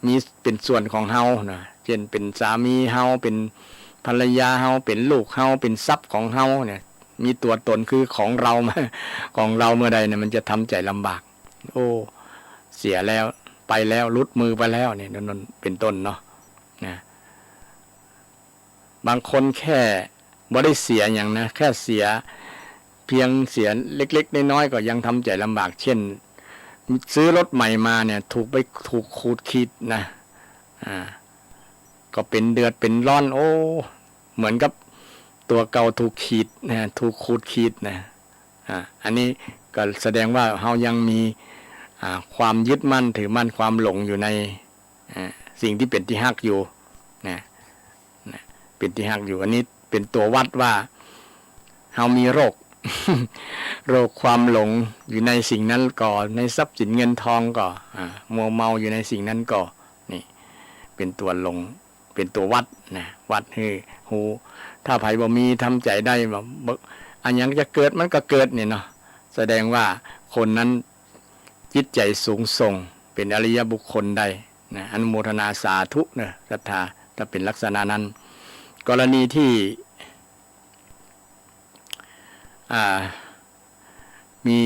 มีเป็นส่วนของเฮานะเช่นเป็นสามีเฮาเป็นภรรยาเฮาเป็นลูกเฮาเป็นทรัพย์ของเฮาเนี่ยมีตัวตนคือของเราของเราเมื่อใดเนี่ยมันจะทำใจลำบากโอ้เสียแล้วไปแล้วลุดมือไปแล้วเนี่ยนั่นเป็นต้นเนาะนะบางคนแค่บ่ได้เสียอย่างนะแค่เสียเพียงเสียเล็กๆน้อยๆก็ยังทำใจลำบากเช่นซื้อรถใหม่มาเนี่ยถูกขูดขีดนะก็เป็นเดือดเป็นร้อนโอ้เหมือนกับตัวเก่าถูกขีดนะถูกขูดขีดนะอันนี้ก็แสดงว่าเฮายังมีความยึดมั่นถือมั่นความหลงอยู่ในสิ่งที่เป็นที่ฮักอยู่นะเป็นที่ฮักอยู่อันนี้เป็นตัววัดว่าเฮามีโรค โรคความหลงอยู่ในสิ่งนั้นก่อในทรัพย์สินเงินทองก่อมัวเมาอยู่ในสิ่งนั้นก่อนี่เป็นตัวหลงเป็นตัววัดนะวัดคือหูถ้าไผบ่มีทำใจได้แบบอันยังจะเกิดมันก็เกิดเนี่ยเนาะแสดงว่าคนนั้นจิตใจสูงส่งเป็นอริยบุคคลได้นะอนุโมทนาสาธุนะศรัทธาถ้าเป็นลักษณะนั้นกรณีที่มี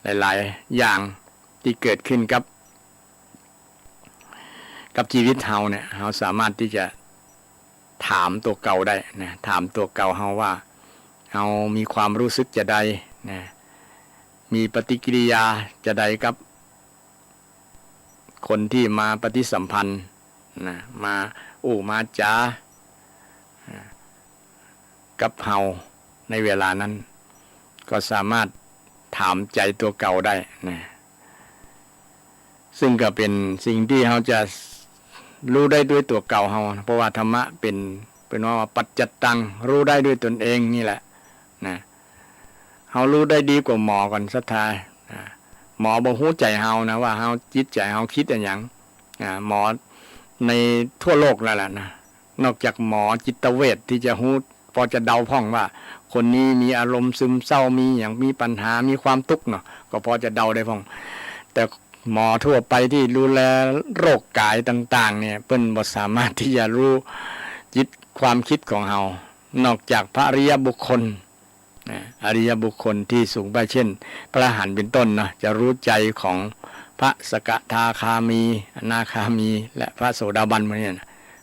หลายๆอย่างที่เกิดขึ้นกับชีวิตเฮาเนี่ยเฮาสามารถที่จะถามตัวเก่าได้นะถามตัวเก่าเฮาว่าเฮามีความรู้สึกจะใดนะมีปฏิกิริยาจะใดกับคนที่มาปฏิสัมพันธ์นะมามาจ้ากับเฮาในเวลานั้นก็สามารถถามใจตัวเก่าได้นะซึ่งก็เป็นสิ่งที่เฮาจะรู้ได้ด้วยตัวเก่าเฮาเพราะว่าธรรมะเป็นว่าปัจจัตตังรู้ได้ด้วยตนเองนี่แหละนะเฮารู้ได้ดีกว่าหมอก่อนศรัทธาหมอบ่ฮู้ใจเฮานะว่าเฮาจิตใจเฮาคิดอันหยังหมอในทั่วโลกแล้วล่ะนะนอกจากหมอจิตเวชที่จะฮู้พอจะเดาพ่องว่าคนนี้มีอารมณ์ซึมเศร้ามีอย่างมีปัญหามีความทุกข์เนาะก็พอจะเดาได้พ่องแต่หมอทั่วไปที่ดูแลโรคกายต่างๆเนี่ยเพิ่นบ่สามารถที่จะรู้จิตความคิดของเฮานอกจากพระอริยบุคคลอริยบุคคลที่สูงไปเช่นพระอรหันต์เป็นต้นนะจะรู้ใจของพระสกทาคามีอนาคามีและพระโสดาบันมาเนี่ย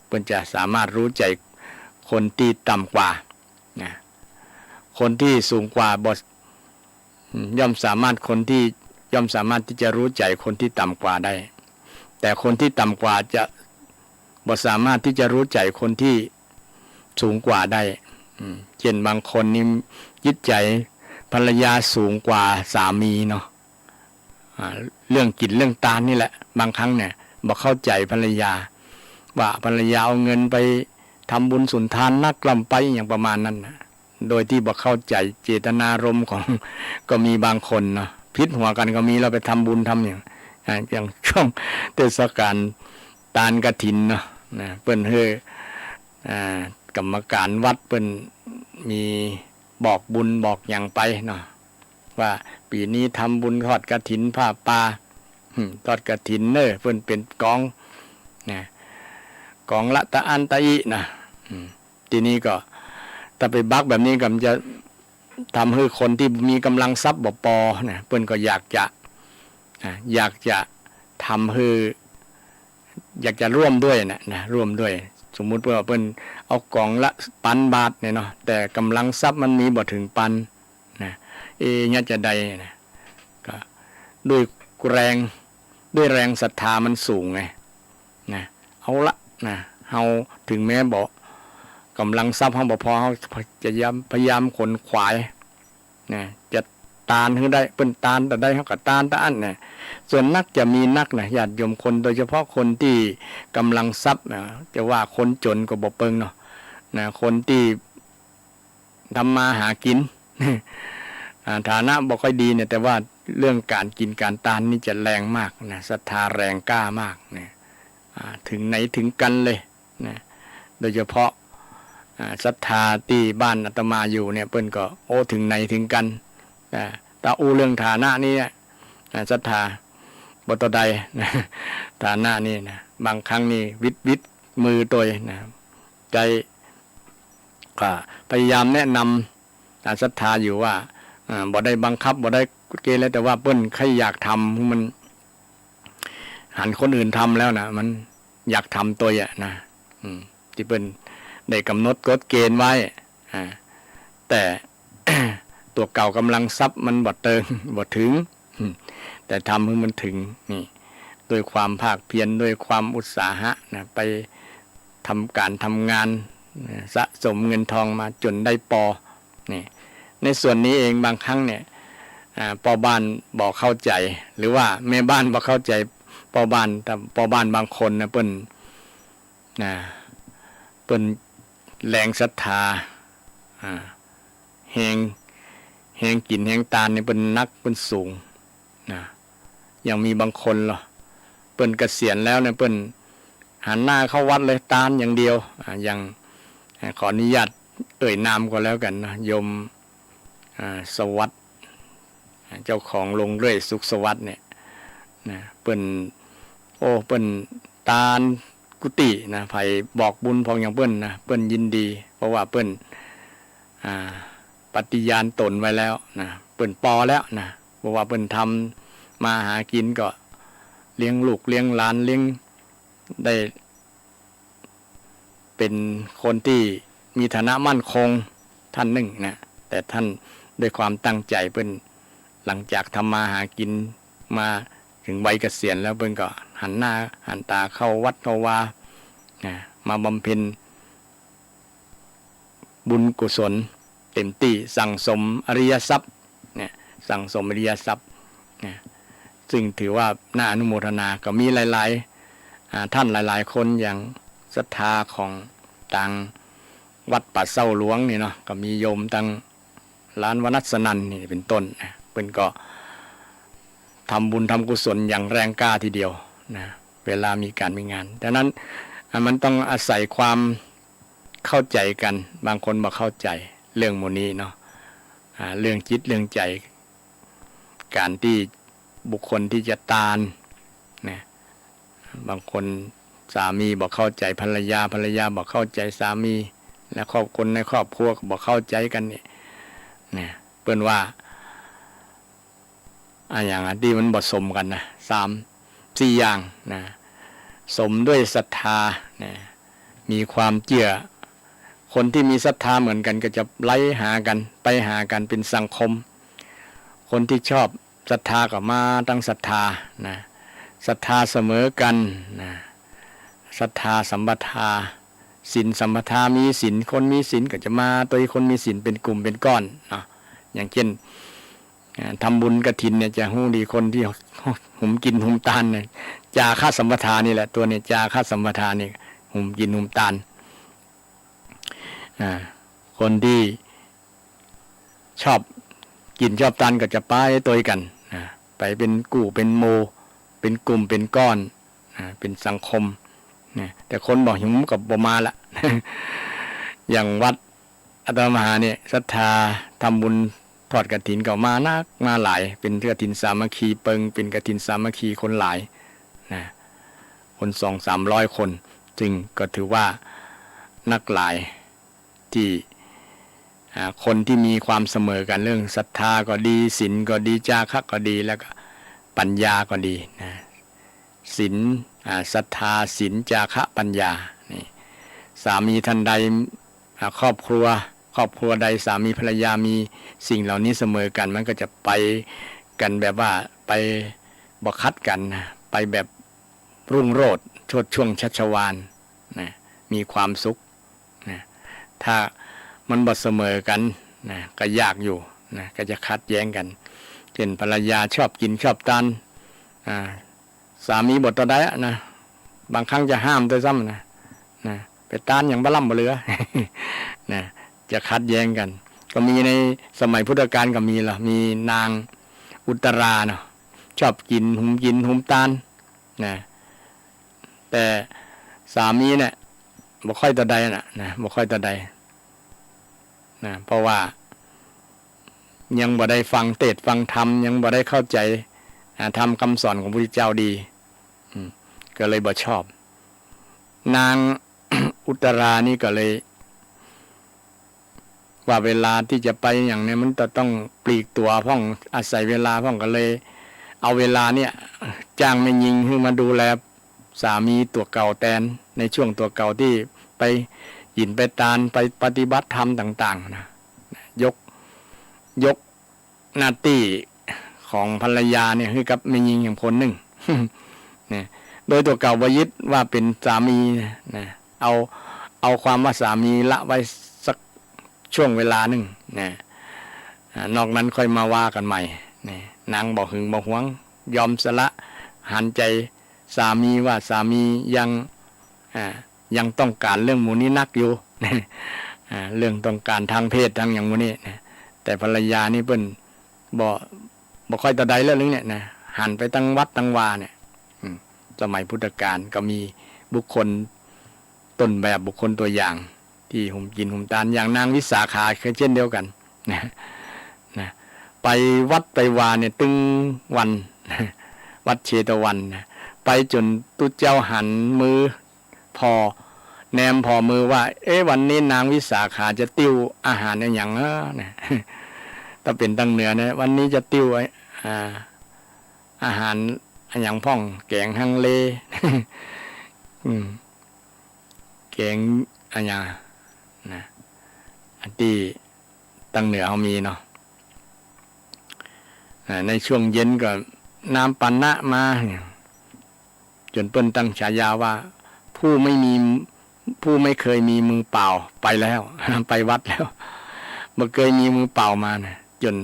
เพิ่นจะสามารถรู้ใจคนที่ต่ำกว่าคนที่สูงกว่าย่อมสามารถที่จะรู้ใจคนที่ต่ำกว่าได้แต่คนที่ต่ำกว่าจะบ่สามารถที่จะรู้ใจคนที่สูงกว่าได้เช่นบางคนนี่ยึดใจภรรยาสูงกว่าสามีเนาะ เรื่องกินเรื่องตาลนี่แหละบางครั้งเนี่ยบอกเข้าใจภรรยาว่าภรรยาเอาเงินไปทำบุญสุนทานนักลำไปอย่างประมาณนั้นนะโดยที่บอกเข้าใจเจตนารมณ์ของ ก็มีบางคนเนาะพิษหัวกันก็มีเราไปทำบุญทำอย่างช่วงเทศกาลตาลกฐินเนาะนะเปิ้นเฮกรรมการวัดเปิ้นมีบอกบุญบอกอย่างไปเนาะว่าปีนี้ทำบุญทอดกฐินผ้าป่าทอดกฐินเนอเพิ่นเป็นกองนะกองละตะอันตะอินะทีนี้ก็ถ้าไปบักแบบนี้ก็จะทำให้คนที่มีกำลังทรัพย์บ่พอนะเพิ่นก็อยากจะทำให้อยากจะร่วมด้วยนะร่วมด้วยสมมุติว่าเพิ่นเอากองละปันบาทเนี่ยเนาะแต่กำลังทรัพย์มันมีบ่ถึงปันนะเนี่ยจะได้นะก็ด้วยแรงศรัทธามันสูงไงนะเอาละนะเฮาถึงแม้บอกกำลังทรัพย์เฮาบ่พอเฮาพยายามขนขวายนะจะตานให้ได้เปิ้นตานแต่ได้เฮาก็ตานตะอันนะส่วนนักจะมีนักนะญาติโยมคนโดยเฉพาะคนที่กำลังทรัพย์นะจะว่าคนจนก็บ่เปิงเนาะนะคนที่ทำมาหากิน ฐานะบ่ค่อยดีเนี่ยแต่ว่าเรื่องการกินการตานนี่จะแรงมากนะศรัทธาแรงกล้ามากนะถึงไหนถึงกันเลยนะโดยเฉพาะศรัทธาที่บ้านอาตมาอยู่เนี่ยเปิ้นก็โอ้ถึงไหนถึงกันแต่อูเรื่องฐานะนี่ศรัทธาบ่ต่อใดนะฐานะนี่นะบางครั้งนี่วิดมือตัวนะใจก็พยายามแนะนำศรัทธาอยู่ว่าบ่ได้บังคับบ่ได้เกณฑ์แล้วแต่ว่าเปิ้นใครอยากทำมันหันคนอื่นทำแล้วนะมันอยากทำตัวนะที่เปิ้นได้กำหนดกฎเกณฑ์ไว้แต่ ตัวเก่ากำลังทรัพย์มันบ่เติงบ่ถึงแต่ทำให้มันถึงนี่ด้วยความภาคเพียรด้วยความอุตสาหะนะไปทำการทำงานสะสมเงินทองมาจนได้ปอนี่ในส่วนนี้เองบางครั้งเนี่ยพ่อบ้านบอกเข้าใจหรือว่าแม่บ้านบอกเข้าใจพ่อบ้านแต่พ่อบ้านบางคนนะเปิ้นแรงศรัทธาแหงกินแหงตาลเนี่ยเป็นนักเป็นสูงนะยังมีบางคนเหรอเปิ้นเกษียณแล้วเนี่ยเปิ้นหันหน้าเข้าวัดเลยตาลอย่างเดียวอย่างขออนุญาตเอ่ยนามก็แล้วกันนะโยมสวัสดิ์เจ้าของโรงเรื่อยสุขสวัสดิ์เนี่ยนะเปิ้นตาลกุฏินะไผบอกบุญพองอย่างเปิ้นนะเปิ้นยินดีเพราะว่าเปิ้นปฏิญาณตนไว้แล้วนะเปิ้นปอแล้วนะเพราะว่าเปิ้นทำมาหากินก็เลี้ยงลูกเลี้ยงหลานเลี้ยงได้เป็นคนที่มีฐานะมั่นคงท่านหนึ่งนะแต่ท่านด้วยความตั้งใจเปิ้นหลังจากทำมาหากินมาถึงวัยเกษียณแล้วเปิ้นก็หันหน้าหันตาเข้าวัดเข้าวามาบำเพ็ญบุญกุศลเต็มที่สั่งสมอริยทรัพย์เนี่ยสั่งสมอริยทรัพย์เนี่ยซึ่งถือว่าน่าอนุโมทนาก็มีหลายท่านหลายๆคนอย่างศรัทธาของต่างวัดป่าเศร้าหลวงนี่เนาะก็มีโยมตั้งร้านวนัสนันนี่เป็นต้นเพิ่นก็ทำบุญทำกุศลอย่างแรงกล้าทีเดียวนะเวลามีการมีงานดังนั้นมันต้องอาศัยความเข้าใจกันบางคนบ่เข้าใจเรื่องโมนี้เนาะเรื่องจิตเรื่องใจการที่บุคคลที่จะตานนะบางคนสามีบ่เข้าใจภรรยาบ่เข้าใจสามีและครอบครัวในครอบครัวก็บ่เข้าใจกันนี่นะเปิ้นว่าอย่างที่มันบ่สมกันนะ3-4อย่างนะสมด้วยศรัทธานะมีความเชื่อคนที่มีศรัทธาเหมือนกันก็จะไล่หากันไปหากันเป็นสังคมคนที่ชอบศรัทธาก็มาตั้งศรัทธานะศรัทธาเสมอกันนะศรัทธาสัมปทาศีลสัมปทามีศีลคนมีศีลก็จะมาตัวคนมีศีลเป็นกลุ่มเป็นก้อนเนาะอย่างเช่น ทำบุญกฐินเนี่ยจะหู้ดีคนที่หุมกินหุมตานเนี่ยจาค่าสัมปทานนี่แหละตัวเนี่ยจาค่าสัมปทานนี่หุมกินหุมตานคนที่ชอบกินชอบตานก็จะป้ายตัวกันไปเป็นกู่เป็นโมเป็นกลุ่มเป็นก้อนเป็นสังคมแต่คนบอกหิวกับบ่มาละ อย่างวัดอาตมาเนี่ยศรัทธาทำบุญทอดกฐินก็มานักมาหลายเป็นกฐินสามัคคีเปิงเป็นกฐินสามัคคีคนหลายนะคน200-300 คนจึงก็ถือว่านักหลายที่คนที่มีความเสมอกันเรื่องศรัทธาก็ดีศีลก็ดีจาคะก็ดีแล้วก็ปัญญาก็ดีนะศีลศรัทธาศีลจาคะปัญญานี่สามีท่านใดครอบครัวใดสามีภรรยามีสิ่งเหล่านี้เสมอกันมันก็จะไปกันแบบว่าไปบ่คัดกันนะไปแบบรุ่งโรจน์โชติช่วงชัชวาลนะมีความสุขนะถ้ามันบ่เสมอกันนะก็ยากอยู่นะก็จะคัดแย้งกันเช่นภรรยาชอบกินชอบทานสามีบ่ต่อได้นะบางครั้งจะห้ามด้วยซ้ำนะไปต้านอย่างบ้าล่ำบ่เหลือ นะจะคัดแย้งกันก็มีในสมัยพุทธกาลก็มีล่ะมีนางอุตราเนาะชอบกินหุมตาลนะแต่สามีเนี่ยบ่ค่อยต่อใดนะบ่ค่อยต่อใดนะเพราะว่ายังบ่ได้ฟังเทศน์ฟังธรรมยังบ่ได้เข้าใจธรรมคำสอนของพระพุทธเจ้าดีก็เลยบ่ชอบนาง อุตรานี่ก็เลยว่าเวลาที่จะไปอย่างนี้มันต้องปลีกตัวพ่องอาศัยเวลาพ่องก็เลยเอาเวลาเนี่ยจ้างแม่หญิงให้มาดูแลสามีตัวเก่าแตนในช่วงตัวเก่าที่ไปยินไปตานไปปฏิบัติธรรมต่างๆนะยกหน้าที่ของภรรยาเนี่ยให้กับแม่หญิงอย่างคนหนึ่ง เนี่ยโดยตัวเก่าบยึดว่าเป็นสามีนะเอาความว่าสามีละไว้สักช่วงเวลาหนึ่งนะนอกนั้นค่อยมาว่ากันใหม่นะนางบอกหึงบอกหวงยอมสละหันใจสามีว่าสามียังต้องการเรื่องหมูนี้นักอยู่นะเรื่องต้องการทางเพศทางอย่างหมูนี้นะแต่ภรรยานี่เพิ่นบ่ค่อยตะใดเรื่องนี้เนี่ยนะหันไปตั้งวัดตั้งวาเนี่ยสมัยพุทธกาลก็มีบุคคลต้นแบบบุคคลตัวอย่างที่หุมกินหุมตานอย่างนางวิสาขาเคยเช่นเดียวกันนะไปวัดไปวาเนี่ยตึงวัน วัดเชตวันนะไปจนตุเจ้าหันมือแนมพอมือว่าวันนี้นางวิสาขาจะติ้วอาหารอย่างนะถ้าเป็นตั้งเหนือนะวันนี้จะติ้วอาหารอย่างพ่องแกงฮังเล แกงอย่างนะอันที่ตั้งเหนือเขามีเนาะในช่วงเย็นก็น้ำปันนะมาจนเปิ้นตั้งฉายาว่าผู้ไม่เคยมีมือเปล่าไปแล้ว ไปวัดแล้วบ่เคยมีมือเปล่ามานะจน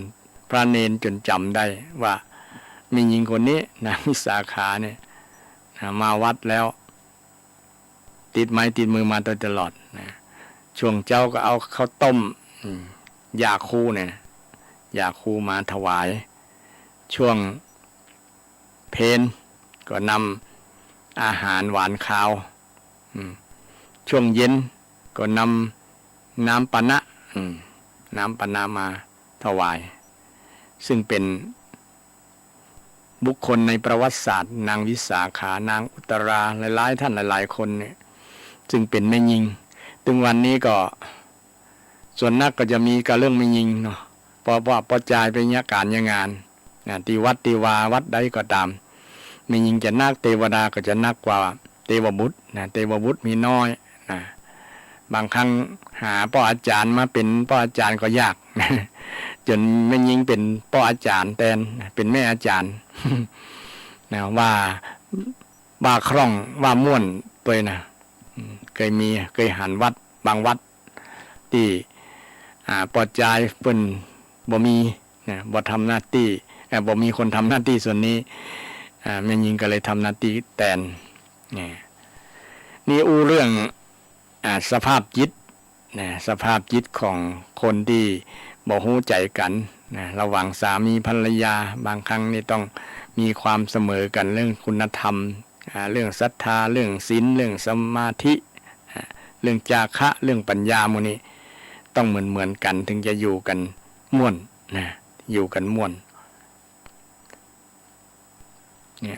พระเนนจนจำได้ว่ามีหญิงคนนี้นางวิสาขาเนี่ยมาวัดแล้วติดไม้ติดมือมาตลอดนะช่วงเจ้าก็เอาข้าวต้มยาคูเนี่ยยาคูมาถวายช่วงเพลก็นำอาหารหวานข้าวช่วงเย็นก็นำน้ำปานะน้ำปานะมาถวายซึ่งเป็นบุคคลในประวัติศาสตร์นางวิสาขานางอุตราหลายๆท่านหลายๆคนเนี่ยซึ่งเป็นแม่หญิงถึงวันนี้ก็ส่วนนักก็จะมีกับเรื่องแม่หญิงเนาะเพราะว่าประจายไปยการยงานที่วัดที่วาวัดใดก็ตามแม่หญิงจะนักเทวดาก็จะนักกว่าเทวบุตรเทวบุตรมีน้อยบางครั้งหาพ่ออาจารย์มาเป็นพ่ออาจารย์ก็ยาก จนแม่หญิงเป็นพ่ออาจารย์แทนเป็นแม่อาจารย์นะว่าคล่องว่าม่วนตัวนะเคยหันวัดบางวัดที่ปอดใจเปิ้นบ่มี บ่ทำหน้าที่บ่มีคนทำหน้าที่ส่วนนี้แม่หญิงก็เลยทำหน้าที่แทนนี่อู้เรื่องสภาพจิตสภาพจิตของคนที่บ่ฮู้ใจกันระหว่างสามีภรรยาบางครั้งนี่ต้องมีความเสมอกันเรื่องคุณธรรมเรื่องศรัทธาเรื่องศีลเรื่องสมาธิเรื่องจาคะเรื่องปัญญาหมู่นี้ต้องเหมือนกันถึงจะอยู่กันม่วนอยู่กันม่วน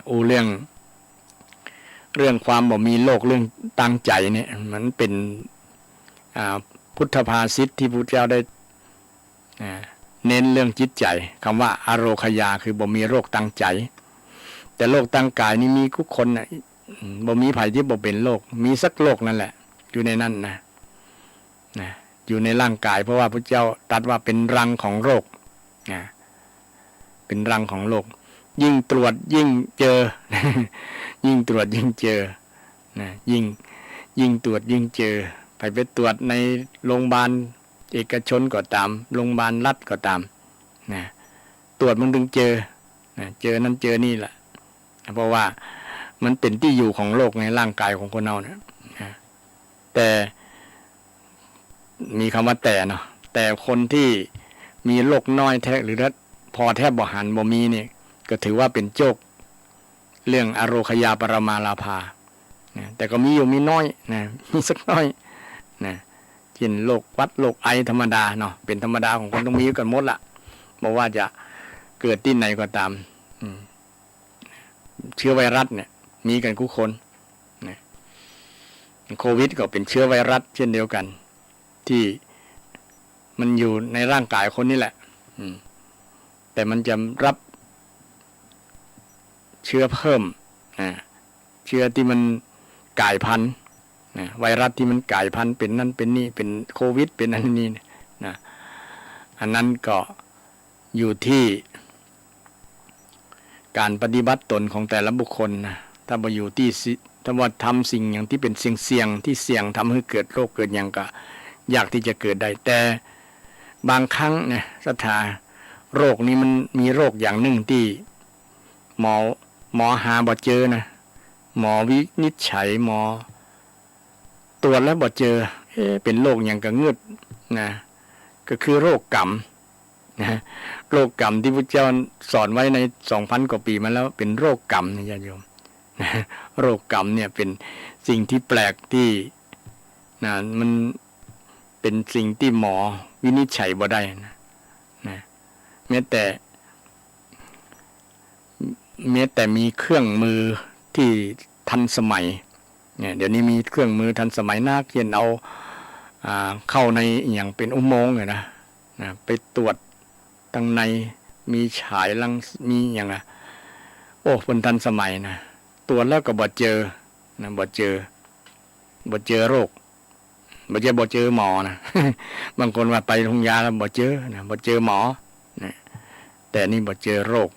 อู้เรื่องความบ่มีโลกเรื่องตั้งใจเนี่ยมันเป็นพุทธภาษิตที่พระพุทธเจ้าได้เน้นเรื่องจิตใจคำว่าอโรคยาคือบ่มีโรคตั้งใจแต่โรคตั้งกายนี่มีทุกคนบ่มีไผที่บ่เป็นโรคมีสักโรคนั่นแหละอยู่ในนั้นนะอยู่ในร่างกายเพราะว่าพระเจ้าตรัสว่าเป็นรังของโรคเป็นรังของโรคยิ่งตรวจยิ่งเจอ ยิ่งตรวจยิ่งเจอยิ่งตรวจยิ่งเจอไปตรวจในโรงพยาบาลเอกชนก็ตามโรงพยาบาลรัฐก็ตามตรวจมันถึงเจอเจอนั้นเจอนี่แหละเพราะว่ามันเป็นที่อยู่ของโรคในร่างกายของคนเราเนี่ยแต่มีคำว่าแต่เนาะแต่คนที่มีโรคน้อยแท้หรือพอแทบบ่หันบ่มีเนี่ยก็ถือว่าเป็นโชคเรื่องอโรคยาปรมาลาภาแต่ก็มีอยู่มีน้อยมีสักน้อยเช่นโรควัดโรคไอธรรมดาเนาะเป็นธรรมดาของคนต้องมีกันหมดละบอกว่าจะเกิดที่ไหนก็ตามเชื้อไวรัสเนี่ยมีกันทุกคนโควิดก็เป็นเชื้อไวรัสเช่นเดียวกันที่มันอยู่ในร่างกายคนนี่แหละแต่มันจะรับเชื้อเพิ่มเชื้อที่มันกลายพันธุ์ไวรัสที่มันกลายพันธุ์เป็นนั่นเป็นนี่เป็นโควิดเป็นอันนี้นะอันนั้นก็อยู่ที่การปฏิบัติตนของแต่ละบุคคลนะถ้าบ่อยู่ที่ถ้าว่าทำสิ่งอย่างที่เป็นเสี่ยงที่เสี่ยงทำให้เกิดโรคเกิดอย่างก็ยากที่จะเกิดได้แต่บางครั้งเนี่ยสถาโรคนี้มันมีโรคอย่างหนึ่งที่หมอหาบ่เจอนะหมอวินิจฉัยหมอตรวจแล้วบ่เจอเป็นโรคอย่างกระเงืดนะก็คือโรคกรรมนะโรคกรรมที่พระเจ้าสอนไว้ใน 2,000 กว่าปีมาแล้วเป็นโรคกรรมนะญาติโยมโรคกรรมเนี่ยเป็นสิ่งที่แปลกที่มันเป็นสิ่งที่หมอวินิจฉัยบ่ได้นะแม้แต่มีเครื่องมือที่ทันสมัยเนี่ยเดี๋ยวนี้มีเครื่องมือทันสมัยนักเขียนเอาเข้าในอย่างเป็นอุโมงค์เลยนะไปตรวจตั้งในมีฉายลังมีอย่างโอ้คนทันสมัยนะตรวจแล้วก็บ่เจอบ่เจอโรคบ่เจอหมอนะ บางคนว่าไปโรงพยาบาลแล้วบ่เจอนะบ่เจอหมอนะแต่นี่บ่เจอโรค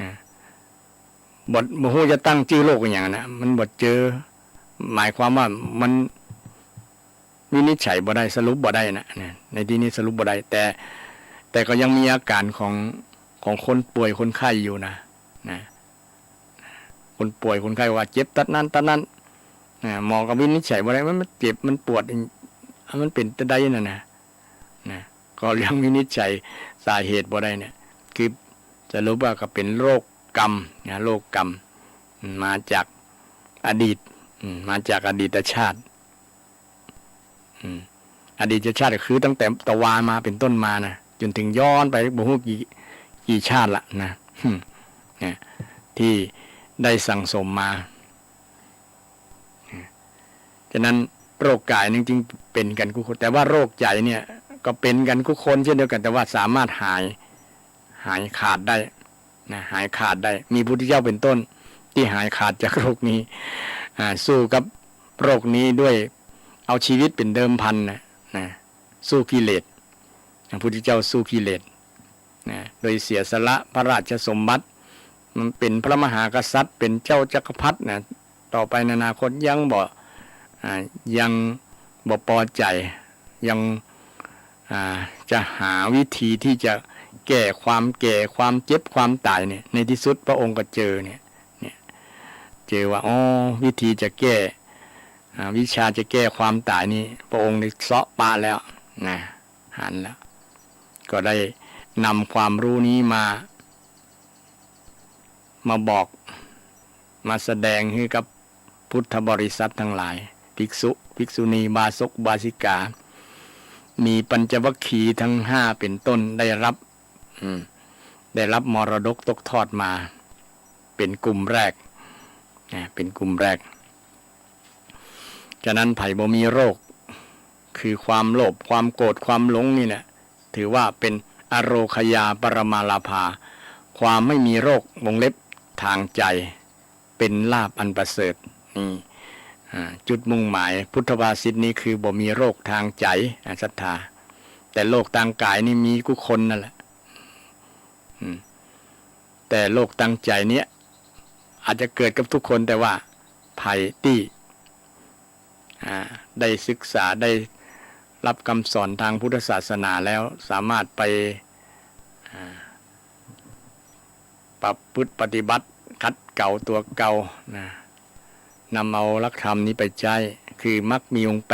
นะบ่ฮู้จะตั้งชื่อโรคอย่างนะมันบ่เจอหมายความว่ามันวินิจฉัยบ่ได้สรุปบ่ได้นะในที่นี้สรุปบ่ได้แต่ก็ยังมีอาการของคนป่วยคนไข้อยู่นะคนป่วยคนไข้ว่าเจ็บตัดนั้นหมอก็วินิจฉัยบ่ได้มันเจ็บมันปวดมันเป็นตะไดนั่นนะก็ยังวินิจฉัยสาเหตุบ่ได้เนี่ยคือจะรู้ว่าก็เป็นโรคกรรมโรคกรรมมาจากอดีตมาจากอดีตชาติอดีตชาติก็คือตั้งแต่ตะวามาเป็นต้นมานะจนถึงย้อนไปบ่ฮู้กี่ชาติละนะที่ได้สั่งสมมาฉะนั้นโรคกายจริงๆเป็นกันทุกคนแต่ว่าโรคใจเนี่ยก็เป็นกันทุกคนเช่นเดียวกันแต่ว่าสามารถหายขาดได้หายขาดได้มีพุทธเจ้าเป็นต้นที่หายขาดจากโรคนี้สู้กับโรคนี้ด้วยเอาชีวิตเป็นเดิมพันนะสู้กิเลสพระพุทธเจ้าสู้กิเลสโดยเสียสละพระราชสมบัติมันเป็นพระมหากษัตริย์เป็นเจ้าจักรพรรดินะต่อไปในอนาคตยังบ่พอใจยังจะหาวิธีที่จะ แก้ความแก่ความเจ็บความตายเนี่ยในที่สุดพระองค์ก็เจอเนี่ยเจอว่าอ๋อวิธีจะแก้วิชาจะแก้ความตายนี่พระองค์ได้เสาะปะแล้วนะหันแล้วก็ได้นำความรู้นี้มาบอกมาแสดงให้กับพุทธบริษัททั้งหลายภิกษุภิกษุณีบาศกบาสิกามีปัญจวัคคีย์ทั้งห้าเป็นต้นได้รับมรดกตกทอดมาเป็นกลุ่มแรกเป็นกลุ่มแรกฉะนั้นไผ่บ่มีโรคคือความโลภความโกรธความหลงนี่เนี่ยถือว่าเป็นอโรคยาปรมาลาภาความไม่มีโรควงเล็บทางใจเป็นลาภอันประเสริฐนี่จุดมุ่งหมายพุทธภาษิตนี้คือบ่มีโรคทางใจศรัทธาแต่โรคทางกายนี่มีทุกคนนั่นแหละแต่โรคทางใจเนี้ยอาจจะเกิดกับทุกคนแต่ว่าภัยที่ได้ศึกษาได้รับคำสอนทางพุทธศาสนาแล้วสามารถไปปรับพฤติปฏิบัติคัดเก่าตัวเก่านำเอาหลักธรรมนี้ไปใช้คือมรรคมีองค์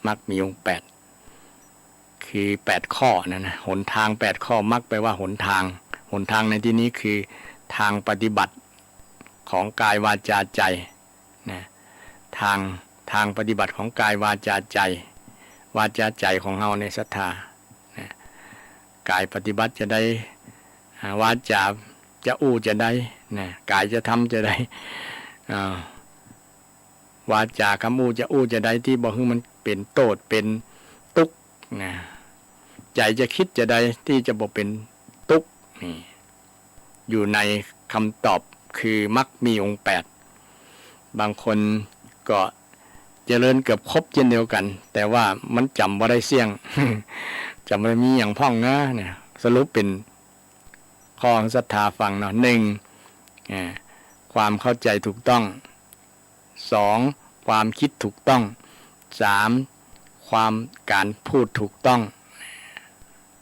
มรรคมีองค์คือ8ข้อนะหนทาง8ข้อมรรคแปลว่าหนทางในที่นี้คือทางปฏิบัติของกายวาจาใจนะทางปฏิบัติของกายวาจาใจวาจาใจของเฮาในศรัทธานะกายปฏิบัติจะได้วาจาจะอู้จะได้นะกายจะทำจะได้วาจาคำอู้จะอู้จะได้ที่บอกให้มันเป็นโทษเป็นทุกข์นะใจจะคิดจะได้ที่จะบอกเป็นทุกข์นี่อยู่ในคำตอบคือมรรคมีองค์8บางคนก็เจริญเกือบครบเช่นเดียวกันแต่ว่ามันจำบ่ได้เสี่ยง จำบ่ได้มีอย่างพ่องนะเนี่ยสรุปเป็นข้อของศรัทธาฟังเนาะ1ความเข้าใจถูกต้อง2ความคิดถูกต้อง3การพูดถูกต้อง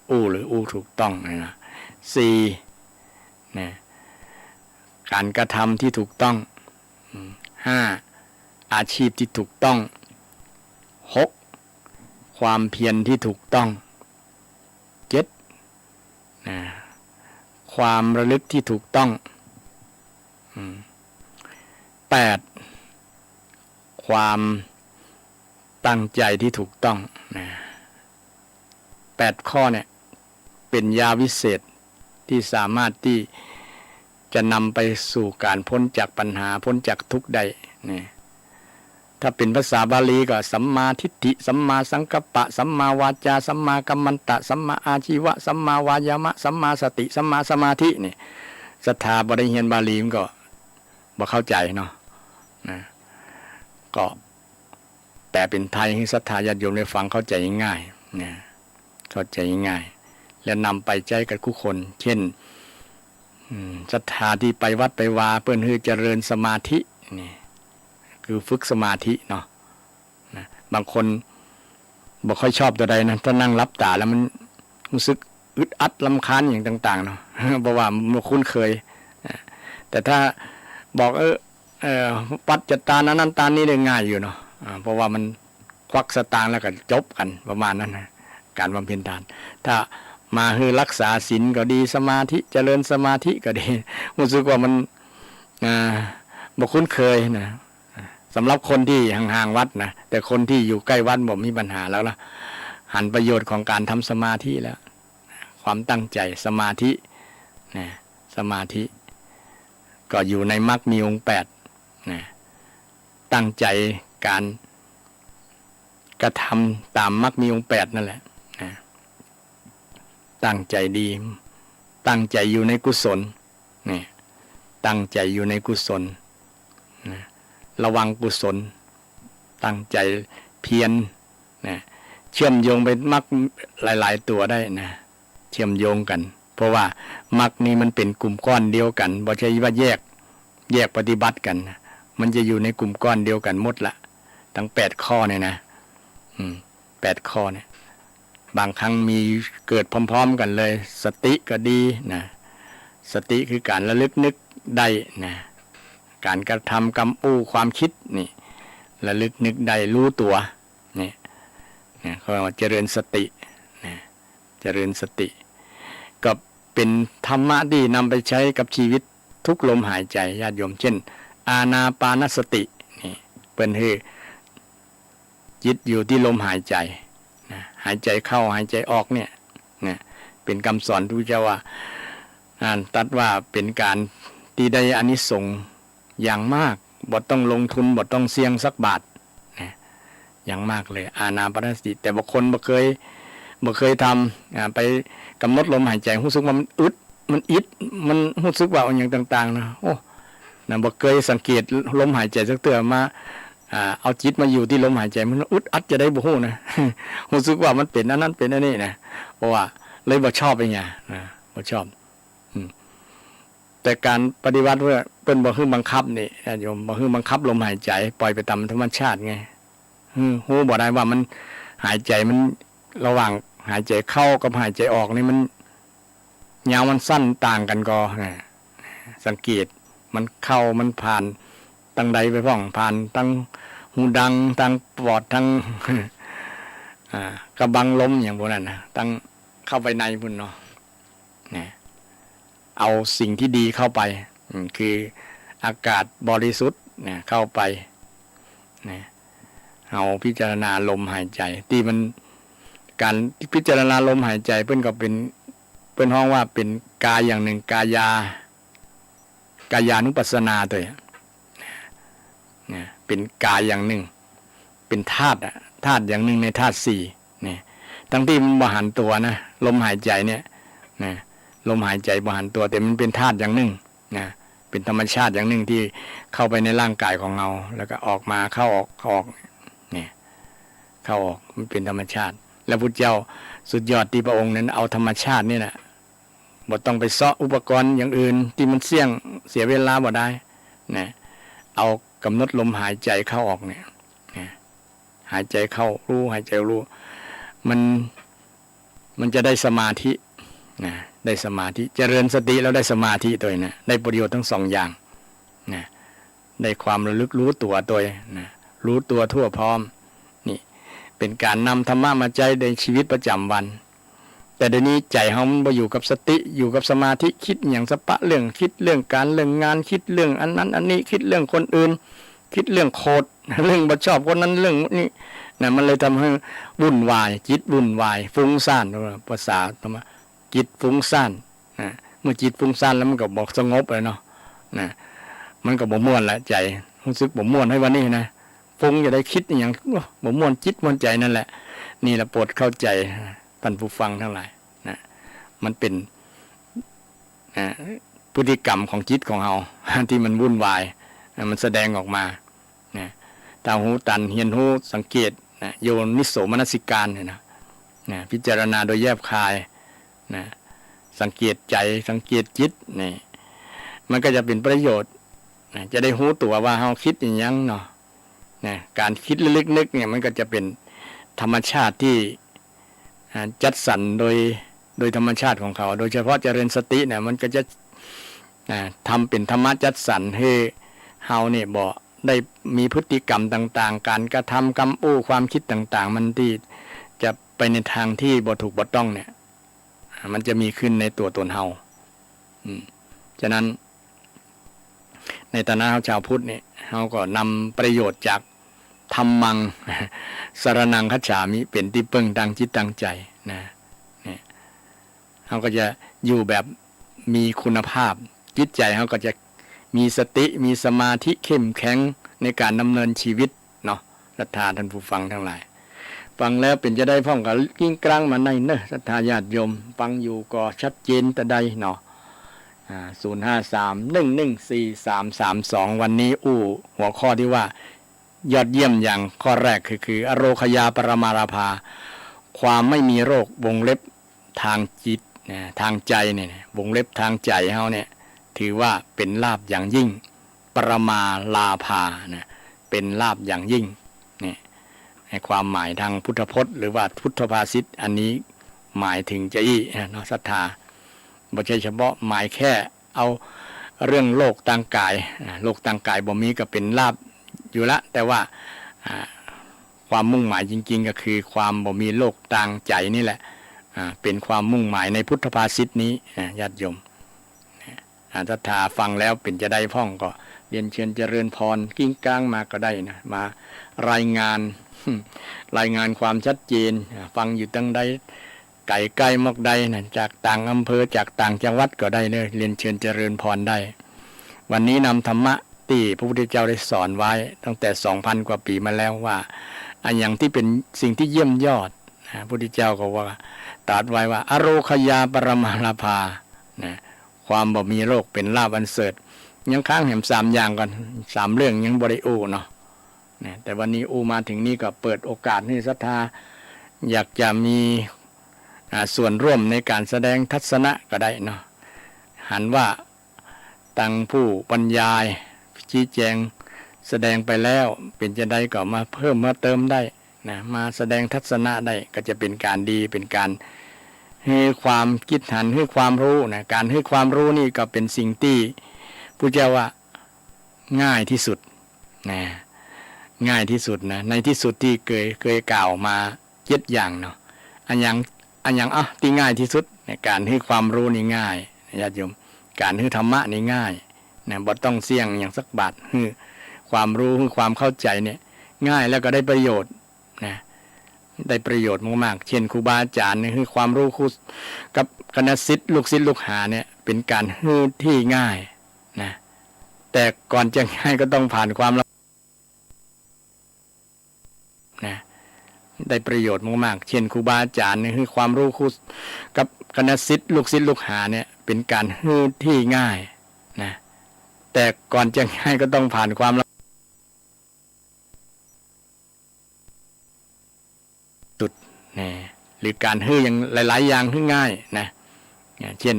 อู้ถูกต้องนะ4การกระทำที่ถูกต้อง5อาชีพที่ถูกต้อง6ความเพียรที่ถูกต้อง7ความระลึกที่ถูกต้อง8ความตั้งใจที่ถูกต้อง8ข้อเนี่ยเป็นยาวิเศษที่สามารถที่จะนำไปสู่การพ้นจากปัญหาพ้นจากทุกข์ได้นี่ถ้าเป็นภาษาบาลีก็สัมมาทิฏฐิสัมมาสังกัปปะสัมมาวาจาสัมมากัมมันตะสัมมาอาชีวะสัมมาวายามะสัมมาสติสัมมาสมาธินี่ศรัทธาบ่ได้เรียนบาลีมันก็บ่เข้าใจเนาะก็แต่เป็นไทยให้ศรัทธาญาติโยมได้ฟังเข้าใจง่ายนะเข้าใจง่ายแล้วนำไปใช้กับทุกคนเช่นศรัทธาที่ไปวัดไปวาเพื่อนคือเจริญสมาธินี่คือฝึกสมาธิเนาะบางคนบ่ค่อยชอบตัวใดนะถ้านั่งรับตาแล้วมันรู้สึกอึดอัดรำคาญอย่างต่างๆเนาะเพราะว่ามันคุ้นเคยแต่ถ้าบอกปัจจตานั้นตานี้ได้ง่ายอยู่เนาะเพราะว่ามันควักสตางค์แล้วก็จบกันประมาณนั้นนะการบำเพ็ญทานถ้ามาคือรักษาศีลก็ดีสมาธิเจริญสมาธิก็ดีรู้สึกว่ามันบ่คุ้นเคยนะสำหรับคนที่ห่างๆวัดนะแต่คนที่อยู่ใกล้วัดบ่มีปัญหาแล้วล่ะหันประโยชน์ของการทำสมาธิแล้วความตั้งใจสมาธินะสมาธิก็อยู่ในมรรคมีองค์8นะตั้งใจการกระทำตามมรรคมีองค์8นั่นแหละนะตั้งใจดีตั้งใจอยู่ในกุศลนี่ตั้งใจอยู่ในกุศลนะระวังกุศลตั้งใจเพียรนะเชื่อมโยงไปมรรคหลายๆตัวได้นะเชื่อมโยงกันเพราะว่ามรรคนี้มันเป็นกลุ่มก้อนเดียวกันบ่ใช่ว่าแยกปฏิบัติกันมันจะอยู่ในกลุ่มก้อนเดียวกันหมดละทั้ง8ข้อเนี่ยนะ8ข้อเนี่ย บางครั้งมีเกิดพร้อมๆกันเลยสติก็ดีนะสติคือการระลึกนึกได้นะการกระทำกำอู้ความคิดนี่ระลึกนึกได้รู้ตัวนี่เขาเรียกว่าเจริญสตินะเจริญสติก็เป็นธรรมะที่นำไปใช้กับชีวิตทุกลมหายใจญาติโยมเช่นอานาปานสตินี่เป็นคือจิตอยู่ที่ลมหายใจนะหายใจเข้าหายใจออกเนี่ยนะเป็นคำสอนที่พระเจ้าว่าตัดว่าเป็นการที่ได้อานิสงส์อย่างมากบ่ต้องลงทุนบ่ต้องเสี่ยงสักบาทนะอย่างมากเลยอานาปานสติแต่บางคนบ่เคยทำไปกำหนดลมหายใจรู้สึกว่ามันอึดมันอิดมันรู้สึกว่าอย่างต่างๆนะโอ้นะบ่เคยสังเกตลมหายใจสักเตือมาเอาจิตมาอยู่ที่ลมหายใจมันอึดอัดจะได้บ่ฮู้นะ รู้สึกว่ามันเป็นอันนั้นเป็นอันนี้นะเพราะว่าเลยบ่ชอบเป็นไงนะบ่ชอบแต่การปฏิบัติเพื่อเป็นบ่คือบังคับนี่โยมบ่คือบังคับลมหายใจปล่อยไปตามธรรมชาติไงฮู้บ่ได้ว่ามันหายใจมันระหว่างหายใจเข้ากับหายใจออกนี่มันยาวมันสั้นต่างกันก็นะสังเกตมันเข้ามันผ่านตั้งใดไปพ้องผ่านตั้งหูดังตั้งปอดทั้งกระบังลมอย่างพวกนั้นนะตั้งเข้าไปในพุ่นเนาะนะเอาสิ่งที่ดีเข้าไปคืออากาศบริสุทธิ์นะเข้าไปนะเอาพิจารณาลมหายใจที่มันการพิจารณาลมหายใจเพิ่นก็เป็นห้องว่าเป็นกายอย่างหนึ่งกายานุปัสสนาตัวเนี่ยเป็นกายอย่างหนึ่งเป็นธาตุอย่างหนึ่งในธาตุสี่เนี่ยทั้งที่มันบหันตัวนะลมหายใจเนี่ยนะลมหายใจบหันตัวแต่มันเป็นธาตุอย่างหนึ่งนะเป็นธรรมชาติอย่างหนึ่งที่เข้าไปในร่างกายของเราแล้วก็ออกมาเข้าออกเนี่ยเข้าออกมันเป็นธรรมชาติแล้วพุทธเจ้าสุดยอดที่พระองค์นั้นเอาธรรมชาตินี่แหละบ่ต้องไปเสาะอุปกรณ์อย่างอื่นที่มันเสี่ยงเสียเวลาบ่ได้นะเอากำหนดลมหายใจเข้าออกเนี่ยหายใจเข้ารู้หายใจรู้มันจะได้สมาธินะได้สมาธิเจริญสติแล้วได้สมาธิตัวนะได้ประโยชน์ทั้งสองอย่างนะได้ความระลึกรู้ตัวนะรู้ตัวทั่วพร้อมนี่เป็นการนำธรรมะมาใช้ในชีวิตประจำวันแต่เดี๋ยวนี้ใจเฮามันบ่อยู่กับสติอยู่กับสมาธิคิดอย่างสปะเรื่องคิดเรื่องการเรื่องงานคิดเรื่องอันนั้นอันนี้คิดเรื่องคนอื่นคิดเรื่องโคตรเรื่องบ่ชอบคนนั้นเรื่องนี้นะมันเลยทำให้วุ่นวายจิตวุ่นวายฟุ้งซ่านภาษาธรรมะจิตฟุ้งซ่านนะเมื่อจิตฟุ้งซ่านแล้วมันก็บอกสงบเลยเนาะนะมันก็บ่ม่วนละใจรู้สึกบ่ม่วนให้วันนี้นะฟุ้งจะได้คิดอย่างบ่ม่วนจิตม่วนใจนั่นแหละนี่ละโปรดเข้าใจท่านผู้ฟังทั้งหลายนะมันเป็นพฤติกรรมของจิตของเราที่มันวุ่นวายมันแสดงออกมานะตาหูตันเหียนหูสังเกตนะโยนิโสมนสิการเนี่ยนะพิจารณาโดยแยบคายนะสังเกตใจสังเกตจิตนี่มันก็จะเป็นประโยชน์นะจะได้รู้ตัวว่าเราคิดอย่างยังเนาะนะการคิดลึกนึกเนี่ยมันก็จะเป็นธรรมชาติที่จัดสรรโดยธรรมชาติของเขาโดยเฉพาะเจริญสติเนี่ยมันก็จะทำเป็นธรรมะจัดสรรให้เฮาเนี่ยบ่ได้มีพฤติกรรมต่างๆการกระทำกรรมอู้ความคิดต่างๆมันที่จะไปในทางที่บ่ถูกบ่ต้องเนี่ยมันจะมีขึ้นในตัวตนเฮาฉะนั้นในฐานะชาวพุทธเนี่ยเฮาก็นำประโยชน์จากธรรมังสรณังคัจฉามิเป็นที่พึ่งทางจิตทางใจนะเนี่ยเขาก็จะอยู่แบบมีคุณภาพจิตใจเขาก็จะมีสติมีสมาธิเข้มแข็งในการดำเนินชีวิตเนาะศรัทธาท่านผู้ฟังทั้งหลายฟังแล้วเป็นจะได้พ้องกับกิ้งกลางมาในเนอะศรัทธาญาติโยมฟังอยู่ก็ชัดเจนแต่ใดเนาะ053-114-332วันนี้หัวข้อที่ว่ายอดเยี่ยมอย่างข้อแรกคืออโรคยาปรมาราภาความไม่มีโรควงเล็บทางจิตทางใจเนี่ยวงเล็บทางใจเฮาเนี่ยถือว่าเป็นลาภอย่างยิ่งปรมาลาภานะเป็นลาภอย่างยิ่งนี่ ความหมายทางพุทธพจน์หรือว่าพุทธภาษิตอันนี้หมายถึงจะอี้เนาะศรัทธาไม่ใช่เฉพาะหมายแค่เอาเรื่องโลกทางกายโลกทางกายบ่มีก็เป็นลาภอยู่ละแต่ว่าความมุ่งหมายจริงๆก็คือความบ่มีโลกทางใจนี่แหละเป็นความมุ่งหมายในพุทธภาษิตนี้ญาติโยมศรัทธาฟังแล้วเป็นจะได้พ่องก็เรียนเชิญเจริญพรกิ้งก้างมาก็ได้นะมารายงานความชัดเจนฟังอยู่ตั้งใดไก่ใกล้มอกใดนะจากต่างอำเภอจากต่างจังหวัดก็ได้เลยเรียนเชิญเจริญพรได้ วันนี้นำธรรมะที่พระพุทธเจ้าได้สอนไว้ตั้งแต่ 2,000 กว่าปีมาแล้วว่าอันอย่างที่เป็นสิ่งที่เยี่ยมยอดพระพุทธเจ้าก็ว่าตรัสไว้ว่าอโรคยาปรมาลาภานะความบ่มีโรคเป็นลาภอันเสริฐยังค้างแหม3อย่างก่อน3เรื่องยังบ่ได้อู้เนาะแต่วันนี้อู้มาถึงนี้ก็เปิดโอกาสให้ศรัทธาอยากจะมีส่วนร่วมในการแสดงทัศนะก็ได้เนาะหันว่าตั้งผู้บรรยายชี้แจงแสดงไปแล้วเป็นจะได้ก็มาเพิ่มมาเติมได้นะมาแสดงทัศนะได้ก็จะเป็นการดีเป็นการให้ความคิดหันให้ความรู้นะการให้ความรู้นี่ก็เป็นสิ่งที่พุทธเจ้าว่าง่ายที่สุดนะง่ายที่สุดนะในที่สุดที่เคยกล่าวมา7อย่างเนาะอันอย่างที่ง่ายที่สุดในการให้ความรู้นี่ง่ายญาติโยมการให้ธรรมะนี่ง่ายนะบ่ต้องเสี่ยงอย่างสักบาทให้ความรู้ให้ความเข้าใจเนี่ยง่ายแล้วก็ได้ประโยชน์นะได้ประโยชน์มากๆเช่นครูบาอาจารย์นี่คือความรู้ครูกับคณะศิษย์ลูกหาเนี่ยเป็นการให้ที่ง่ายนะแต่ก่อนจะง่ายก็ต้องผ่านความนะได้ประโยชน์มากๆเช่นครูบาอาจารย์นี่คือความรู้ครูกับคณะศิษย์ลูกหาเนี่ยเป็นการให้ที่ง่ายนะแต่ก่อนจะง่ายก็ต้องผ่านความสุดนะหรือการให้อย่างหลายๆอย่างให้ง่ายนะเช่น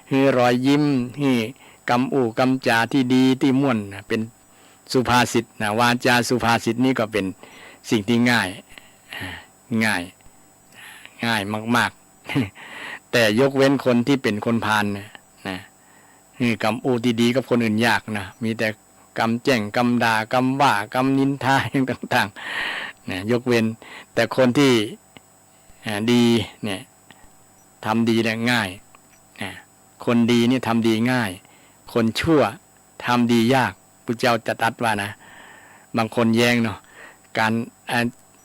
ให้รอยยิ้มให้กำอู่กำจาที่ดีที่ม่วนนะเป็นสุภาษิตนะวาจาสุภาษิตนี้ก็เป็นสิ่งที่ง่ายมากๆแต่ยกเว้นคนที่เป็นคนพาลนะกำอูที่ดีกับคนอื่นยากนะมีแต่กำแจ้งกำด่ากำว่ากำนินทาต่างๆนะยกเว้นแต่คนที่ดีเนี่ยทำดีได้ง่ายนะคนดีนี่ทำดีง่ายคนชั่วทำดียากพุทธเจ้าจะตรัสว่านะบางคนแย้งเนาะการ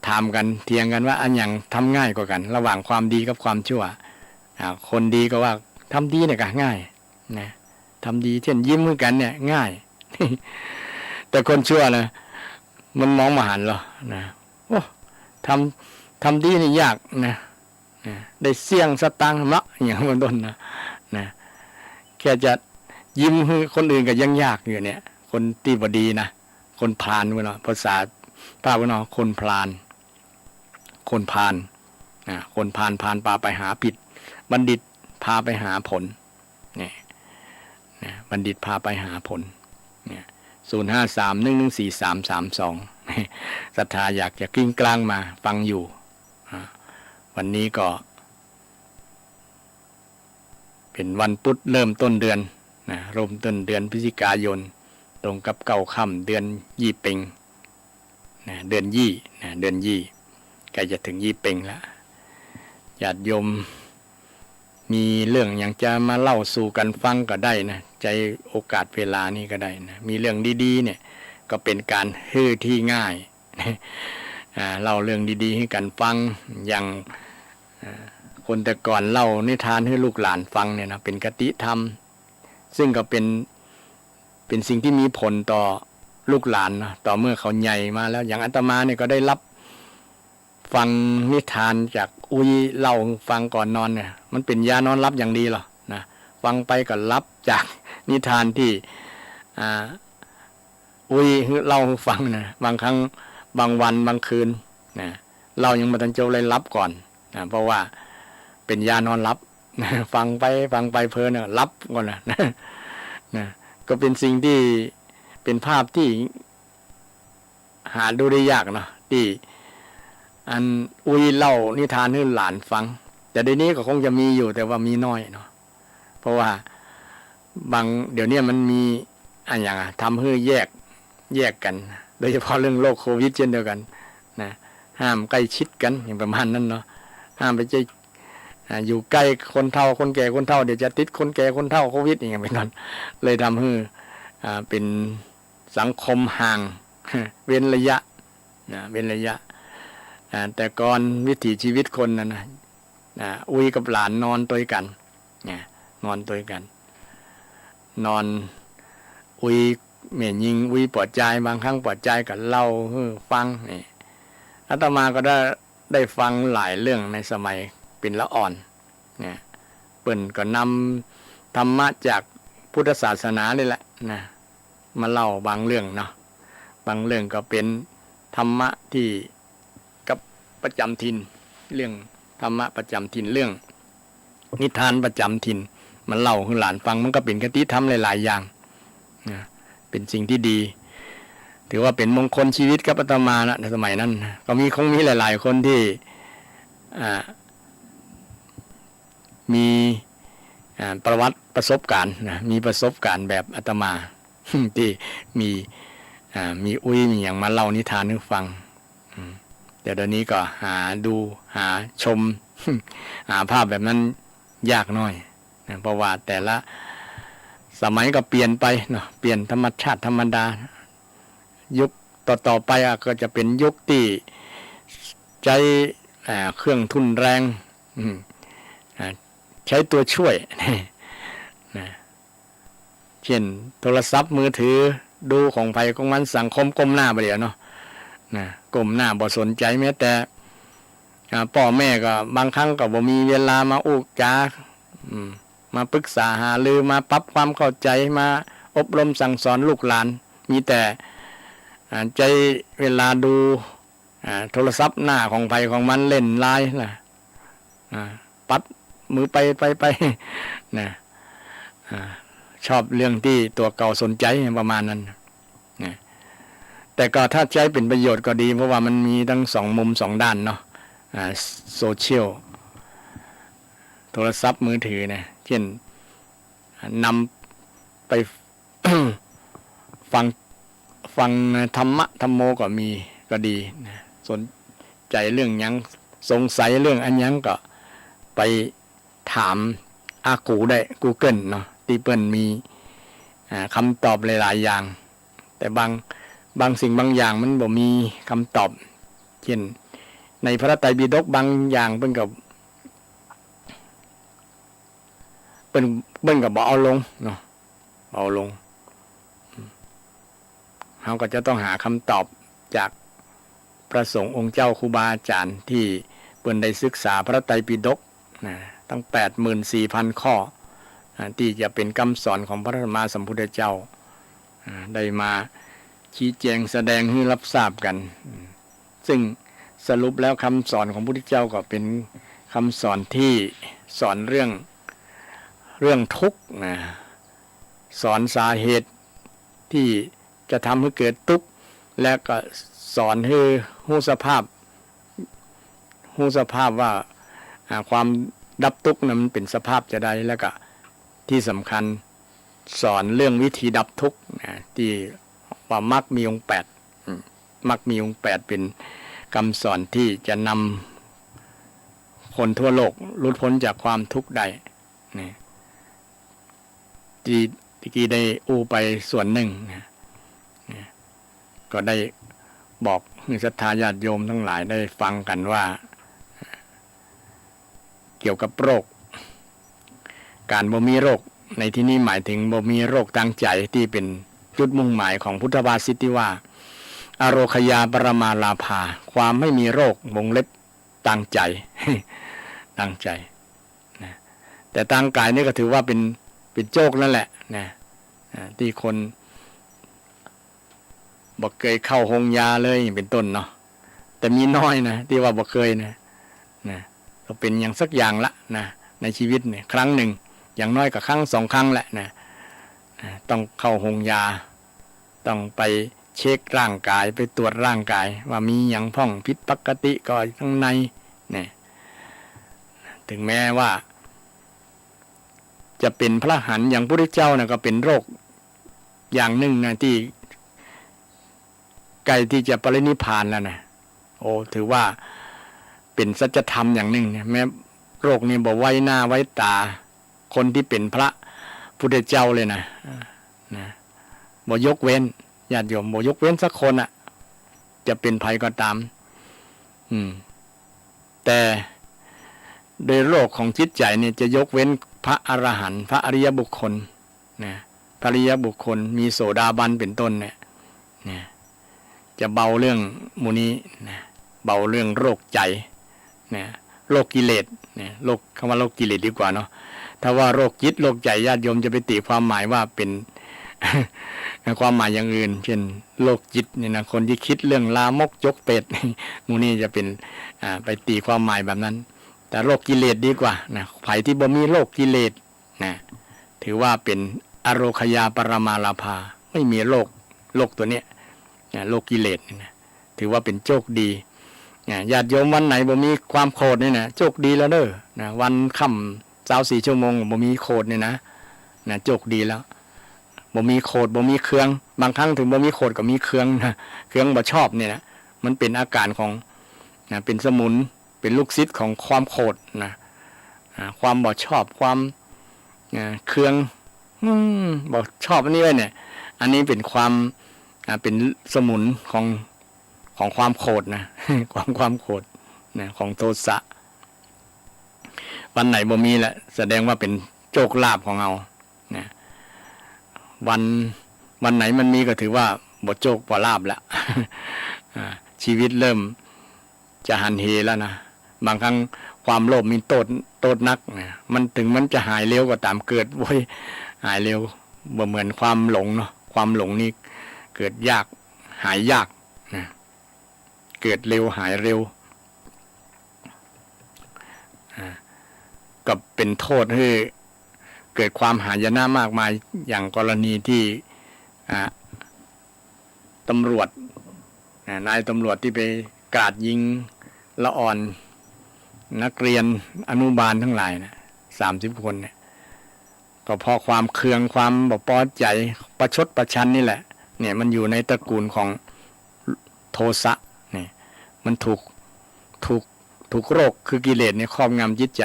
ถามกันเถียงกันว่าอันอย่างทำง่ายกว่ากันระหว่างความดีกับความชั่วคนดีก็ว่าทำดีเนี่ยก็ง่ายนะทำดีเช่นยิ้มเหมือนกันเนี่ยง่าย แต่คนชั่วนะมันมองมาหันเหรอนะโอ้ทำดีนี่ยากนะได้เสี่ยงสตังค์มะอย่างเป็นต้นนะแค่จะยิ้มให้คนอื่นก็ยังยากอยู่เนี่ยคนที่บดีนะคนพาลเนาะภาษาป้าเนาะคนพาลคนพาลพาลปาไปหาผิดบัณฑิตพาไปหาผลเนี่ยบัณฑิตพาไปหาผลเนี่ย053114332ศรัทธาอยากจะกลิ้งกลางมาฟังอยู่วันนี้ก็เป็นวันพุธเริ่มต้นเดือนเริ่มต้นเดือนพฤศจิกายนตรงกับเก้าค่ำเดือนยี่เพ็งเดือนยี่ใกล้จะถึงยี่เพ็งแล้วญาติโยมมีเรื่องอย่างจะมาเล่าสู่กันฟังก็ได้นะใจโอกาสเวลานี้ก็ได้นะมีเรื่องดีๆเนี่ยก็เป็นการฮื้อที่ง่ายเล่าเรื่องดีๆให้กันฟังอย่างคนแต่ก่อนเล่านิทานให้ลูกหลานฟังเนี่ยนะเป็นคติธรรมซึ่งก็เป็นสิ่งที่มีผลต่อลูกหลานนะต่อเมื่อเขาใหญ่มาแล้วอย่างอาตมาเนี่ยก็ได้รับฟังนิทานจากอุ้ยเล่าฟังก่อนนอนเนี่ยมันเป็นยานอนรับอย่างดีหรอนะฟังไปก็รับจากนิทานที่อุ้ยเล่าฟังนะบางครั้งบางวันบางคืนนะเรายังมาตั้งใจเลยรับก่อนนะเพราะว่าเป็นยานอนรับนะฟังไปเพลินเนี่ยรับก่อนนะก็เป็นสิ่งที่เป็นภาพที่หาดูได้ยากเนาะที่ อันอุ้ยเล่านิทานให้หลานฟังแต่เดี๋ยวนี้ก็คงจะมีอยู่แต่ว่ามีน้อยเนาะเพราะว่าบางเดี๋ยวนี้มันมีอันอย่างทำให้แยกกันโดยเฉพาะเรื่องโรคโควิดเช่นเดียวกันนะห้ามใกล้ชิดกันอย่างประมาณนั้นเนาะห้ามไปใจอยู่ใกล้คนเฒ่าคนแก่คนเฒ่าเดี๋ยวจะติดคนแก่คนเฒ่าโควิดอย่างเป็นต้นเลยทำให้เป็นสังคมห่างเว้นระยะเว้นระยะแต่ก่อนวิถีชีวิตคนนั้นนะอุ้ยกับหลานนอนตัวกันนอนตัวกันนอนอุ้ยเมียยิงอุ้ยปวดใจบางครั้งปวดใจกับเล่าฟังนี่อาตมาก็ได้ฟังหลายเรื่องในสมัยเป็นละอ่อนเนี่ยเปิ่นก็นำธรรมะจากพุทธศาสนานี่แหละนะมาเล่าบางเรื่องเนาะบางเรื่องก็เป็นธรรมะที่กับประจำถิ่นเรื่องธรรมะประจำถิ่นเรื่องนิทานประจำถิ่นมันเล่าให้หลานฟังมันก็เป็นคติธรรมหลายๆอย่างนะเป็นสิ่งที่ดีถือว่าเป็นมงคลชีวิตกับอาตมานะในสมัยนั้นก็คงมีหลายๆคนที่มีประวัติประสบการณ์นะมีประสบการณ์แบบอาตมา ที่มีอุ้ยมีอย่างมาเล่านิทานให้ฟังแต่เดี๋ยวนี้ก็หาดูหาชม หาภาพแบบนั้นยากน้อยนะเพราะว่าแต่ละสมัยก็เปลี่ยนไปเนาะเปลี่ยนธรรมชาติธรรมดายุคต่อไปก็จะเป็นยุคที่ใช้เครื่องทุนแรงใช้ตัวช่วยนะเช่นโทรศัพท์มือถือดูของไผของมันสังคมก้มหน้าไปเดี๋ยวเนาะนะก้มหน้าบ่สนใจแม้แต่พ่อแม่ก็บางครั้งก็บ่มีเวลามาอุกจามาปรึกษาหารือมาปรับความเข้าใจมาอบรมสั่งสอนลูกหลานมีแต่ใจเวลาดูโทรศัพท์หน้าของไผของมันเล่นไลน์นะปัดมือไปนะชอบเรื่องที่ตัวเก่าสนใจประมาณนั้นนะแต่ก็ถ้าใช้เป็นประโยชน์ก็ดีเพราะว่ามันมีทั้งสองมุมสองด้านเนาะโซเชียลโทรศัพท์มือถือนะเช่นนำไป ฟังธรรมะธรรมโมก็มีก็ดีนะสนใจเรื่องยังสงสัยเรื่องอันยังก็ไปถามอากูได้ Google เนาะที่เปิ้นมีคำตอบหลายๆอย่างแต่บางสิ่งบางอย่างมันบ่มีคำตอบเช่นในพระไตรปิฎกบางอย่างเปิ้นกับบ่เอาลงเนาะเอาลงเราก็จะต้องหาคำตอบจากพระสงฆ์องค์เจ้าครูบาอาจารย์ที่เปิ้นได้ศึกษาพระไตรปิฎกนะตั้ง 84,000 ข้อที่จะเป็นคำสอนของพระสัมมาสัมพุทธเจ้าได้มาชี้แจงแสดงให้รับทราบกันซึ่งสรุปแล้วคำสอนของพระพุทธเจ้าก็เป็นคำสอนที่สอนเรื่องทุกข์นะสอนสาเหตุที่จะทำให้เกิดทุกข์และก็สอนให้รู้สภาพว่าความดับทุกข์นั้นมันเป็นสภาพจะได้แล้วก็ที่สำคัญสอนเรื่องวิธีดับทุกข์ที่ว่ามรรคมีองค์8มรรคมีองค์8เป็นคำสอนที่จะนำคนทั่วโลกหลุดพ้นจากความทุกข์ได้ที่ได้อู้ไปส่วนหนึ่งก็ได้บอกให้ศรัทธาญาติโยมทั้งหลายได้ฟังกันว่าเกี่ยวกับโรคการบ่มีโรคในที่นี้หมายถึงบ่มีโรคทางใจที่เป็นจุดมุ่งหมายของพุทธภาษิตที่ว่าอโรคยาปรมาลาภาความไม่มีโรควงเล็บตั้งใจ ตั้งใจนะแต่ทางกายนี่ก็ถือว่าเป็นโจกนั่นแหละนะที่คนบ่เคยเข้าห้องยาเลยเป็นต้นเนาะแต่มีน้อยนะที่ว่าบ่เคยนะก็เป็นอย่างสักอย่างละนะในชีวิตเนี่ยครั้งหนึ่งอย่างน้อยก็ครั้ง2 ครั้งแหละนะต้องเข้าห้องยาต้องไป เช็คร่างกายไปตรวจร่างกายว่ามีอย่างพ่องผิดปกติก็ข้างในเนี่ยถึงแม้ว่าจะเป็นพระอรหันต์อย่างพระพุทธเจ้านะก็เป็นโรคอย่างหนึ่งนะที่ใกล้ที่จะปรินิพพานแล้วนะโอ้ถือว่าเป็นสัจธรรมอย่างหนึ่งเนี่ยแม้โรคนี้บอกไว้หน้าไว้ตาคนที่เป็นพระพุทธเจ้าเลยนะบ่ยกเว้นญาติโยมบ่ยกเว้นสักคนอ่ะจะเป็นภัยก็ตามแต่โดยโรคของจิตใจเนี่ยจะยกเว้นพระอรหันต์พระอริยบุคคลนะพระอริยบุคคลมีโสดาบันเป็นต้นเนี่ยจะเบาเรื่องมูนี้นะเบาเรื่องโรคใจนะโรคกิเลสเนี่ยโรคคำว่าโรคกิเลสดีกว่าเนาะถ้าว่าโรคจิตโรคใจญาติโยมจะไปตีความหมายว่าเป็น ความหมายอย่างอื่นเช่นโรคจิตเนี่ยนะคนที่คิดเรื่องลามกจกเป็ดมูนี้จะเป็นไปตีความหมายแบบนั้นแต่โรคกิเลสดีกว่านะไผที่บ่มีโรคกิเลสนะถือว่าเป็นอโรคยาปรมาลาภาไม่มีโรคตัวเนี้ยโรคกิเลสนะถือว่าเป็นโชคดีญาติโยมวันไหนบ่มีความโกรธนี่นะโชคดีแล้วเด้อนะวันค่ำ24 ชั่วโมงบ่มีโกรธนี่นะโชคดีแล้วบ่มีโกรธบ่มีเครื่องบางครั้งถึงบ่มีโกรธก็มีเครื่องนะเครื่องบ่ชอบนี่นะมันเป็นอาการของเป็นสมุนเป็นลูกศิษย์ของความโกรธนะความบ่ชอบความเครื่องบ่ชอบอันนี้ไว้เนี่ยอันนี้เป็นความเป็นสมุนของความโกรธนะความโกรธนะของโทสะวันไหนบ่มีแหละแสดงว่าเป็นโชคลาภของเรานะวันไหนมันมีก็ถือว่าบ่โชคบ่ลาภละ ชีวิตเริ่มจะหันเหแล้วนะบางครั้งความโลภมีโทษนักนะมันถึงมันจะหายเร็วก็ตามเกิดโว้ยหายเร็วบ่เหมือนความหลงเนาะความหลงนี่เกิดยากหายยากนะเกิดเร็วหายเร็วก็เป็นโทษให้เกิดความหายนะมากมายอย่างกรณีที่ตำรวจนายตำรวจที่ไปกราดยิงละอ่อนนักเรียนอนุบาลทั้งหลายนะ30 คนเนี่ยก็เพราะความเคืองความบ่พอใจประชดประชันนี่แหละเนี่ยมันอยู่ในตระกูลของโทสะเนี่ยมันถูกโรคคือกิเลสเนี่ยครอบงำจิตใจ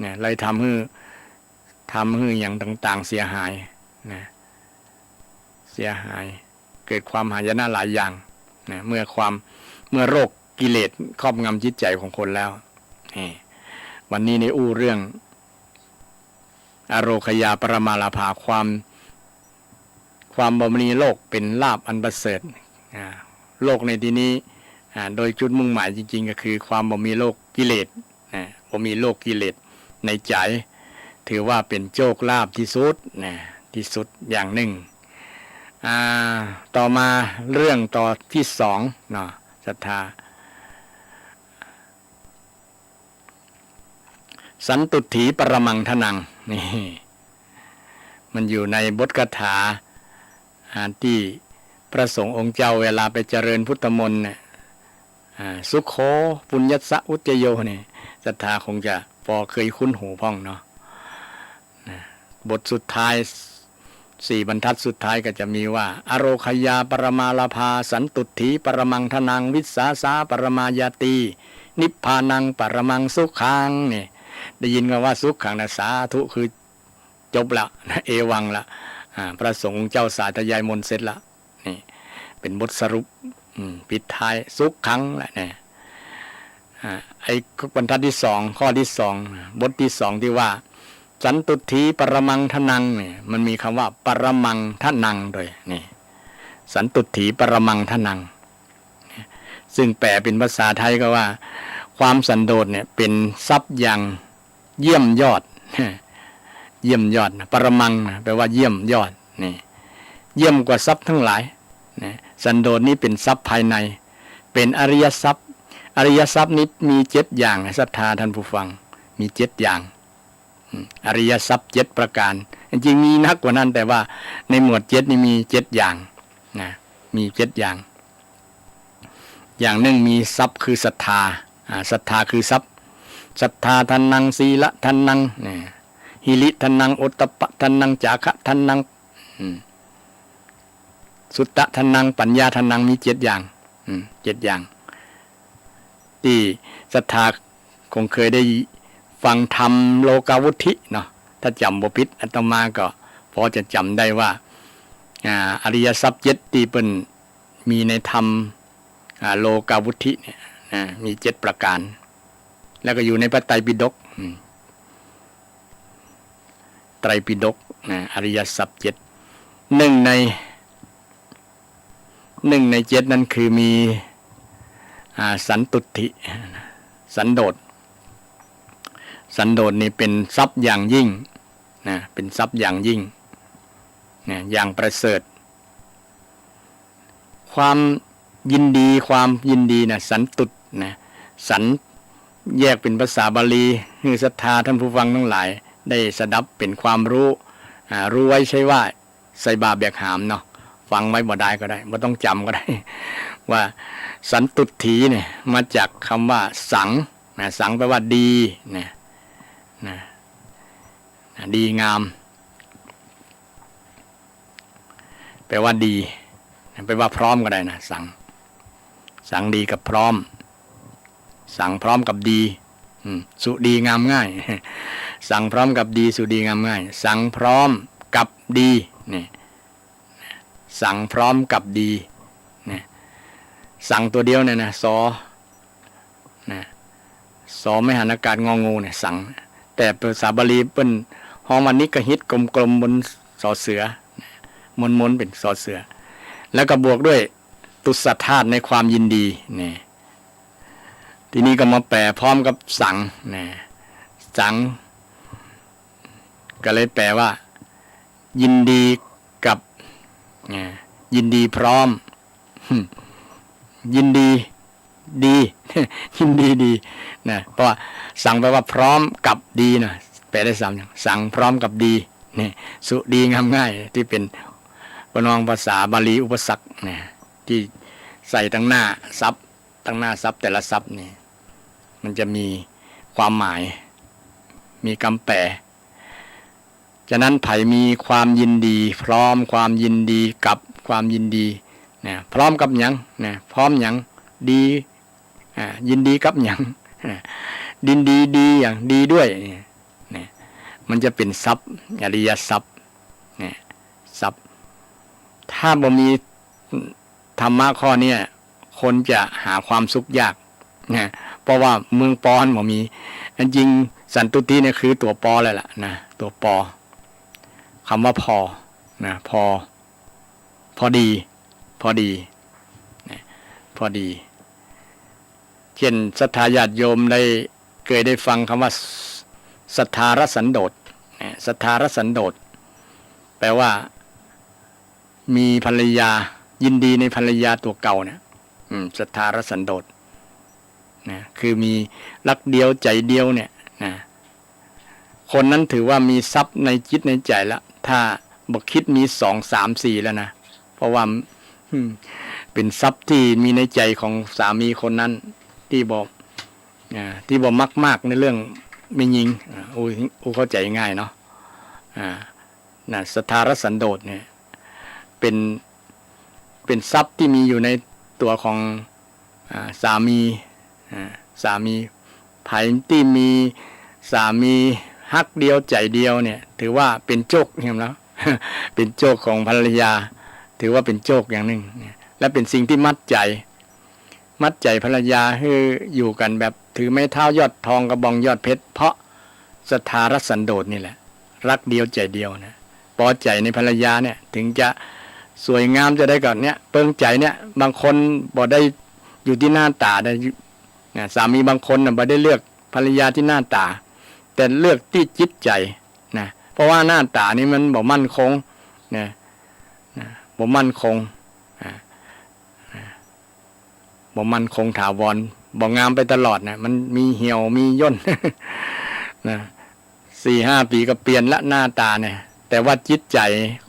เนี่ยเลยทำให้อย่างต่างๆเสียหายนะเสียหายเกิดความหายนะหลายอย่างนะเมื่อโรคกิเลสครอบงำจิตใจของคนแล้ววันนี้ในเรื่องอโรคยาปรมาลาภาความบ่มีโลกเป็นลาภอันประเสริฐโลกในที่นี้โดยจุดมุ่งหมายจริงๆก็คือความบ่มีโลกกิเลสบ่มีโลกกิเลสในใจถือว่าเป็นโชคลาภที่สุดอย่างหนึ่งต่อมาเรื่องต่อที่2เนาะศรัทธาสันตุถีปรมังทนังนี่มันอยู่ในบทคาถาที่พระสงฆ์องค์เจ้าเวลาไปเจริญพุทธมนต์เนี่ยสุโขปุญญสะอุจโยนี่ศรัทธาคงจะพอเคยคุ้นหูพ้องเนาะบทสุดท้าย4 บรรทัดสุดท้ายก็จะมีว่าอโรคยาปรมาลาภาสันตุถีปรมังทนังวิสาสาปรมายาตีนิพพานังปรมังสุขังนี่ได้ยินกันว่าสุขขังนะสาธุคือจบละเอวังละพระสงฆ์เจ้าสาธยายมนต์เสร็จละนี่เป็นบทสรุปปิดท้ายสุขขังแหละเนี่ยไอ้บรรทัดที่2ข้อที่2บทที่2ที่ว่าสันตุถีปรมังทนังเนี่ยมันมีคำว่าปรมังทนังด้วยนี่สันตุถีปรมังทนังซึ่งแปลเป็นภาษาไทยก็ว่าความสันโดษเนี่ยเป็นทรัพย์อย่างเยี่ยมยอดเยี่ยมยอดปรมังแปลว่าเยี่ยมยอดนี่เยี่ยมกว่าทรัพย์ทั้งหลายสันโดษนี้เป็นทรัพย์ภายในเป็นอริยทรัพย์อริยทรัพย์นี้มี7 อย่างศรัทธาท่านผู้ฟังมี7 อย่างอริยทรัพย์7 ประการจริงๆมีนักกว่านั้นแต่ว่าในหมวด7นี่มี7 อย่างนะ มี7อย่างอย่างหนึ่งมีทรัพย์คือศรัทธาศรัทธาคือทรัพย์ศรัทธาทันนังศีละทันนังหิริทันนังโอตตัปปะทันนังจาคะทันนังสุตตะทันนังปัญญาทันนังมี7อย่าง7อย่างที่ศรัทธาคงเคยได้ฟังธรรมโลกาวุธิเนาะถ้าจำบ่ผิดอาตมาก็พอจะจำได้ว่าอริยทรัพย์7ที่เป็นมีในธรรมโลกาวุธิเนี่ยมี7ประการแล้วก็อยู่ในพระไตรปิฎกไตรปิฎกอริยทรัพย์7หนึ่งใน7นั้นคือมีสันตุติสันโดษสันโดษนี่เป็นทรัพย์อย่างยิ่งเป็นทรัพย์อย่างยิ่งอย่างประเสริฐความยินดีนะสันตุตนะสันแยกเป็นภาษาบาลีคือศรัทธาท่านผู้ฟังทั้งหลายได้สดับเป็นความรู้รู้ไว้ใช่ว่าใส่บาแบกหามเนาะฟังไว้บ่ได้ก็ได้บ่ต้องจำก็ได้ว่าสันตุถีเนี่ยมาจากคำว่าสังสังแปลว่าดีดีงามแปลว่าดีแปลว่าพร้อมก็ได้นะสังดีกับพร้อมสังพร้อมกับดีสุดีงามง่ายสังพร้อมกับดีสุดีงามง่ายสังพร้อมกับดีนี่สังพร้อมกับดีนี่สังตัวเดียวเนี่ยนะสอไม่หันอากาศงองูเนี่ยสังแต่ภาษาบาลีเป็นห้องมันนิกหิตกลมๆบนสอเสือมนเป็นสอเสือแล้วก็บวกด้วยตุสธาตุในความยินดีนี่ทีนี้ก็มาแปลพร้อมกับสังสังก็เลยแปลว่ายินดีกับยินดีพร้อมยินดีดียินดีดีนะเพราะว่าสังแปลว่าพร้อมกับดีนะแปลได้3อย่างสังพร้อมกับดีนี่สุดีงามง่ายที่เป็นปนองภาษาบาลีอุปสรรคเนี่ยที่ใส่ตั้งหน้าซับแต่ละซับนี่มันจะมีความหมายมีคำแปลฉะนั้นไผมีความยินดีพร้อมความยินดีกับความยินดีเนี่ยพร้อมกับหยังเนี่ยพร้อมหยังดียินดีกับหยังดินดีดีอย่างดีด้วยเนี่ยมันจะเป็นทรัพย์อริยทรัพย์เนี่ยทรัพย์ถ้าบ่มีธรรมะข้อนี้คนจะหาความสุขยากนะเพราะว่าเมืองปอนบ่มีจริงสันตุติเนี่ยคือตัวปอเลยล่ะนะตัวปอคำว่าพอนะพอดีนะพอดีเช่นศรัทธาญาติโยมได้เคยได้ฟังคำว่าศรัทธารสันโดษศรัทธารสันโดษแปลว่ามีภรรยายินดีในภรรยาตัวเก่าเนี่ยศรัทธารสันโดษนะคือมีรักเดียวใจเดียวเนี่ยนะคนนั้นถือว่ามีทรัพย์ในจิตในใจแล้วถ้าบอกคิดมี2 3 4แล้วนะเพราะว่าเป็นทรัพย์ที่มีในใจของสามีคนนั้นที่บอกมากในเรื่องไม่ยิงเข้าใจง่ายเนาะศรัทธารสันโดษเนี่ยเป็นทรัพย์ที่มีอยู่ในตัวของสามีภายที่มีสามีฮักเดียวใจเดียวเนี่ยถือว่าเป็นโชคเห็นแล้ว เป็นโชคของภรรยาถือว่าเป็นโชคอย่างหนึ่งและเป็นสิ่งที่มัดใจภรรยาให้อยู่กันแบบถือไม้เท้ายอดทองกระบองยอดเพชรเพราะศรัทธารสันโดษนี่แหละรักเดียวใจเดียวนะพอใจในภรรยาเนี่ยถึงจะสวยงามจะได้ก่อนเนี่ยเปิงใจเนี่ยบางคนบ่ได้อยู่ที่หน้าตาได้สามีบางคนบ่ได้เลือกภรรยาที่หน้าตาแต่เลือกที่จิตใจนะเพราะว่าหน้าตานี่มันบ่มั่นคงนะบ่มั่นคงบ่มั่นคงถาวรบ่งามไปตลอดนะมันมีเหี่ยวมีย่น นะ 4-5 ปีก็เปลี่ยนละหน้าตาเนี่ยแต่ว่าจิตใจ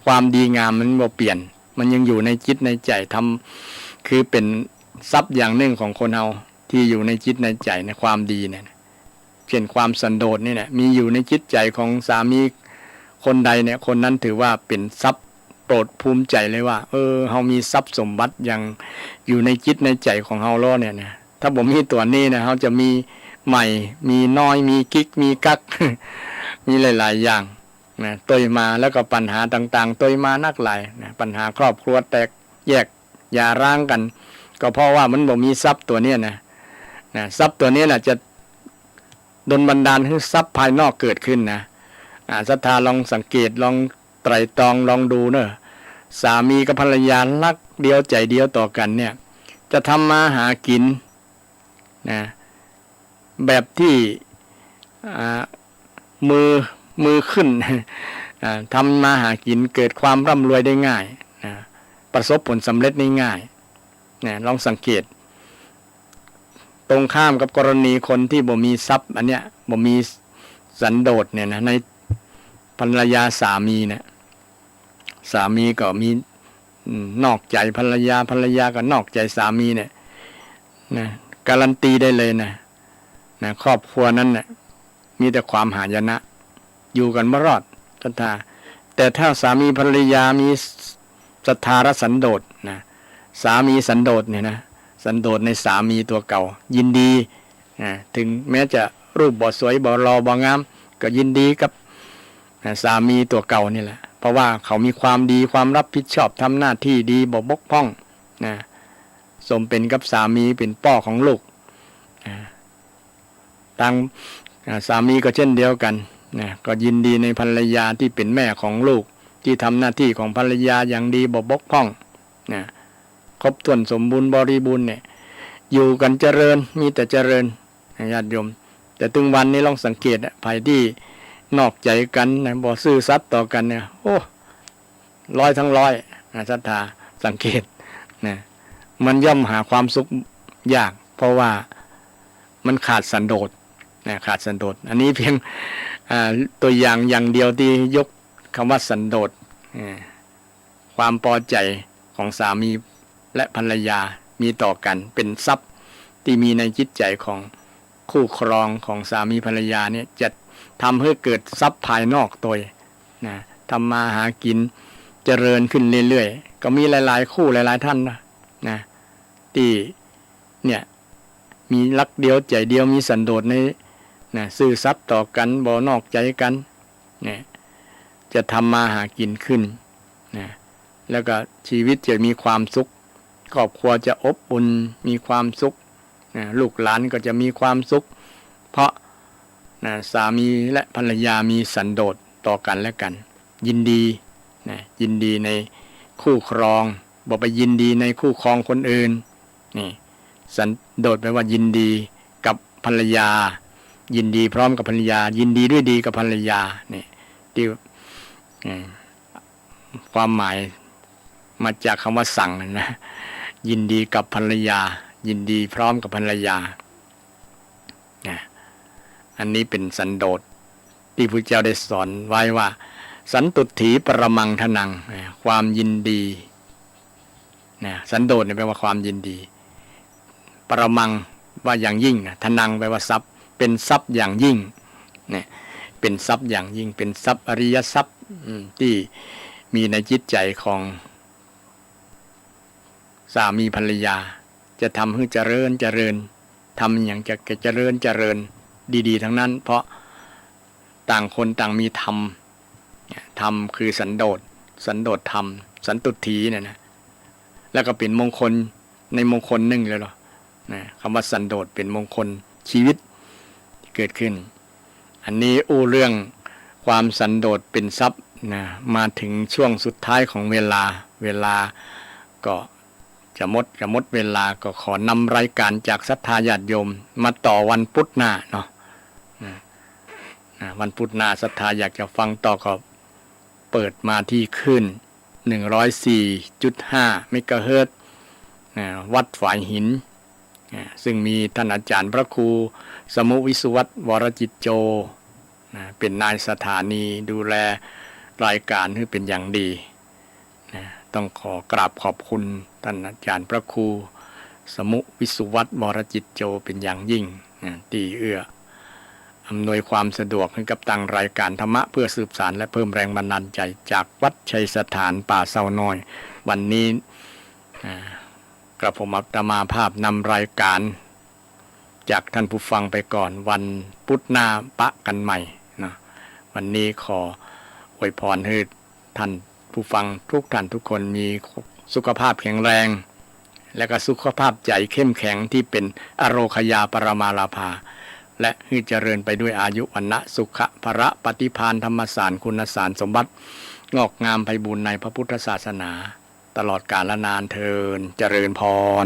ความดีงามมันบ่เปลี่ยน มันยังอยู่ในจิตในใจทำคือเป็นทรัพย์อย่างหนึ่งของคนเราที่อยู่ในจิตในใจในความดีเนี่ยเช่นความสันโดษนี่เนี่ยมีอยู่ในจิตใจของสามีคนใดเนี่ยคนนั้นถือว่าเป็นทรัพย์โปรดภูมิใจเลยว่าเฮามีทรัพย์สมบัติอย่างอยู่ในจิตในใจของเฮาล้อเนี่ยนะถ้าผมมีตัวนี้นะเฮาจะมีใหม่มีน้อยมีกิ๊กมีกัก มีหลายๆอย่างนะตัวมาแล้วก็ปัญหาต่างๆตัวมานักหลายนะปัญหาครอบครัวแตกแยกอย่าร้างกัน ก็เพราะว่ามันบ่มีทรัพย์ตัวนี้นะทรัพย์ตัวนี้แหละจะดลบันดาลให้ทรัพย์ภายนอกเกิดขึ้นนะศรัทธาลองสังเกตลองไตร่ตรองลองดูเนอะสามีกับภรรยารักเดียวใจเดียวต่อกันเนี่ยจะทำมาหากินนะแบบที่มือขึ้น ทำมาหากินเกิดความร่ำรวยได้ง่ายนะประสบผลสำเร็จได้ง่ายนะลองสังเกตตรงข้ามกับกรณีคนที่บ่มีทรัพย์อันเนี้ยบ่มีสันโดษเนี่ยนะในภรรยาสามีเนี่ยสามีก็มีนอกใจภรรยาก็นอกใจสามีเนี่ยนะการันตีได้เลยนะครอบครัวนั้นน่ะมีแต่ความหายนะอยู่กันไม่รอดศรัทธาแต่ถ้าสามีภรรยามีศรัทธาและสันโดษนะสามีสันโดษเนี่ยนะสันโดษในสามีตัวเก่ายินดีถึงแม้จะรูปบ่สวยบ่รอบ่งามก็ยินดีกับสามีตัวเก่านี่แหละเพราะว่าเขามีความดีความรับผิดชอบทำหน้าที่ดีบ่บกพร่องนะสมเป็นกับสามีเป็นพ่อของลูกต่างสามีก็เช่นเดียวกันนะก็ยินดีในภรรยาที่เป็นแม่ของลูกที่ทำหน้าที่ของภรรยาอย่างดีบ่บกพร่องนะครบถ้วนสมบูรณ์บริบูรณ์เนี่ยอยู่กันเจริญมีแต่เจริญญาติโยมแต่ถึงวันนี้ลองสังเกตภัยที่นอกใจกันนะบ่ซื่อสัตย์ต่อกันเนี่ยโอ้ร้อยทั้งร้อยศรัทธาสังเกตนะมันย่อมหาความสุขยากเพราะว่ามันขาดสันโดษนะขาดสันโดษอันนี้เพียงตัวอย่างเดียวที่ยกคำว่าสันโดษความพอใจของสามีและภรรยามีต่อกันเป็นทรัพย์ที่มีในจิตใจของคู่ครองของสามีภรรยาเนี่ยจะทำให้เกิดทรัพย์ภายนอกตัวนะทำมาหากินเจริญขึ้นเรื่อยๆก็มีหลายๆคู่หลายๆท่านนะที่เนี่ยมีรักเดียวใจเดียวมีสันโดษในนะซื่อสัตย์ต่อกันบ่นอกใจกันเนี่ยจะทำมาหากินขึ้นนะแล้วก็ชีวิตจะมีความสุขครอบครัวจะอบอุ่นมีความสุขนะลูกหลานก็จะมีความสุขเพราะนะสามีและภรรยามีสันโดษต่อกันและกันยินดีนะยินดีในคู่ครองบ่ไปยินดีในคู่ครองคนอื่นนี่สันโดษแปลว่ายินดีกับภรรยายินดีพร้อมกับภรรยายินดีด้วยดีกับภรรยานี่ที่ความหมายมาจากคำว่าสั่งนะยินดีกับภรรยายินดีพร้อมกับภรรยาอันนี้เป็นสันโดษที่พระเจ้าได้สอนไว้ว่าสันตุถีปรมังทนังความยินดีสันโดษแปลว่าความยินดีปรมังว่าอย่างยิ่งทนังแปลว่าทรัพย์เป็นทรัพย์อย่างยิ่งเนี่ยเป็นทรัพย์อย่างยิ่งเป็นทรัพย์อริยทรัพย์ที่มีในจิตใจของสามีภรรยาจะทำให้เจริญทำอย่างจะเจริญดีๆทั้งนั้นเพราะต่างคนต่างมีธรรมคือสันโดษธรรมสันตุถีเนี่ยนะแล้วก็เป็นมงคลในมงคลหนึ่งเลยหรอนะคำว่าสันโดษเป็นมงคลชีวิตที่เกิดขึ้นอันนี้เรื่องความสันโดษเป็นทรัพย์นะมาถึงช่วงสุดท้ายของเวลาก็จะหมดเวลาก็ขอนำรายการจากศรัทธาญาติโยมมาต่อวันพุธหน้าเนาะวันพุธหน้าศรัทธาอยากจะฟังต่อก็เปิดมาที่คลื่น 104.5 เมกะเฮิรตซ์วัดฝายหินซึ่งมีท่านอาจารย์พระครูสมุวิสุวัตรวรจิตโจเป็นนายสถานีดูแลรายการให้เป็นอย่างดี ต้องขอกราบขอบคุณท่านอาจารย์พระครูสมุวิสุวัตรวรจิตโจเป็นอย่างยิ่งที่เอื้ออำนวยความสะดวกให้กับตั้งรายการธรรมะเพื่อสืบสานและเพิ่มแรงบันดาลใจจากวัดชัยสถานป่าเซาน้อยวันนี้กระผมอัตมาภาพนำรายการจากท่านผู้ฟังไปก่อนวันพุธหน้าปะกันใหม่นะวันนี้ขออวยพรให้ท่านผู้ฟังทุกท่านทุกคนมีสุขภาพแข็งแรงและก็สุขภาพใจเข้มแข็งที่เป็นอโรคยาปรมาลาภาและให้เจริญไปด้วยอายุวันนะสุขะภระปฏิภาณธรรมสารคุณสารสมบัติงอกงามไพบูลย์ในพระพุทธศาสนาตลอดกาลนานเทินเจริญพร